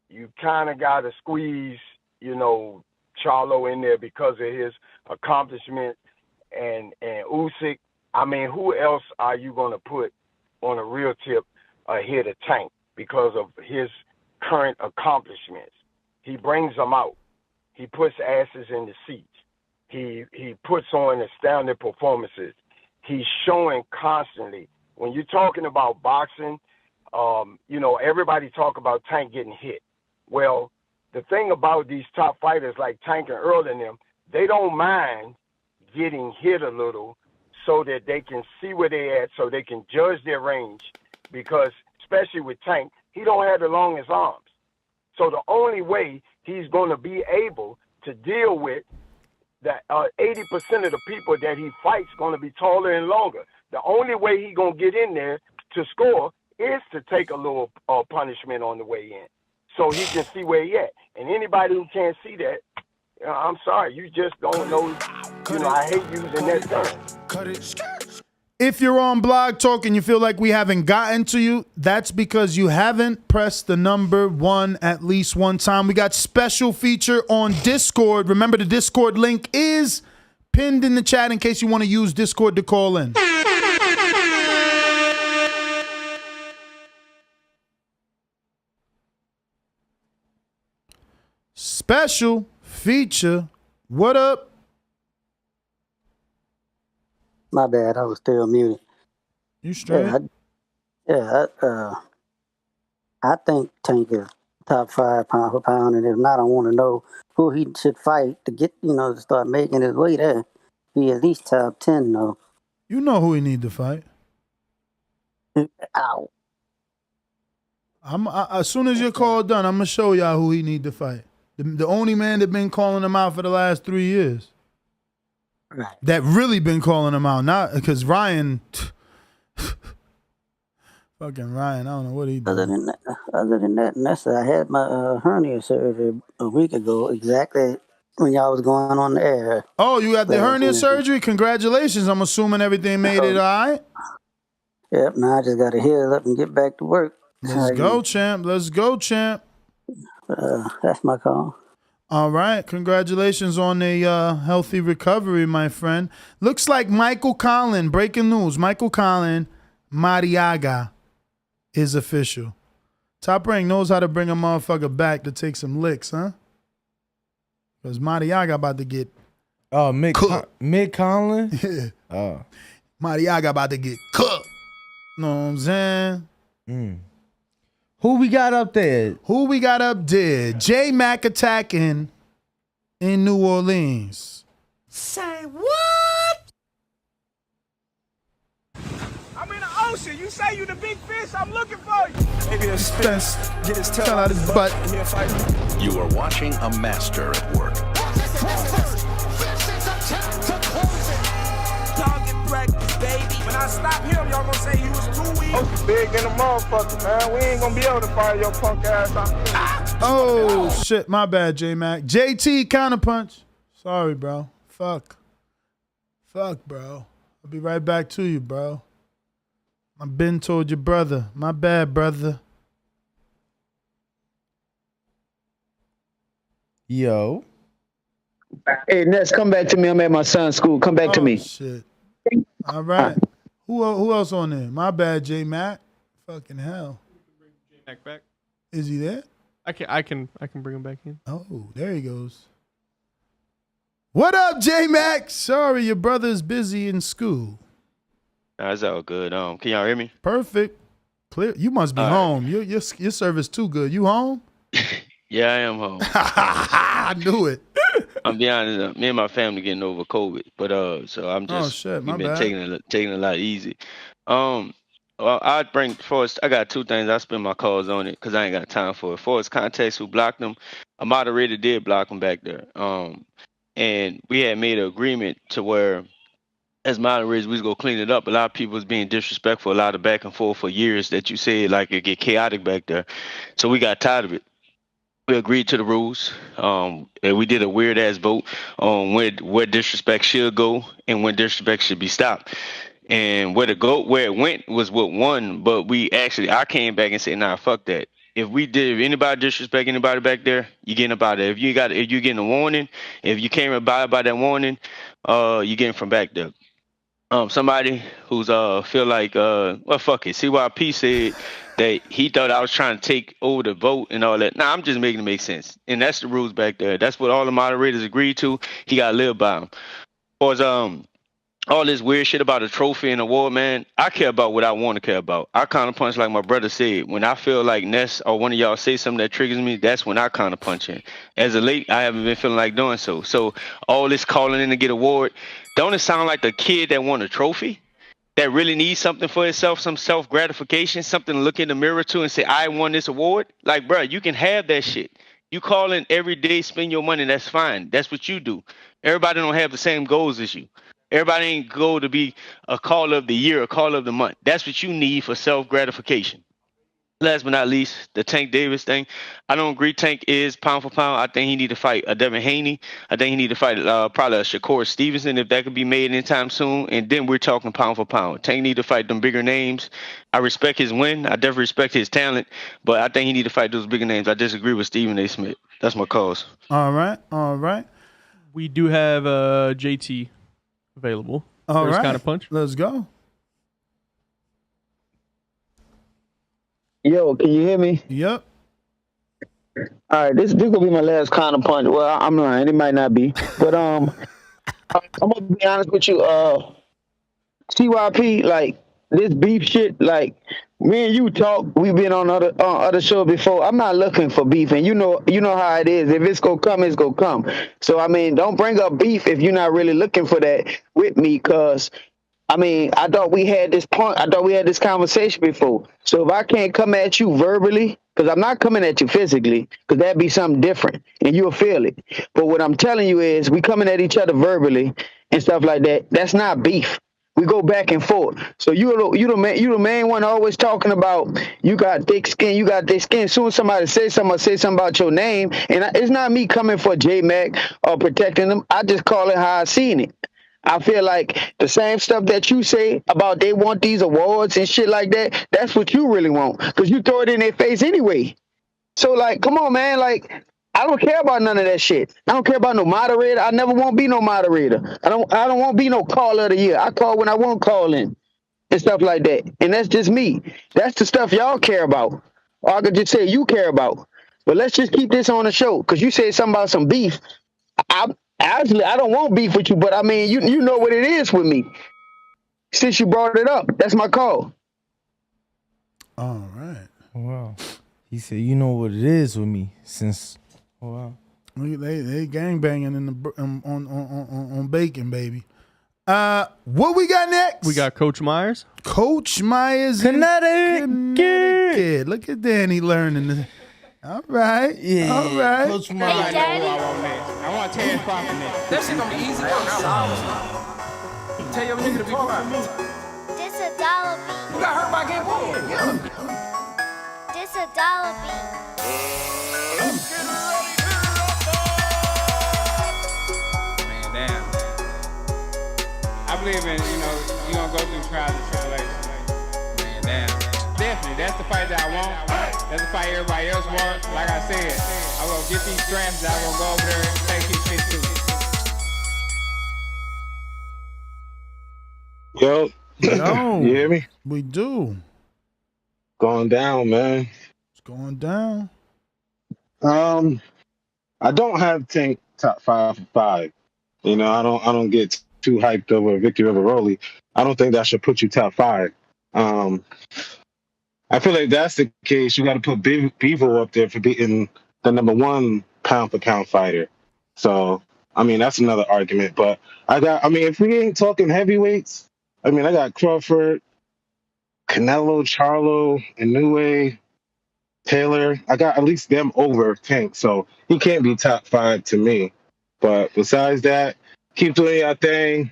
you kind of got to squeeze, you know, Charlo in there because of his accomplishment and Usyk. I mean, who else are you going to put on a real tip ahead of Tank because of his current accomplishments? He brings them out. He puts asses in the seats. He puts on astounding performances. He's showing constantly. When you're talking about boxing, you know, everybody talk about Tank getting hit. Well, the thing about these top fighters like Tank and Earl and them, they don't mind getting hit a little so that they can see where they're at, so they can judge their range. Because especially with Tank, he don't have the longest arms. So the only way he's going to be able to deal with that 80% of the people that he fights going to be taller and longer. The only way he's going to get in there to score is to take a little punishment on the way in so he can see where he at. And anybody who can't see that, I'm sorry, you just don't know. You know, I hate using that term. If you're on Blog Talk and you feel like we haven't gotten to you, that's because you haven't pressed the number 1 at least one time. We got special feature on Discord. Remember, the Discord link is pinned in the chat in case you want to use Discord to call in. Special feature. What up? My bad, I was still muted. You straight? I think Tank is top 5 pound for pound, and if not, I want to know who he should fight to get, you know, to start making his way there. He at least top 10, though. You know who he need to fight. Ow. As soon as your call done, I'm gonna show y'all who he need to fight. The only man that been calling him out for the last 3 years. Right. That really been calling him out, not because Ryan, fucking Ryan, I don't know what he did. Other than that, Nessa, I had my hernia surgery a week ago, exactly when y'all was going on the air. Oh, you had the hernia surgery? Congratulations! I'm assuming everything made it all right. Yep. Now I just got to heal up and get back to work. Let's go, champ. Let's go, champ. That's my call. All right. Congratulations on a healthy recovery, my friend. Looks like Michael Collin, breaking news, Michael Collin Mariaga is official. Top Rank knows how to bring a motherfucker back to take some licks, huh? Because Mariaga about to get Mick Collin? Yeah. Oh. Mariaga about to get cooked. Know what I'm saying? Who we got up there? J-Mac attacking in New Orleans. Say what? I mean, bullshit. You say you the big fish, I'm looking for you. Maybe a Spence get his tail out his butt. You are watching a master at work. Target practice, baby. When I stop him, y'all gonna say he was too weak. I'm big in the motherfucker, man. We ain't gonna be able to fire your punk ass out. Oh, shit. My bad, J-Mac. JT counterpunch. Sorry, bro. Fuck, bro. I'll be right back to you, bro. I've been told your brother. My bad, brother. Yo. Hey, Ness, come back to me. I'm at my son's school. Come back to me. Shit. All right. Who else on there? My bad, J-Mac. Fucking hell. J-Mac back. Is he there? I can bring him back in. Oh, there he goes. What up, J-Mac? Sorry, your brother's busy in school. That's all good. Can y'all hear me? Perfect. Clear. You must be home. Your service too good. You home? Yeah, I am home. I knew it. I'm be honest. Me and my family getting over COVID, but so I'm just my we've been bad. taking it a lot easy. Well, I bring first. I got two things. I spend my calls on it because I ain't got time for it. For its context, who blocked them? A moderator did block them back there. And we had made an agreement to where, as moderators, we was gonna clean it up. A lot of people was being disrespectful. A lot of back and forth for years that you said like it get chaotic back there. So we got tired of it. We agreed to the rules. And we did a weird ass vote on where disrespect should go and when disrespect should be stopped. And where it went was what won. But I came back and said, nah, fuck that. If anybody disrespect anybody back there, you getting about it. If you getting a warning, if you can't abide by that warning, you getting from back there. Somebody who's feel like well, fuck it. CYP said that he thought I was trying to take over the vote and all that. Nah, I'm just making it make sense. And that's the rules back there. That's what all the moderators agreed to. He got to live by them. Or all this weird shit about a trophy and award, man, I care about what I want to care about. I counterpunch like my brother said. When I feel like Ness or one of y'all say something that triggers me, that's when I counterpunch in. As of late, I haven't been feeling like doing so. So all this calling in to get award, don't it sound like the kid that won a trophy? That really needs something for himself, some self-gratification, something to look in the mirror to and say, I won this award? Like, bro, you can have that shit. You call in every day, spend your money, that's fine. That's what you do. Everybody don't have the same goals as you. Everybody ain't go to be a caller of the year, a caller of the month. That's what you need for self-gratification. Last but not least, the Tank Davis thing. I don't agree Tank is pound for pound. I think he need to fight a Devin Haney. I think he need to fight probably a Shakur Stevenson if that could be made anytime soon. And then we're talking pound for pound. Tank need to fight them bigger names. I respect his win. I definitely respect his talent. But I think he need to fight those bigger names. I disagree with Stephen A. Smith. That's my cause. All right. We do have JT available. All right. Kind of punch. Let's go. Yo, can you hear me? Yep. All right, this gonna be my last counter punch. Well, I'm lying. It might not be, but I'm gonna be honest with you. CYP, like this beef shit, like me and you talk. We've been on other shows before. I'm not looking for beef, and you know how it is. If it's gonna come, it's gonna come. So I mean, don't bring up beef if you're not really looking for that with me, cause. I mean, I thought we had this conversation before. So if I can't come at you verbally, because I'm not coming at you physically, because that'd be something different, and you'll feel it. But what I'm telling you is, we coming at each other verbally and stuff like that. That's not beef. We go back and forth. So you the main one always talking about you got thick skin, you got thick skin. As soon as somebody say something about your name, and it's not me coming for J-Mac or protecting them. I just call it how I seen it. I feel like the same stuff that you say about they want these awards and shit like that, that's what you really want, because you throw it in their face anyway. So, like, come on, man. Like, I don't care about none of that shit. I don't care about no moderator. I never want to be no moderator. I don't want to be no caller of the year. I call when I want to call in and stuff like that. And that's just me. That's the stuff y'all care about. Or I could just say you care about. But let's just keep this on the show, because you said something about some beef. Actually, I don't want beef with you, but I mean, you know what it is with me. Since you brought it up, that's my call. All right. Wow. He said, you know what it is with me since. Wow. They gang banging in the on bacon, baby. What we got next? We got Coach Myers. Coach Myers in Connecticut. Look at Danny learning this. All right. Yeah. All right. Coach Myers. I want Terrence Crawford next. That shit gonna be easy. Tell your nigga to be quiet. This a dollar beat. You got hurt by getting pulled. This a dollar beat. Man, damn. I believe in, you're going to go through trials and tribulations. Man, damn. Definitely, that's the fight that I want. That's the fight everybody else wants. Like I said, I'm going to get these straps and I'm going to go over there and take these shit too. Yo, Yo, you hear me? We do. Going down, man. It's going down. I don't have Tank top 5 for 5. I don't get too hyped over Victor Riveroli. I don't think that should put you top 5. I feel like that's the case. You got to put Bevo up there for beating the number 1 pound for pound fighter. So, that's another argument. But if we ain't talking heavyweights, I got Crawford, Canelo, Charlo, Inoue, Taylor. I got at least them over Tank. So he can't be top 5 to me. But besides that, keep doing your thing.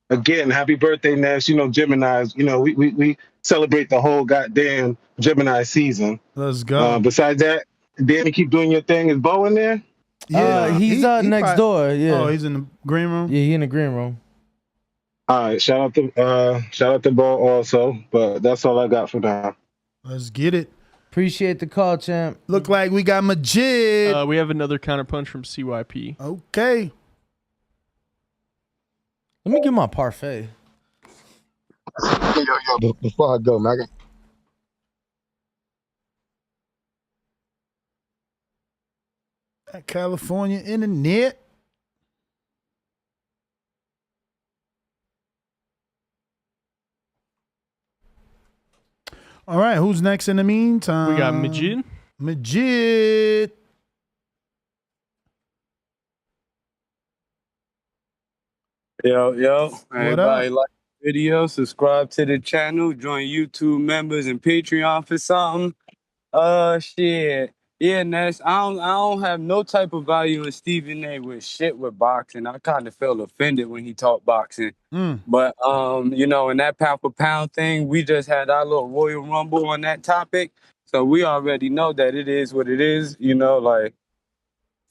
Again, happy birthday, Ness. Gemini's. We celebrate the whole goddamn Gemini season. Let's go. Besides that, Danny, keep doing your thing. Is Bo in there? Yeah, he's next door. Yeah. Oh, he's in the green room. Yeah, he in the green room. All right, shout out to Bo also. But that's all I got for now. Let's get it. Appreciate the call, champ. Look like we got Majid. We have another counterpunch from CYP. Okay. Let me get my parfait. Yo, before I go, man, California internet. All right, who's next in the meantime? We got Majid. Majid. Yo. What Everybody up? like the video, subscribe to the channel, join YouTube members and Patreon for something. Shit. Yeah, Ness, I don't have no type of value in Stephen A with shit with boxing. I kind of felt offended when he talked boxing. But, in that pound for pound thing, we just had our little Royal Rumble on that topic. So we already know that it is what it is,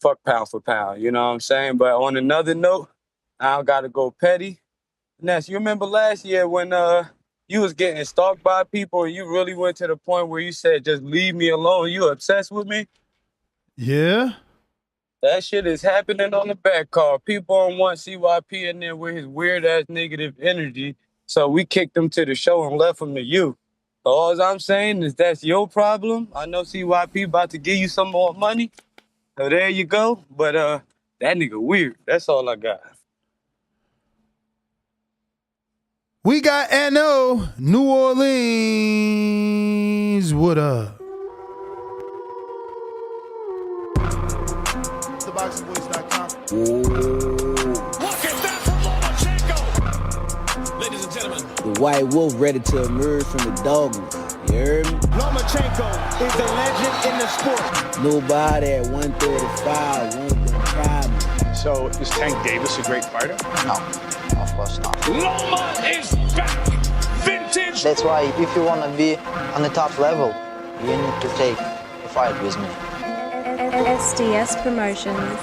fuck pound for pound, you know what I'm saying? But on another note, I don't got to go petty. Ness, you remember last year when you was getting stalked by people and you really went to the point where you said, just leave me alone. You obsessed with me? Yeah. That shit is happening on the back card. People don't want CYP in there with his weird-ass negative energy. So we kicked him to the show and left him to you. So all I'm saying is that's your problem. I know CYP about to give you some more money. So there you go. But that nigga weird. That's all I got. We got NO, New Orleans. What up? TheBoxingVoice.com. Ladies and gentlemen, the white wolf ready to emerge from the dogmas. You heard me? Lomachenko is a legend in the sport. Nobody at 135 won't try me. So is Tank Davis a great fighter? No, of course not. Loma is back. Vintage. That's why if you want to be on the top level, you need to take a fight with me. SDS Promotions.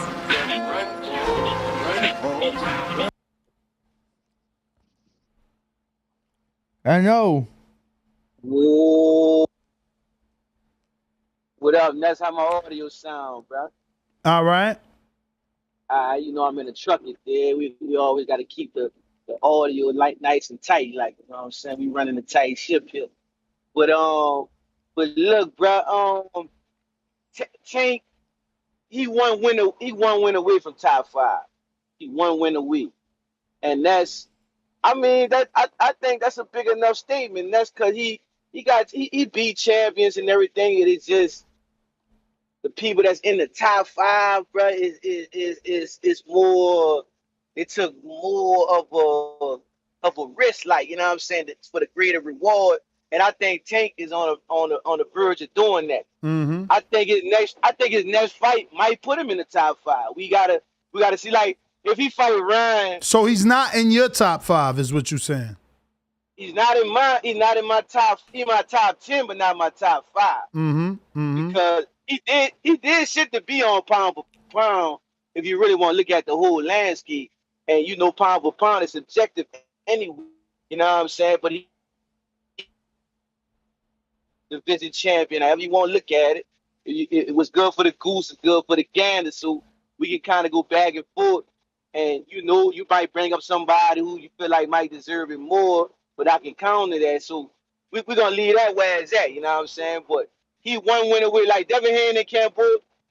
I know. Whoa. What up, Ness? How my audio sound, bro? All right. I'm in the truck there. We always got to keep the audio nice and tight, like, you know what I'm saying? We running a tight ship here. But look, bro, Tank, he one win away from top 5. He one win away. And that's, I think that's a big enough statement. That's because he beat champions and everything. It is just the people that's in the top 5, bro, is more. It took more of of a risk, like, you know what I'm saying, for the greater reward. And I think Tank is on the verge of doing that. Mm-hmm. I think his next fight might put him in the top 5. We gotta see, like, if he fight Ryan. So he's not in your top 5, is what you're saying? He's not in my top. He's my top 10, but not my top 5. Mm-hmm. Mm-hmm. Because he did shit to be on pound for pound. If you really want to look at the whole landscape, and you know, pound for pound is subjective anyway. You know what I'm saying? But he division champion. However you want to look at it, it was good for the goose, it's good for the gander. So we can kind of go back and forth. And you know, you might bring up somebody who you feel like might deserve it more, but I can counter that. So we're gonna leave that where it's at. You know what I'm saying? But he one winner with, like, Devin Haney and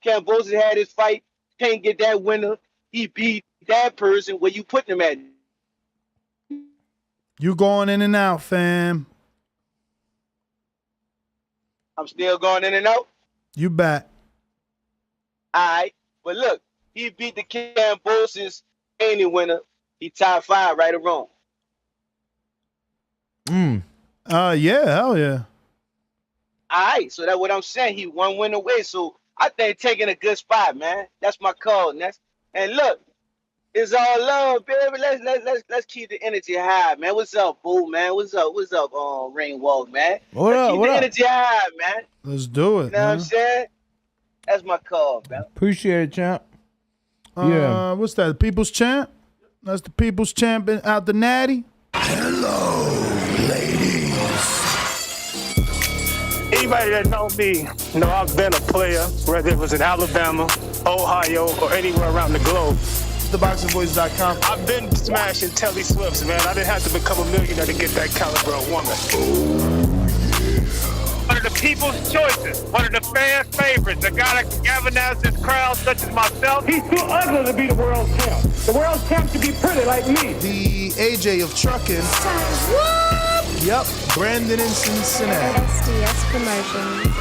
Cambosis had his fight. Can't get that winner. He beat that person. Where you putting him at? You going in and out, fam. I'm still going in and out. You back. All right. But look, he beat the Cambosis Haney winner. He top 5, right or wrong? Yeah, hell yeah. All right, so that's what I'm saying. He one win away. So I think taking a good spot, man. That's my call, Ness. And look, it's all love, baby. Let's keep the energy high, man. What's up, Boo, man? What's up, Rainwalk, man? Let's keep the energy high, man. Let's do it. You know what I'm saying? That's my call, man. Appreciate it, champ. Yeah. What's that? The People's Champ? That's the People's Champ out the Natty. Hello, ladies. Anybody that knows me know I've been a player, whether it was in Alabama, Ohio, or anywhere around the globe. TheBoxingVoice.com. I've been smashing Telly Swifts, man. I didn't have to become a millionaire to get that caliber of woman. One of the people's choices, one of the fan favorites, a guy that can galvanize this crowd such as myself. He's too ugly to be the world champ. The world champ should be pretty like me. The AJ of trucking. Yep, Brandon in Cincinnati. SDS Promotions.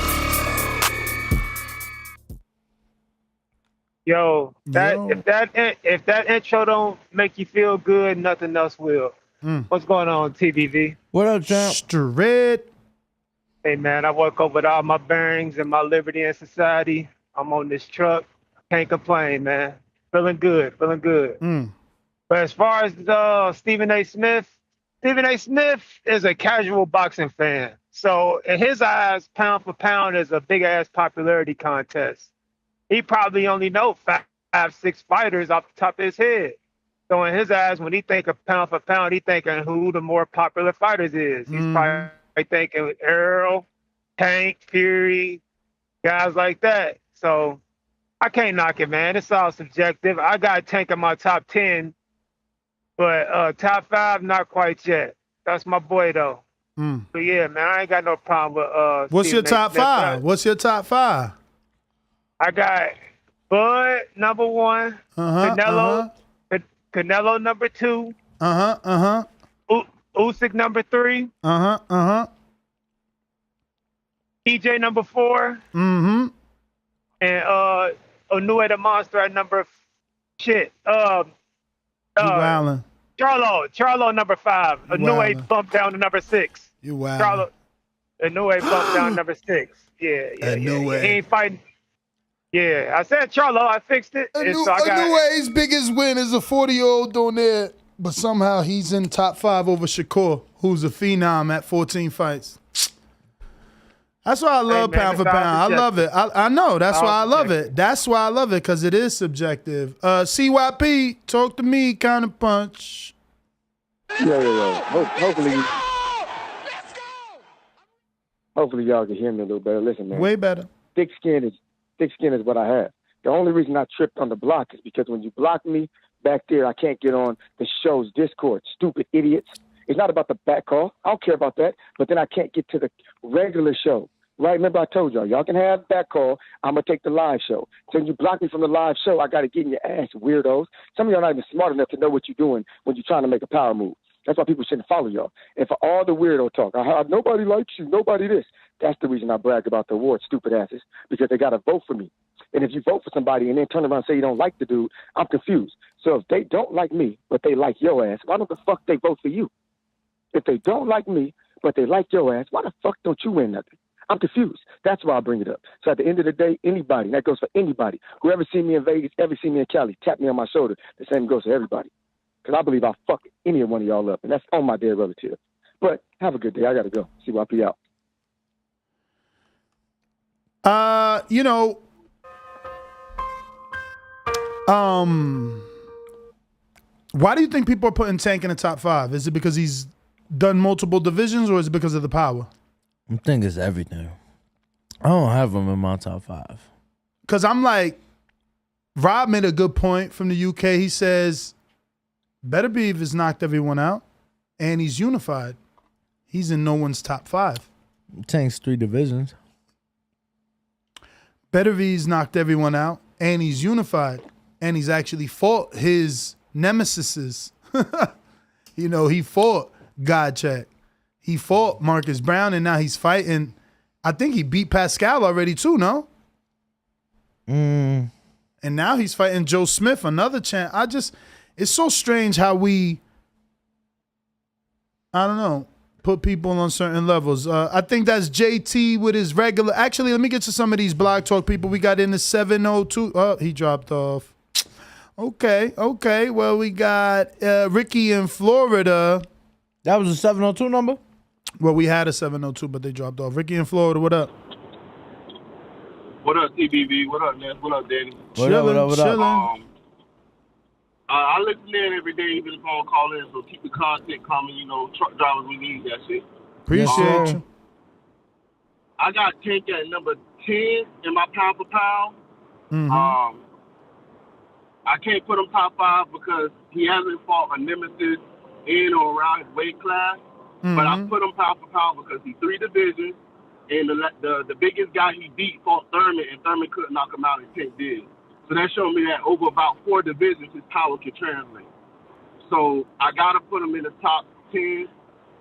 Yo, if that intro don't make you feel good, nothing else will. What's going on, TBV? What up, champ? Straight. Hey, man, I woke up with all my bearings and my liberty and society. I'm on this truck. Can't complain, man. Feeling good. But as far as Stephen A. Smith is a casual boxing fan. So in his eyes, pound for pound is a big-ass popularity contest. He probably only know 5, 6 fighters off the top of his head. So in his eyes, when he think of pound for pound, he thinking who the more popular fighters is. He's probably thinking Earl, Tank, Fury, guys like that. So I can't knock it, man. It's all subjective. I got Tank in my top 10, but top 5, not quite yet. That's my boy, though. But yeah, man, I ain't got no problem with What's your top 5? What's your top 5? I got Bud number 1, Canelo number 2, Usyk number 3, TJ number 4, and Inoue the Monster at number Charlo number 5. Inoue bumped down to number 6. You wow. Inoue bumped down to number 6. Yeah. Inoue. He ain't fighting. Yeah, I said Charlo. I fixed it. Inoue's biggest win is a 40-year-old doing there, but somehow he's in top 5 over Shakur, who's a phenom at 14 fights. That's why I love pound for pound. I love it. I know. That's why I love it. That's why I love it, because it is subjective. CYP, talk to me, counterpunch. Yo. Hopefully y'all can hear me a little better. Listen, man. Way better. Thick skin is what I have. The only reason I tripped on the block is because when you block me back there, I can't get on the show's Discord. Stupid idiots. It's not about the back call. I don't care about that. But then I can't get to the regular show. Right? Remember I told y'all can have back call. I'm going to take the live show. So when you block me from the live show, I got to get in your ass, weirdos. Some of y'all not even smart enough to know what you're doing when you're trying to make a power move. That's why people shouldn't follow y'all. And for all the weirdo talk, nobody likes you, nobody this. That's the reason I brag about the award, stupid asses, because they got to vote for me. And if you vote for somebody and then turn around and say you don't like the dude, I'm confused. So if they don't like me, but they like your ass, why don't the fuck they vote for you? If they don't like me, but they like your ass, why the fuck don't you win nothing? I'm confused. That's why I bring it up. So at the end of the day, anybody, and that goes for anybody, whoever seen me in Vegas, ever seen me in Cali, tap me on my shoulder. The same goes for everybody. Because I believe I'll fuck any one of y'all up, and that's on my dead relative. But have a good day. I got to go. See what I'll be out. You know, why do you think people are putting Tank in the top 5? Is it because he's done multiple divisions, or is it because of the power? I think it's everything. I don't have him in my top 5. Because I'm like, Rob made a good point from the UK. He says, Better Beef has knocked everyone out, and he's unified. He's in no one's top 5. Tank's 3 divisions. Better V's knocked everyone out, and he's unified, and he's actually fought his nemesises. You know, he fought Godcheck. He fought Marcus Brown, and now he's fighting. I think he beat Pascal already too, no? And now he's fighting Joe Smith, another champ. It's so strange how we, I don't know, put people on certain levels. I think that's JT with his regular. Actually, let me get to some of these Blog Talk people. We got in the 702. Oh, he dropped off. Okay. Well, we got Ricky in Florida. That was a 702 number? Well, we had a 702, but they dropped off. Ricky in Florida, what up? What up, TBV? What up, Ness? What up, Danny? What up? I listen in every day, even if I don't call in, so keep the content coming. You know, truck drivers, we need that shit. Appreciate you. I got Tank at number 10 in my pound for pound. I can't put him top 5 because he hasn't fought a nemesis in or around his weight class. But I put him pound for pound because he's 3 divisions, and the biggest guy he beat fought Thurman, and Thurman couldn't knock him out, and Tank did. So that showed me that over about 4 divisions, his power can translate. So I got to put him in the top 10,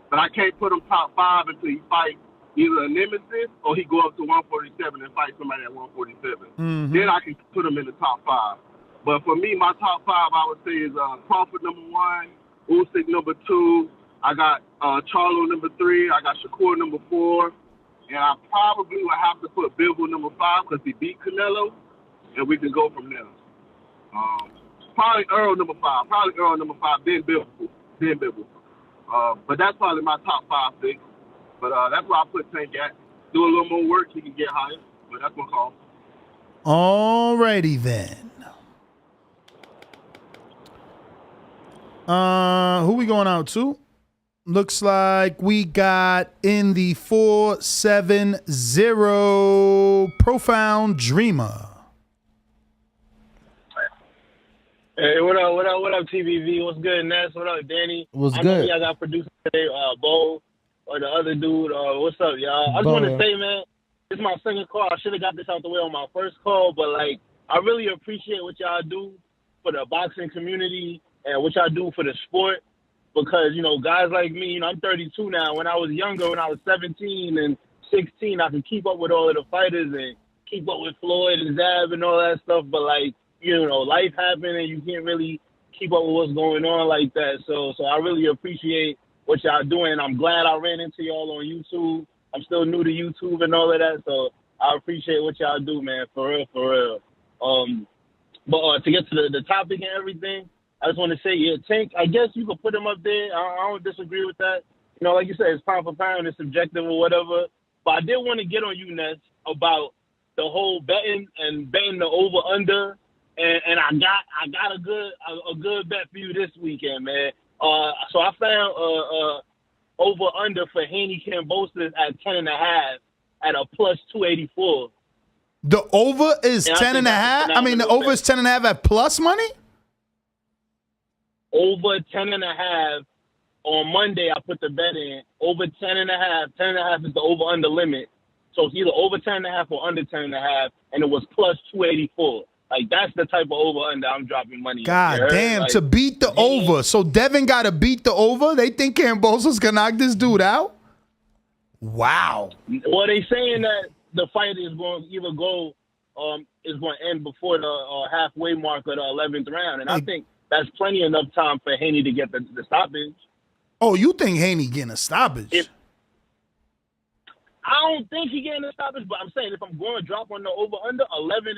but I can't put him top 5 until he fights either a nemesis or he go up to 147 and fight somebody at 147. Then I can put him in the top 5. But for me, my top 5, I would say, is Crawford number 1, Usyk number 2, I got Charlo number 3, I got Shakur number 4, and I probably would have to put Bivol number 5 because he beat Canelo. And we can go from there. Probably Earl number 5. Then Bivol. But that's probably my top 5 picks. But that's where I put Tank at. Do a little more work, he can get higher. But that's my call. Alrighty then. Who we going out to? Looks like we got in the 470 Profound Dreamer. Hey, what up, TBV? What's good, Ness? What up, Danny? What's I good? know y'all got producer today, Bo, or the other dude. What's up, y'all? I just want to say, man, this is my second call. I should have got this out the way on my first call, but, like, I really appreciate what y'all do for the boxing community and what y'all do for the sport because, you know, guys like me, you know, I'm 32 now. When I was younger, when I was 17 and 16, I could keep up with all of the fighters and keep up with Floyd and Zab and all that stuff, but, like, you know, life happened and you can't really keep up with what's going on like that. So I really appreciate what y'all doing. I'm glad I ran into y'all on YouTube. I'm still new to YouTube and all of that. So I appreciate what y'all do, man. For real. But to get to the topic and everything, I just want to say, yeah, Tank, I guess you could put him up there. I don't disagree with that. You know, like you said, it's pound for pound, it's subjective or whatever. But I did want to get on you, Ness, about the whole betting the over-under. And I got a good bet for you this weekend, man. So I found over under for Haney Kambosos at 10.5 at a plus 284. The over is 10.5. I mean, the over is 10.5 at plus money. Over 10.5 on Monday. I put the bet in over 10.5. 10.5 is the over under limit. So it's either over 10.5 or under 10.5, and it was plus 284. Like, that's the type of over-under I'm dropping money. God damn, like, to beat the over. So Devin got to beat the over? They think Kambosos can knock this dude out? Wow. Well, they saying that the fight is going to either go, is going to end before the halfway mark of the 11th round. And I think that's plenty enough time for Haney to get the stoppage. Oh, you think Haney getting a stoppage? I don't think he getting a stoppage, but I'm saying if I'm going to drop on the over-under, 11,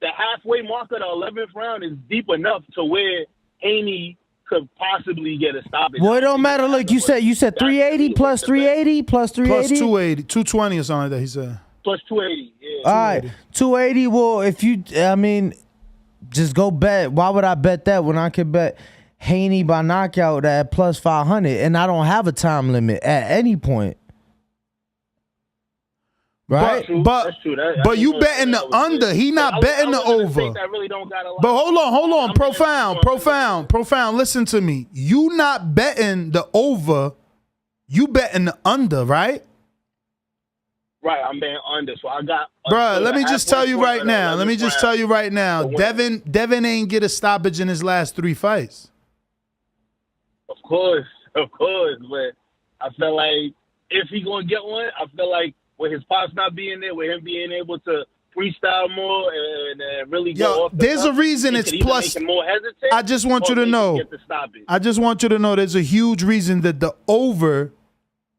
the halfway mark of the 11th round is deep enough to where Haney could possibly get a stoppage. Well, it don't matter. Look, you said 380 plus 380 plus 380? Plus 280, 220 or something like that, he said. Plus 280, yeah. All right, 280. Well, if you, I mean, just go bet. Why would I bet that when I could bet Haney by knockout at plus 500 and I don't have a time limit at any point? Right? But you betting the under. He not betting the over. But hold on. Profound. Listen to me. You not betting the over. You betting the under, right? Right, I'm betting under. So I got. Bruh, let me just tell you right now. Devin ain't get a stoppage in his last 3 fights. Of course. But I feel like if he gonna get one, I feel like with his pops not being there, with him being able to freestyle more and really go off the there's top, a reason it it's could either plus. make him more hesitant, I just want you to or make him know. get the stoppage. I just want you to know there's a huge reason that the over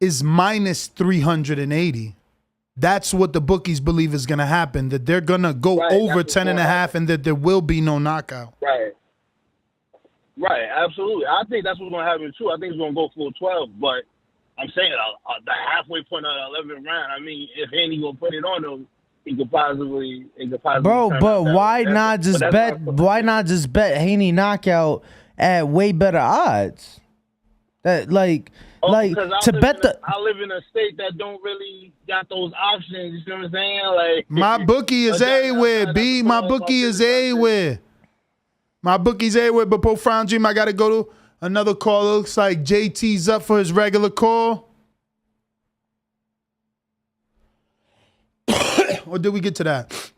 is minus 380. That's what the bookies believe is going to happen, that they're going to go over 10.5 and that there will be no knockout. Right, absolutely. I think that's what's going to happen too. I think it's going to go full 12, but I'm saying the halfway point of the 11th round. I mean, if Haney gonna put it on him, he could possibly. Bro, but why not just bet? Why not just bet Haney knockout at way better odds? That like to bet the. I live in a state that don't really got those options. You know what I'm saying? Like my bookie is A-where, B. My bookie is A-where. My bookie's A-where, but Profound Dream, I got to go to another call. It looks like JT's up for his regular call. Or did we get to that?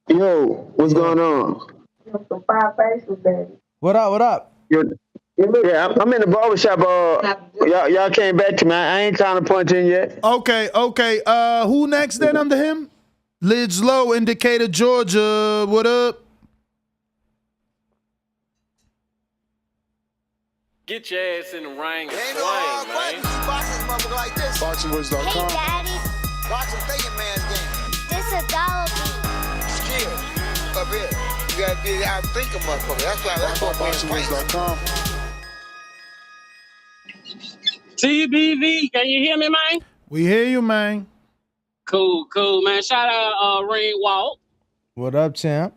Yo, what's going on? What up? Yeah, I'm in the barbershop. Y'all came back to me. I ain't trying to punch in yet. Okay. Who next then under him? Lids Low, Indicator, Georgia. What up? Get your ass in the ring and swing, man. BoxingWords.com. Hey, Daddy. Boxing thinking man's game. This a dollar beat. Skill. Up here. You gotta get out and think of motherfucker. That's what BoxingWords.com. TBV, can you hear me, man? We hear you, man. Cool, man. Shout out Ring Walt. What up, champ?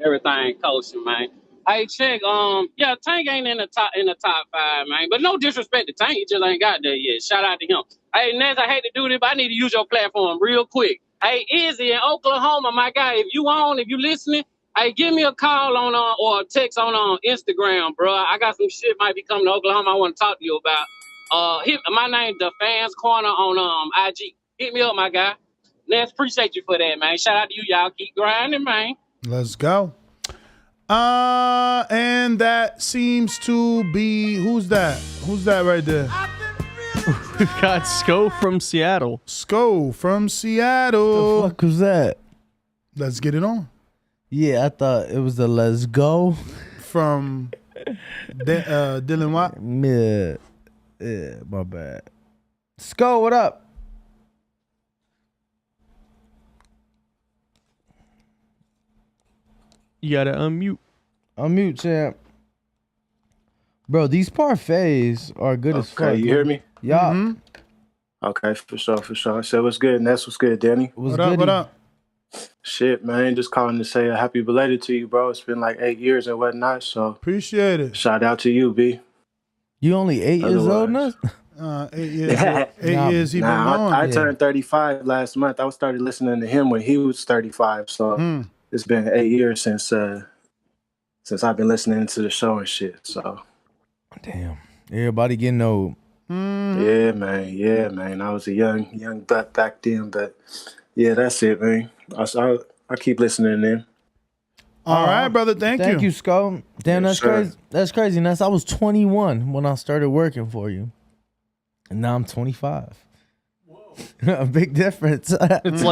Everything kosher, man. Hey, check. Tank ain't in the top 5, man. But no disrespect to Tank, he just ain't got there yet. Shout out to him. Hey, Nez, I hate to do this, but I need to use your platform real quick. Hey, Izzy in Oklahoma, my guy. If you listening, hey, give me a call on or a text on Instagram, bro. I got some shit might be coming to Oklahoma. I want to talk to you about. My name The Fans Corner on IG. Hit me up, my guy. Nez, appreciate you for that, man. Shout out to you, y'all. Keep grinding, man. Let's go. And that seems to be who's that? Who's that right there? We've got Sko from Seattle. Sko from Seattle. The fuck was that? Let's get it on. Yeah, I thought it was the Let's Go from Dylan Watt. Yeah, my bad. Sko, what up? You gotta unmute. Unmute, champ. Bro, these parfaits are good as fuck. Okay, you hear me? Yeah. Mm-hmm. Okay, for sure. So what's good? And that's what's good, Danny. What up? Shit, man. Just calling to say a happy belated to you, bro. It's been like 8 years and whatnot. So appreciate it. Shout out to you, B. You only 8 years old now? 8 years. 8 years he been on. I turned 35 last month. I started listening to him when he was 35. So it's been 8 years since I've been listening to the show and shit. So damn, everybody getting old. Yeah, man. I was a young buck back then, but yeah, that's it, man. I keep listening in. All right, brother. Thank you. Thank you, Sko. Damn, that's crazy. That's crazy. I was 21 when I started working for you. And now I'm 25. A big difference. It's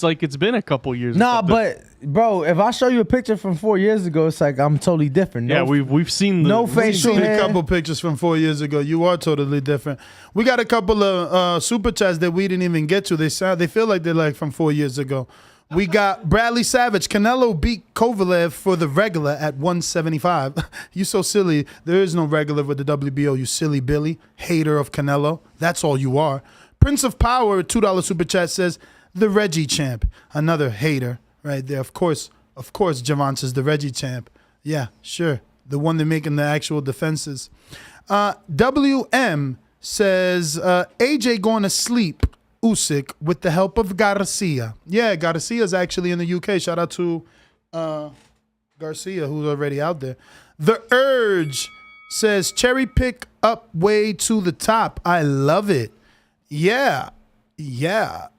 like it's been a couple years. Nah, but bro, if I show you a picture from 4 years ago, it's like I'm totally different. Yeah, we've seen we've seen a couple pictures from 4 years ago. You are totally different. We got a couple of super chats that we didn't even get to. They feel like they're like from 4 years ago. We got Bradley Savage. Canelo beat Kovalev for the regular at 175. You so silly. There is no regular with the WBO, you silly Billy. Hater of Canelo. That's all you are. Prince of Power, $2 super chat says, the Reggie champ. Another hater right there. Of course, Gervonta's the Reggie champ. Yeah, sure. The one they're making the actual defenses. WM says, AJ going to sleep Usyk with the help of Garcia. Yeah, Garcia's actually in the UK. Shout out to Garcia, who's already out there. The Urge says, cherry pick up way to the top. I love it. Yeah.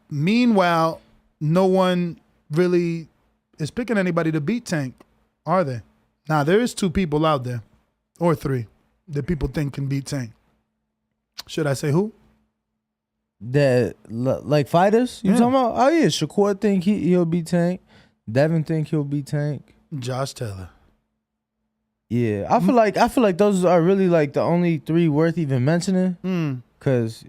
Meanwhile, no one really is picking anybody to beat Tank, are they? Nah, there is 2 people out there, or 3, that people think can beat Tank. Should I say who? That like fighters? You talking about? Oh yeah, Shakur think he'll beat Tank. Devin think he'll beat Tank. Josh Taylor. Yeah, I feel like those are really like the only 3 worth even mentioning. Cause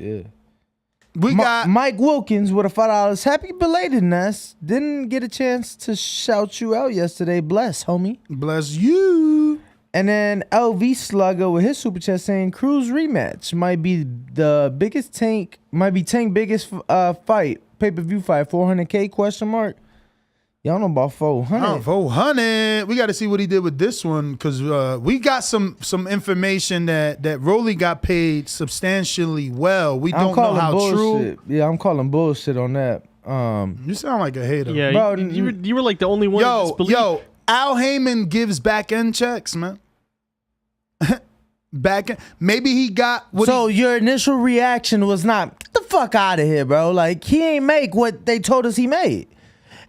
we got Mike Wilkins with a $5. Happy belated, Ness. Didn't get a chance to shout you out yesterday. Bless, homie. Bless you. And then LV Slugger with his super chat saying Cruz rematch might be the biggest Tank, biggest fight, pay-per-view fight, 400K question mark. Y'all know about 400. 400. We got to see what he did with this one because we got some information that Rolly got paid substantially well. We don't know how bullshit. true. Yeah, I'm calling bullshit on that. You sound like a hater. Yeah, bro, you were like the only one. Yo, Al Heyman gives back end checks, man. Maybe he got what so your initial reaction was not, get the fuck out of here, bro. Like, he ain't make what they told us he made.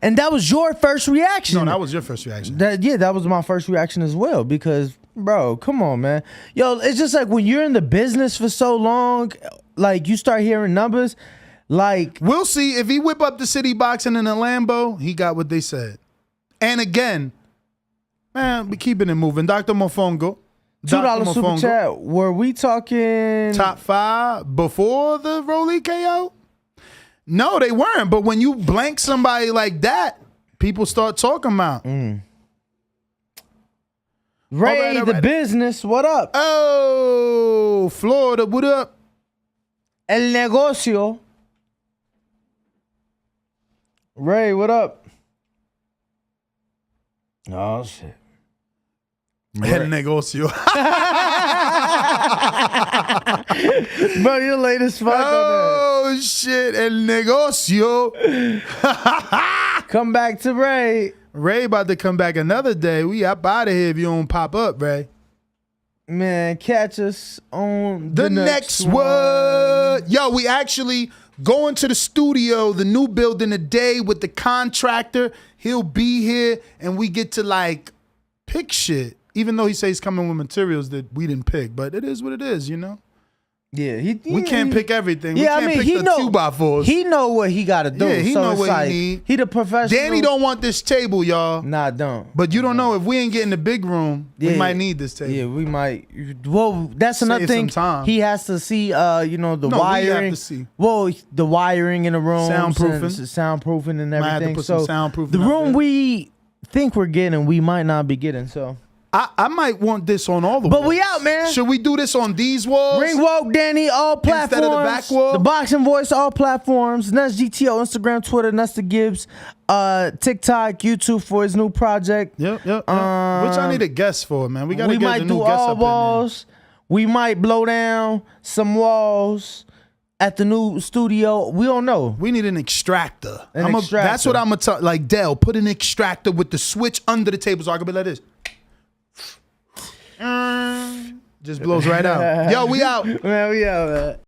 And that was your first reaction. No, that was your first reaction. That was my first reaction as well. Because, bro, come on, man. Yo, it's just like when you're in the business for so long, like you start hearing numbers, like we'll see if he whip up the city boxing in a Lambo. He got what they said. And again, man, we keeping it moving. Dr. Mofongo. $2 super chat. Were we talking top 5 before the Rolly KO? No, they weren't. But when you blank somebody like that, people start talking about. Ray, all right. the business, what up? Oh, Florida, what up? El negocio. Ray, what up? Oh, shit. El negocio. Bro, you're late as fuck on that. Oh, shit. El negocio. Come back to Ray. Ray about to come back another day. We up out of here if you don't pop up, Ray. Man, catch us on the next one. Yo, we actually going to the studio, the new building today with the contractor. He'll be here and we get to like pick shit. Even though he says he's coming with materials that we didn't pick, but it is what it is, you know? Yeah, we can't pick everything. Yeah, we can't pick the 2x4s. He know what he got to do. Yeah, he so know it's what like, he need. He the professional. Danny don't want this table, y'all. Nah, don't. But you don't know if we ain't getting the big room, we might need this table. Yeah, we might. Well, that's another thing. He has to see, the wiring. We have to see. Well, the wiring in the room, soundproofing and everything. Might have to put some soundproofing. The room we think we're getting, we might not be getting. So. I might want this on all the walls. But we out, man. Should we do this on these walls? Ring Woke Danny, all platforms. Instead of the back wall? The Boxing Voice, all platforms. Ness GTO, Instagram, Twitter, Nesta Gibbs, TikTok, YouTube for his new project. Yep. Which I need a guest for, man. We got to get the new guest up in there. We might do all walls. We might blow down some walls at the new studio. We don't know. We need an extractor. That's what I'm going to tell. Like, Dell, put an extractor with the switch under the table so I can be like this. Just blows right out. Yo, we out. Man, we out, man.